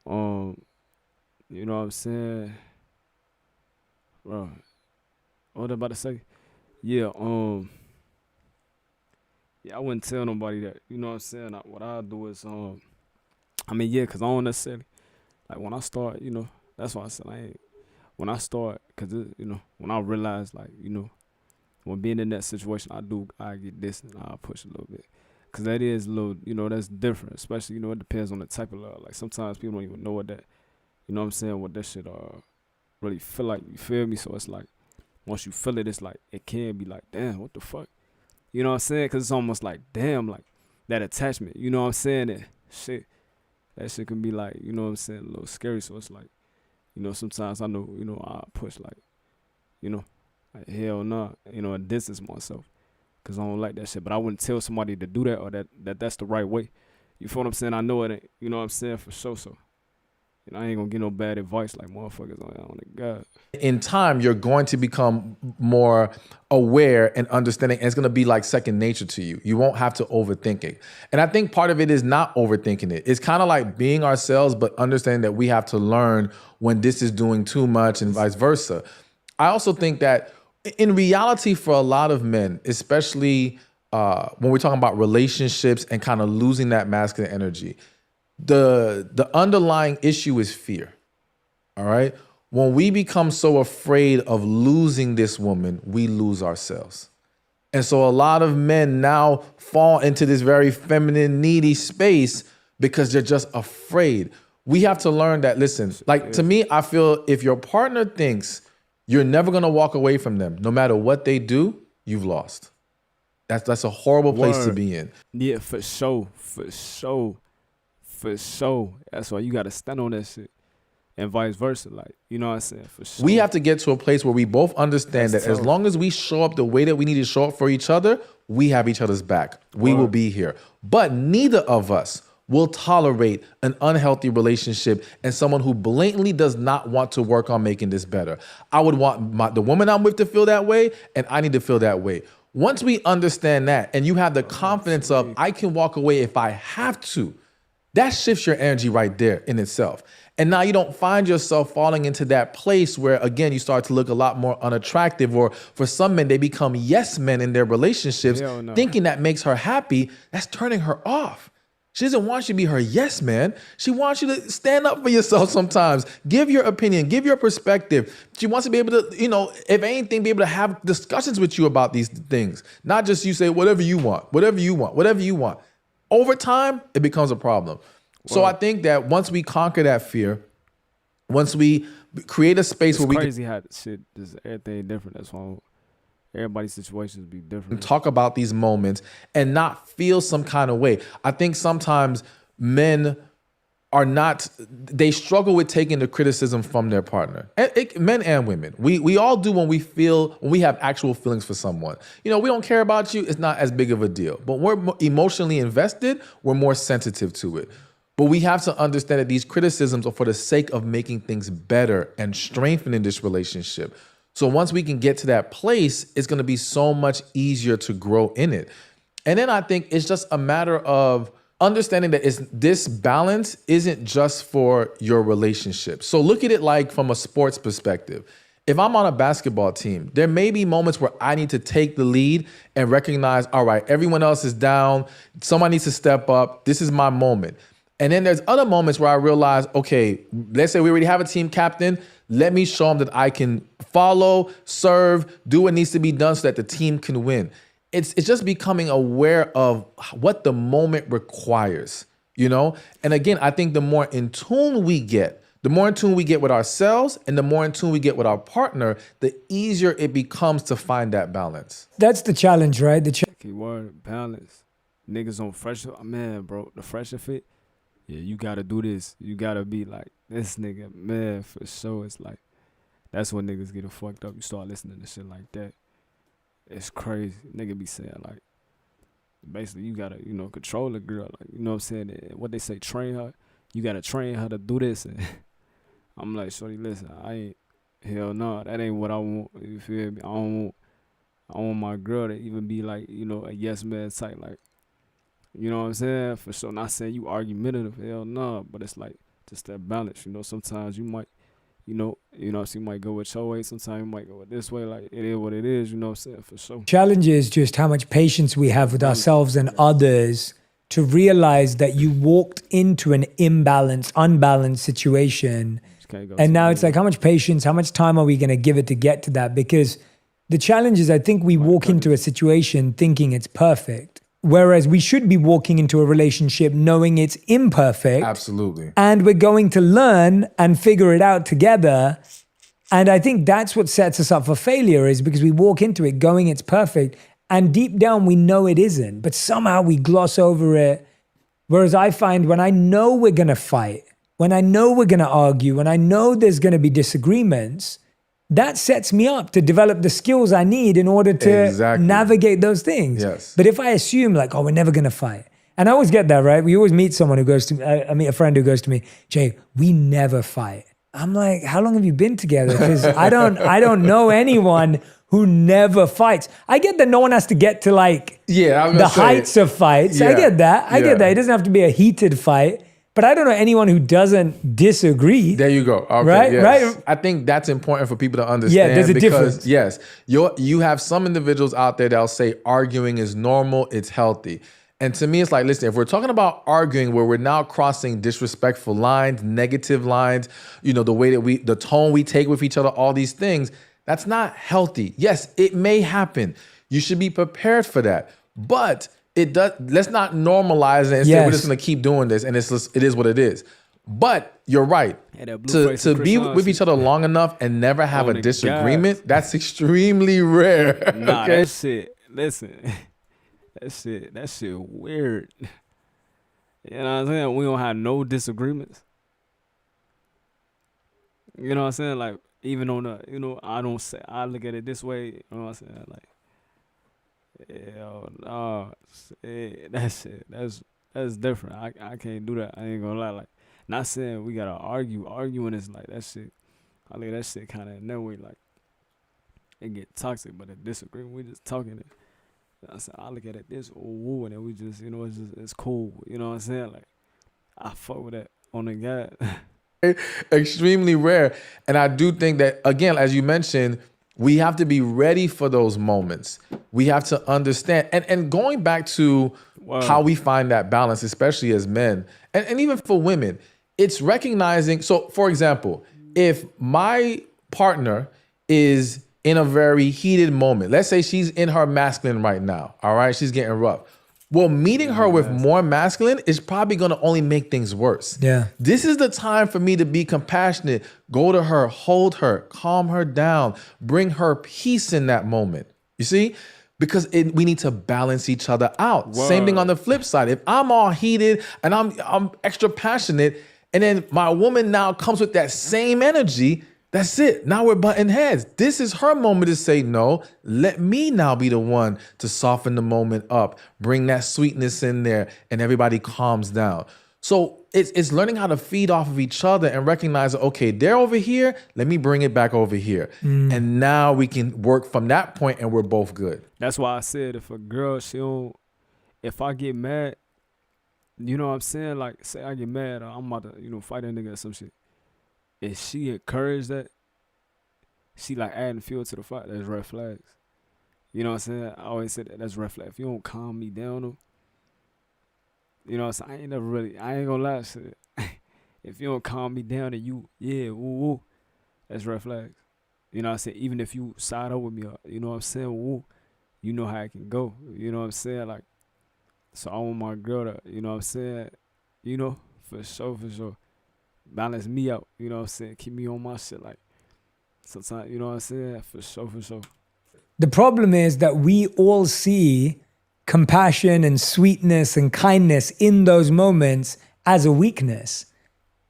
You know what I'm saying? Bro, what I about to say? Yeah, yeah, I wouldn't tell nobody that, you know what I'm saying? What I'll do is, I mean, yeah, because I don't necessarily, like, when I start, you know, that's why I said when I start, because, you know, when I realize, like, you know, when being in that situation, I get this and I'll push a little bit. Cause that is a little, that's different. Especially, it depends on the type of love. Like sometimes people don't even know what that, what I'm saying, what that shit really feel like. You feel me? So it's like, once you feel it, it's like, it can be like, damn, what the fuck? You know what I'm saying? Cause it's almost like, damn, like that attachment. You know what I'm saying? That shit can be like, you know what I'm saying, a little scary. So it's like, sometimes I know, I push like, like hell no, and distance myself. Cause I don't like that shit. But I wouldn't tell somebody to do that or that's the right way. You feel what I'm saying? I know it ain't, you know what I'm saying, for sure. So, I ain't gonna get no bad advice like motherfuckers on the God. In time, you're going to become more aware and understanding, and it's going to be like second nature to you. You won't have to overthink it. And I think part of it is not overthinking it. It's kind of like being ourselves, but understanding that we have to learn when this is doing too much and vice versa. I also think that in reality, for a lot of men, especially when we're talking about relationships and kind of losing that masculine energy, the underlying issue is fear. All right. When we become so afraid of losing this woman, we lose ourselves. And so a lot of men now fall into this very feminine, needy space because they're just afraid. We have to learn that, listen, like to me, I feel if your partner thinks you're never going to walk away from them, no matter what they do, you've lost. That's a horrible place to be in. Yeah, for sure. That's why you got to stand on that shit. And vice versa, like, you know what I'm saying? For sure. We have to get to a place where we both understand that as long as we show up the way that we need to show up for each other, we have each other's back. We will be here. But neither of us will tolerate an unhealthy relationship and someone who blatantly does not want to work on making this better. I would want the woman I'm with to feel that way, and I need to feel that way. Once we understand that, and you have the confidence of, I can walk away if I have to, that shifts your energy right there in itself. And now you don't find yourself falling into that place where, again, you start to look a lot more unattractive, or for some men, they become yes men in their relationships, thinking that makes her happy. That's turning her off. She doesn't want you to be her yes man. She wants you to stand up for yourself sometimes. Give your opinion, give your perspective. She wants to be able to, if anything, be able to have discussions with you about these things. Not just you say, whatever you want. Over time, it becomes a problem. So I think that once we conquer that fear, once we create a space where we can... It's crazy how shit, just everything different. That's why everybody's situations be different. Talk about these moments and not feel some kind of way. I think sometimes men they struggle with taking the criticism from their partner. Men and women. We all do when we have actual feelings for someone. We don't care about you, it's not as big of a deal. But we're emotionally invested, we're more sensitive to it. But we have to understand that these criticisms are for the sake of making things better and strengthening this relationship. So once we can get to that place, it's going to be so much easier to grow in it. And then I think it's just a matter of understanding that this balance isn't just for your relationship. So look at it like from a sports perspective. If I'm on a basketball team, there may be moments where I need to take the lead and recognize, all right, everyone else is down. Someone needs to step up. This is my moment. And then there's other moments where I realize, okay, let's say we already have a team captain. Let me show them that I can follow, serve, do what needs to be done so that the team can win. It's just becoming aware of what the moment requires, And again, I think the more in tune we get with ourselves and the more in tune we get with our partner, the easier it becomes to find that balance. That's the challenge, right? Keyword, balance. Niggas on fresh, man, bro, the fresher fit. Yeah, you gotta do this. You gotta be like this nigga, man, for sure. It's like, that's when niggas get fucked up. You start listening to shit like that. It's crazy. Nigga be saying like, basically you gotta, control a girl. Like, you know what I'm saying? What they say, train her. You gotta train her to do this. And I'm like, shorty, listen, hell no, that ain't what I want. You feel me? I want my girl to even be like, a yes man type, like, you know what I'm saying? For sure. Not saying you argumentative, hell no, but it's like just that balance. Sometimes you might, so you might go with your way. Sometimes you might go with this way. Like, it is what it is, you know what I'm saying? For sure. Challenge is just how much patience we have with ourselves and others to realize that you walked into an unbalanced situation. And now it's like, how much patience, how much time are we going to give it to get to that? Because the challenge is, I think we walk into a situation thinking it's perfect. Whereas we should be walking into a relationship knowing it's imperfect. Absolutely. And we're going to learn and figure it out together. And I think that's what sets us up for failure, is because we walk into it going it's perfect. And deep down, we know it isn't. But somehow we gloss over it. Whereas I find when I know we're going to fight, when I know we're going to argue, when I know there's going to be disagreements, that sets me up to develop the skills I need in order to navigate those things. Yes. But if I assume like, oh, we're never going to fight. And I always get that, right? We always meet someone who goes to me, I meet a friend who goes to me, Jay, we never fight. I'm like, how long have you been together? Because I don't know anyone who never fights. I get that no one has to get to like the heights of fights. I get that. I get that. It doesn't have to be a heated fight. But I don't know anyone who doesn't disagree. There you go. Okay, right? Yes. Right? I think that's important for people to understand. Yeah, there's a difference. Yes, you have some individuals out there that'll say arguing is normal, it's healthy. And to me, it's like, listen, if we're talking about arguing where we're now crossing disrespectful lines, negative lines, the way that the tone we take with each other, all these things, that's not healthy. Yes, it may happen. You should be prepared for that. But let's not normalize it and say we're just gonna keep doing this and it is what it is. But you're right. To be with each other long enough and never have a disagreement, that's extremely rare. Nah, that shit, listen. That shit weird. You know what I'm saying? We don't have no disagreements. You know what I'm saying? Like, even on I look at it this way, you know what I'm saying? Like, hell no, that's different. I can't do that. I ain't gonna lie. Like, not saying we gotta argue. Arguing is like that shit. I look at that shit kind of in that way, like it get toxic. But a disagreement, we just talking it. I look at it this and then we just it's cool. You know what I'm saying? Like, I fuck with that on the guy. Extremely rare, and I do think that, again, as you mentioned, we have to be ready for those moments. We have to understand. And going back to how we find that balance, especially as men, and even for women, it's recognizing. So, for example, if my partner is in a very heated moment, let's say she's in her masculine right now, all right? She's getting rough. Well, meeting her with more masculine is probably gonna only make things worse. Yeah. This is the time for me to be compassionate, go to her, hold her, calm her down, bring her peace in that moment. You see? Because we need to balance each other out. Whoa. Same thing on the flip side. If I'm all heated and I'm extra passionate, and then my woman now comes with that same energy, that's it. Now we're butting heads. This is her moment to say, no, let me now be the one to soften the moment up, bring that sweetness in there, and everybody calms down. So it's learning how to feed off of each other and recognize, okay, they're over here, let me bring it back over here. And now we can work from that point and we're both good. That's why I said if a girl, if I get mad, you know what I'm saying? Like, say I get mad, or I'm about to, fight a nigga or some shit. If she encouraged that, she like adding fuel to the fight, that's red flags. You know what I'm saying? I always say that's red flag. If you don't calm me down, though, you know what I'm saying? I ain't gonna lie, shit. If you don't calm me down and that's red flags. You know what I'm saying? Even if you side up with me, you know what I'm saying? You know how it can go. You know what I'm saying? Like, so I want my girl to, you know what I'm saying? For sure. Balance me out, you know what I'm saying? Keep me on my shit, like, sometimes, you know what I'm saying? For sure. The problem is that we all see compassion and sweetness and kindness in those moments as a weakness.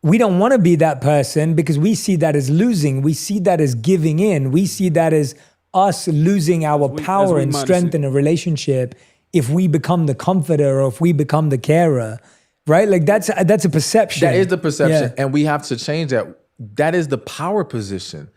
We don't want to be that person because we see that as losing. We see that as giving in. We see that as us losing our power and strength in a relationship if we become the comforter or if we become the carer. Right? Like that's a perception. That is the perception. Yeah. And we have to change that. That is the power position.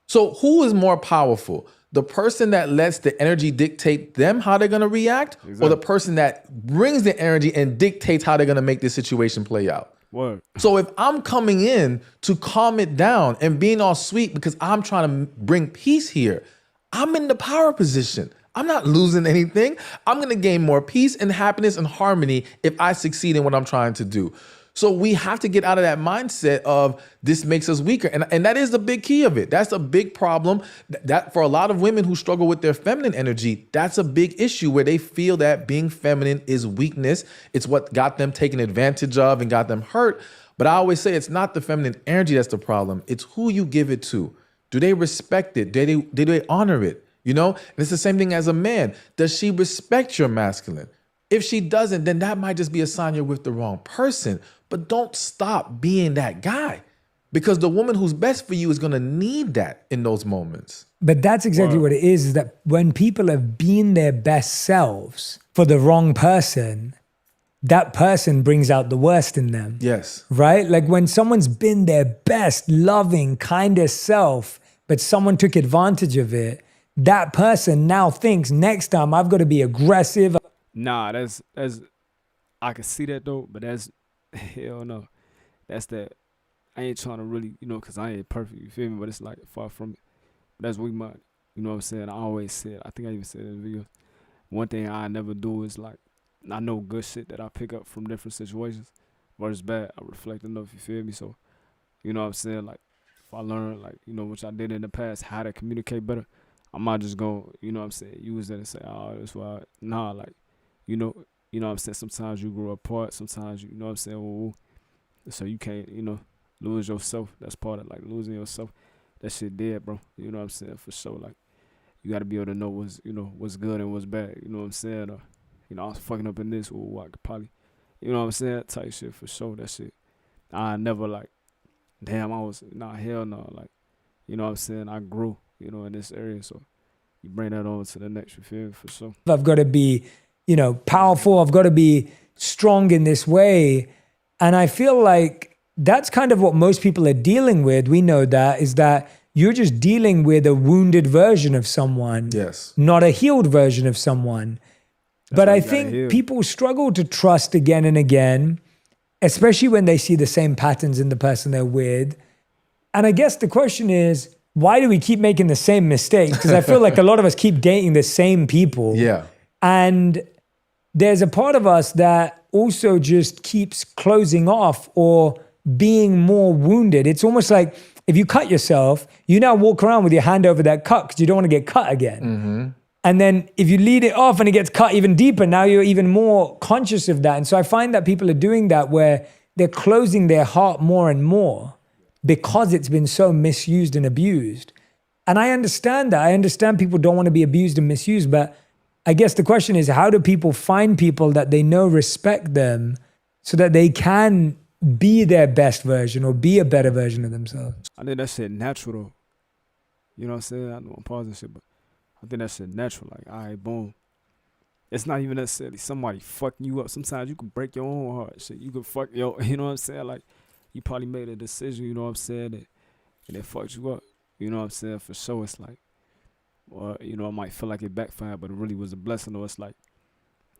So who is more powerful? The person that lets the energy dictate them how they're going to react, or the person that brings the energy and dictates how they're going to make this situation play out? Word. So if I'm coming in to calm it down and being all sweet because I'm trying to bring peace here, I'm in the power position. I'm not losing anything. I'm going to gain more peace and happiness and harmony if I succeed in what I'm trying to do. So we have to get out of that mindset of this makes us weaker. And that is the big key of it. That's a big problem. That for a lot of women who struggle with their feminine energy, that's a big issue where they feel that being feminine is weakness. It's what got them taken advantage of and got them hurt. But I always say it's not the feminine energy that's the problem. It's who you give it to. Do they respect it? Do they honor it? You know, and it's the same thing as a man. Does she respect your masculine? If she doesn't, then that might just be a sign you're with the wrong person. But don't stop being that guy, because the woman who's best for you is going to need that in those moments. But that's exactly what it is that when people have been their best selves for the wrong person, that person brings out the worst in them. Yes. Right? Like when someone's been their best, loving, kindest self, but someone took advantage of it, that person now thinks next time I've got to be aggressive. Nah, that's I can see that though, but that's hell no. That's that. I ain't trying to really, you know, cause I ain't perfect. You feel me? But it's like far from it. But that's weak mind. You know what I'm saying? I always said. I think I even said in the video. One thing I never do is like, I know good shit that I pick up from different situations versus bad. I reflect enough. You feel me? So, you know what I'm saying? Like, if I learn, like, you know, which I did in the past, how to communicate better, I might just go, you know what I'm saying, use that and say, oh, that's why. Nah, like, you know what I'm saying? Sometimes you grow apart. Sometimes, you know what I'm saying? Well, so you can't, you know, lose yourself. That's part of, like, losing yourself. That shit dead, bro. You know what I'm saying? For sure. Like, you got to be able to know what's, you know, what's good and what's bad. You know what I'm saying? Or, you know, I was fucking up in this, or I could probably, you know what I'm saying? Type shit for sure. That shit. I never, like, damn, I was, nah, hell no. Like, you know what I'm saying? I grew, you know, in this area. So you bring that on to the next, you feel me? For sure. I've got to be, you know, powerful. I've got to be strong in this way. And I feel like that's kind of what most people are dealing with. We know that is that you're just dealing with a wounded version of someone. Yes. Not a healed version of someone. But I think people struggle to trust again and again, especially when they see the same patterns in the person they're with. And I guess the question is, why do we keep making the same mistakes? Because I feel like a lot of us keep dating the same people. Yeah. And there's a part of us that also just keeps closing off or being more wounded. It's almost like if you cut yourself, you now walk around with your hand over that cut because you don't want to get cut again. Mm-hmm. And then if you lead it off and it gets cut even deeper, now you're even more conscious of that. And so I find that people are doing that where they're closing their heart more and more because it's been so misused and abused. And I understand that. I understand people don't want to be abused and misused, but I guess the question is, how do people find people that they know respect them so that they can be their best version or be a better version of themselves? I think that shit natural though. You know what I'm saying? I know I'm pausing shit, but I think that shit natural. Like, all right, boom. It's not even necessarily somebody fucking you up. Sometimes you can break your own heart. Shit, you can fuck your, you know what I'm saying? Like, you probably made a decision, you know what I'm saying? And it fucked you up. You know what I'm saying? For sure, it's like, or, you know, it might feel like it backfired, but it really was a blessing. Or it's like,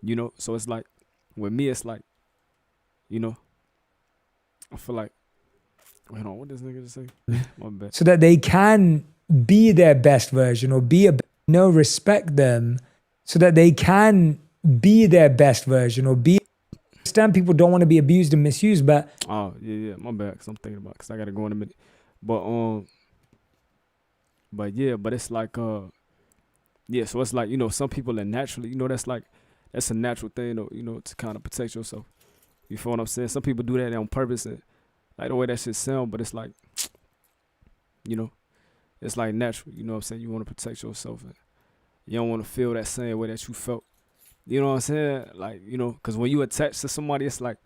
you know, so it's like, with me, it's like, you know, I feel like, wait on, what this nigga just say? My bad. So that they can be their best version or be respect them so that they can be their best version or be. I understand people don't want to be abused and misused, but. Oh, yeah, my bad, because I'm thinking about it, because I got to go in a minute. But yeah, but it's like, yeah, so it's like, you know, some people are naturally, you know, that's a natural thing, you know, to kind of protect yourself. You feel what I'm saying? Some people do that on purpose and like the way that shit sound, but it's like, you know, it's like natural, you know what I'm saying? You want to protect yourself and you don't want to feel that same way that you felt. You know what I'm saying? Like, you know, because when you attach to somebody, it's like,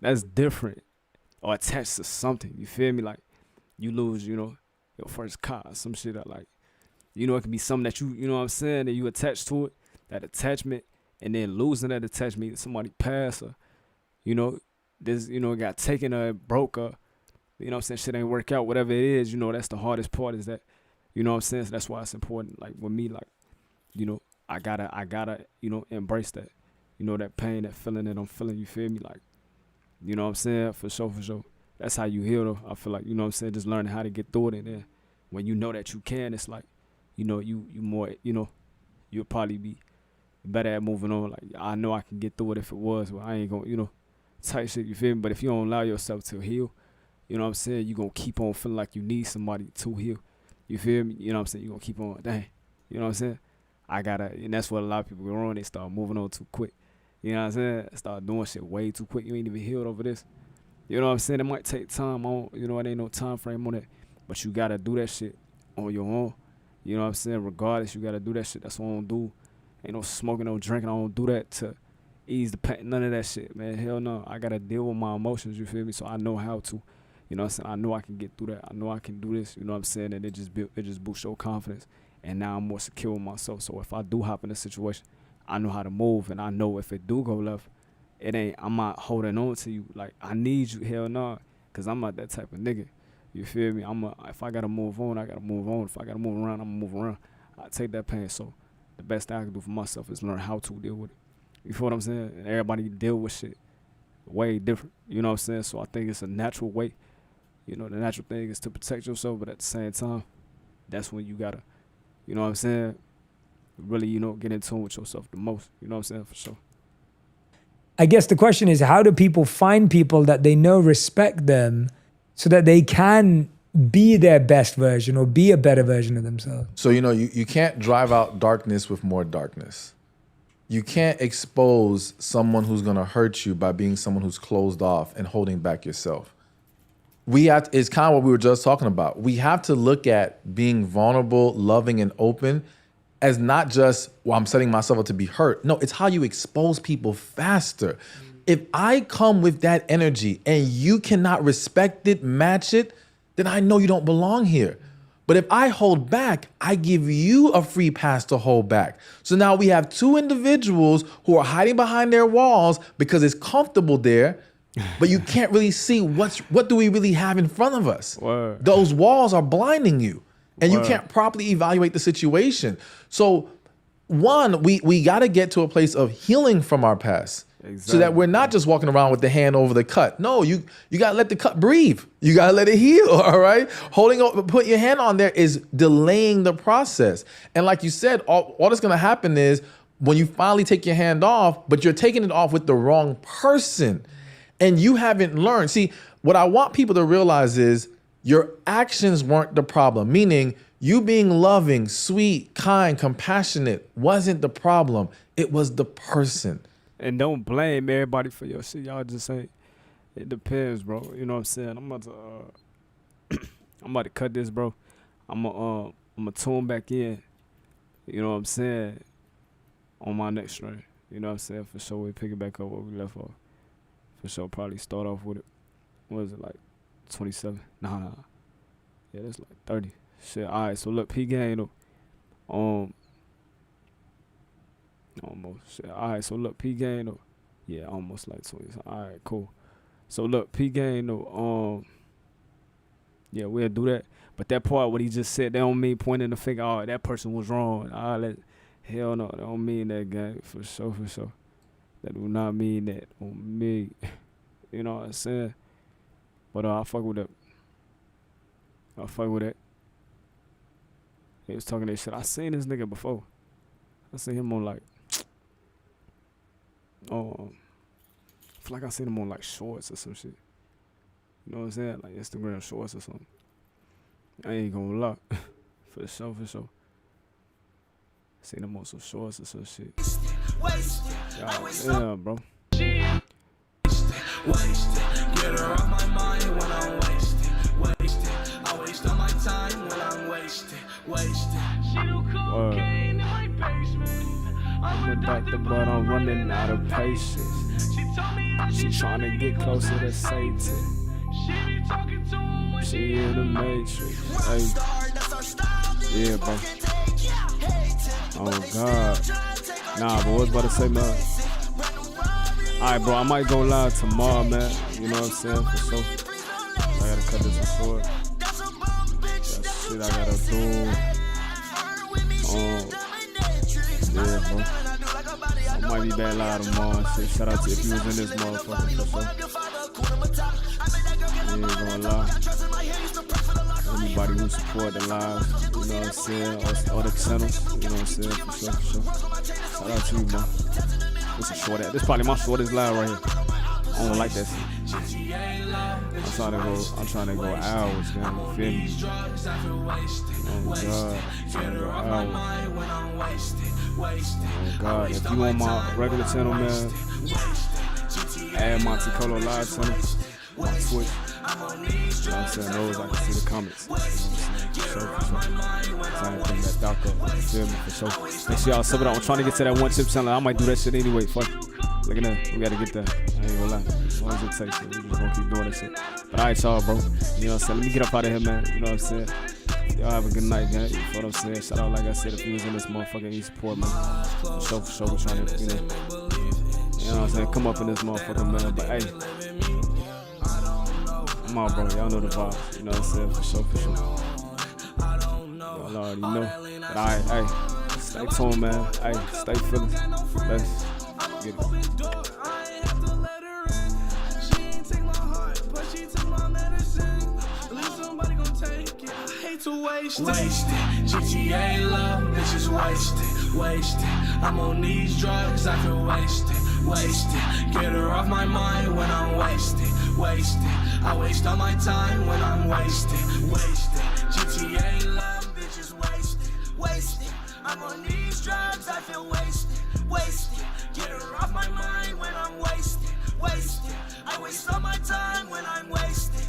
that's different. Or attached to something, you feel me? Like, you lose, you know, your first car, some shit that like, you know, it can be something that you know what I'm saying, that you attach to it, that attachment, and then losing that attachment, somebody pass or, you know, this, you know, got taken or broke or, you know what I'm saying, shit ain't work out, whatever it is, you know, that's the hardest part is that, you know what I'm saying, so that's why it's important, like, with me, like, you know, I gotta, you know, embrace that, you know, that pain, that feeling that I'm feeling, you feel me, like, you know what I'm saying, for sure, that's how you heal, though, I feel like, you know what I'm saying, just learning how to get through it, and then when you know that you can, it's like, you know, you more, you know, you'll probably be better at moving on, like, I know I can get through it if it was, but I ain't gonna, you know, type shit, you feel me? But if you don't allow yourself to heal, you know what I'm saying, you gonna keep on feeling like you need somebody to heal. You feel me? You know what I'm saying? You gonna keep on, dang. You know what I'm saying? And that's what a lot of people go wrong. They start moving on too quick. You know what I'm saying? Start doing shit way too quick. You ain't even healed over this. You know what I'm saying? It might take time on, you know, it ain't no time frame on it. But you gotta do that shit on your own. You know what I'm saying? Regardless, you gotta do that shit. That's what I don't do. Ain't no smoking, no drinking. I don't do that to ease the pain. None of that shit, man. Hell no. I gotta deal with my emotions, you feel me? So I know how to. You know what I'm saying? I know I can get through that. I know I can do this. You know what I'm saying? And it just boosts your confidence. And now I'm more secure with myself. So if I do hop in a situation, I know how to move. And I know if it do go left, I'm not holding on to you. Like, I need you. Hell no. Because I'm not that type of nigga. You feel me? If I got to move on, I got to move on. If I got to move around, I'm going to move around. I take that pain. So the best thing I can do for myself is learn how to deal with it. You feel what I'm saying? And everybody deal with shit way different. You know what I'm saying? So I think it's a natural way. You know, the natural thing is to protect yourself, but at the same time, that's when you gotta, you know what I'm saying, really, you know, get in tune with yourself the most. You know what I'm saying? For sure. I guess the question is, how do people find people that they know respect them so that they can be their best version or be a better version of themselves? So, you know, you can't drive out darkness with more darkness. You can't expose someone who's gonna hurt you by being someone who's closed off and holding back yourself. It's kind of what we were just talking about. We have to look at being vulnerable, loving, and open as not just, well, I'm setting myself up to be hurt. No, it's how you expose people faster. If I come with that energy and you cannot respect it, match it, then I know you don't belong here. But if I hold back, I give you a free pass to hold back. So now we have two individuals who are hiding behind their walls because it's comfortable there, but you can't really see what do we really have in front of us. Word. Those walls are blinding you, and you can't properly evaluate the situation. So one, we got to get to a place of healing from our past. Exactly. So that we're not just walking around with the hand over the cut. No, you got to let the cut breathe. You got to let it heal, all right? Put your hand on there is delaying the process. And like you said, all that's going to happen is when you finally take your hand off, but you're taking it off with the wrong person. And you haven't learned. See, what I want people to realize is your actions weren't the problem. Meaning you being loving, sweet, kind, compassionate wasn't the problem. It was the person. And don't blame everybody for your shit. Y'all just say, it depends, bro. You know what I'm saying? I'm about to cut this, bro. I'm gonna tune back in. You know what I'm saying? On my next string. You know what I'm saying? For sure, we pick it back up where we left off. For sure, probably start off with it. What is it, like 27? Nah. Yeah, that's like 30. Shit. All right. So look, P Gang though. Almost. Shit. All right. So look, P Gang though. Yeah, almost like 20. All right, cool. So look, P Gang though. Yeah, we'll do that. But that part, what he just said, that don't mean pointing the finger. Oh, that person was wrong. Hell no, that don't mean that, gang. For sure, for sure. That do not mean that on me. You know what I'm saying? But I fuck with that. He was talking that shit. I seen this nigga before. I seen him on like, I feel like I seen him on like shorts or some shit. You know what I'm saying? Like Instagram shorts or something. I ain't gonna lie. For sure. Seen him on some shorts or some shit. Yeah, bro. Get her off my mind when I'm wasted. I waste all my time when I'm wasted. She do cocaine in my basement. I'm a doctor, but I'm running out of patience. She tryna get closer to Satan. She in the Matrix. Hey. Yeah, bro. Oh God. Nah, but what's about to say, man? Alright, bro, I might go live tomorrow, man. You know what I'm saying? For sure. I gotta cut this short. That shit I gotta do. Yeah, bro. I might be back live tomorrow and shit. Shout out to if you was in this motherfucker, for sure. I ain't gonna lie. Anybody who support the live, you know what I'm saying? All the channels, you know what I'm saying? For sure. Shout out to you, man. This is short. This is probably my shortest live right here. I don't like that shit. I'm trying to go hours, man. You feel me? Oh God, I'm trying to go hours. Oh God, if you on my regular channel, man, add my TcoloLIVE channel, my Twitch. You know what I'm saying? Those I can see the comments. You know what I'm saying? For sure. I ain't putting that doc up. You feel me? For sure. Make sure y'all sub it out. I'm trying to get to that 1 chip channel. I might do that shit anyway. Fuck it. Look at that. We gotta get that. I ain't gonna lie. As long as it takes, we just gonna keep doing that shit. But alright, y'all, bro. You know what I'm saying? Let me get up out of here, man. You know what I'm saying? Y'all have a good night, man. You know what I'm saying? Shout out, like I said, if you was in this motherfucker, you support, man. For sure, we trying to, you know what I'm saying? Come up in this motherfucker, man. But hey, I'm out, bro. Y'all know the vibes. You know what I'm saying? For sure. Y'all already know. But alright, hey, stay tuned, man. Hey, stay feeling. Let's get it. To waste it. GTA love, bitches wasted. I'm on these drugs, I feel wasted. Get her off my mind when I'm wasted. I waste all my time when I'm wasted. GTA love, bitches wasted. I'm on these drugs, I feel wasted. Get her off my mind when I'm wasted. I waste all my time when I'm wasted.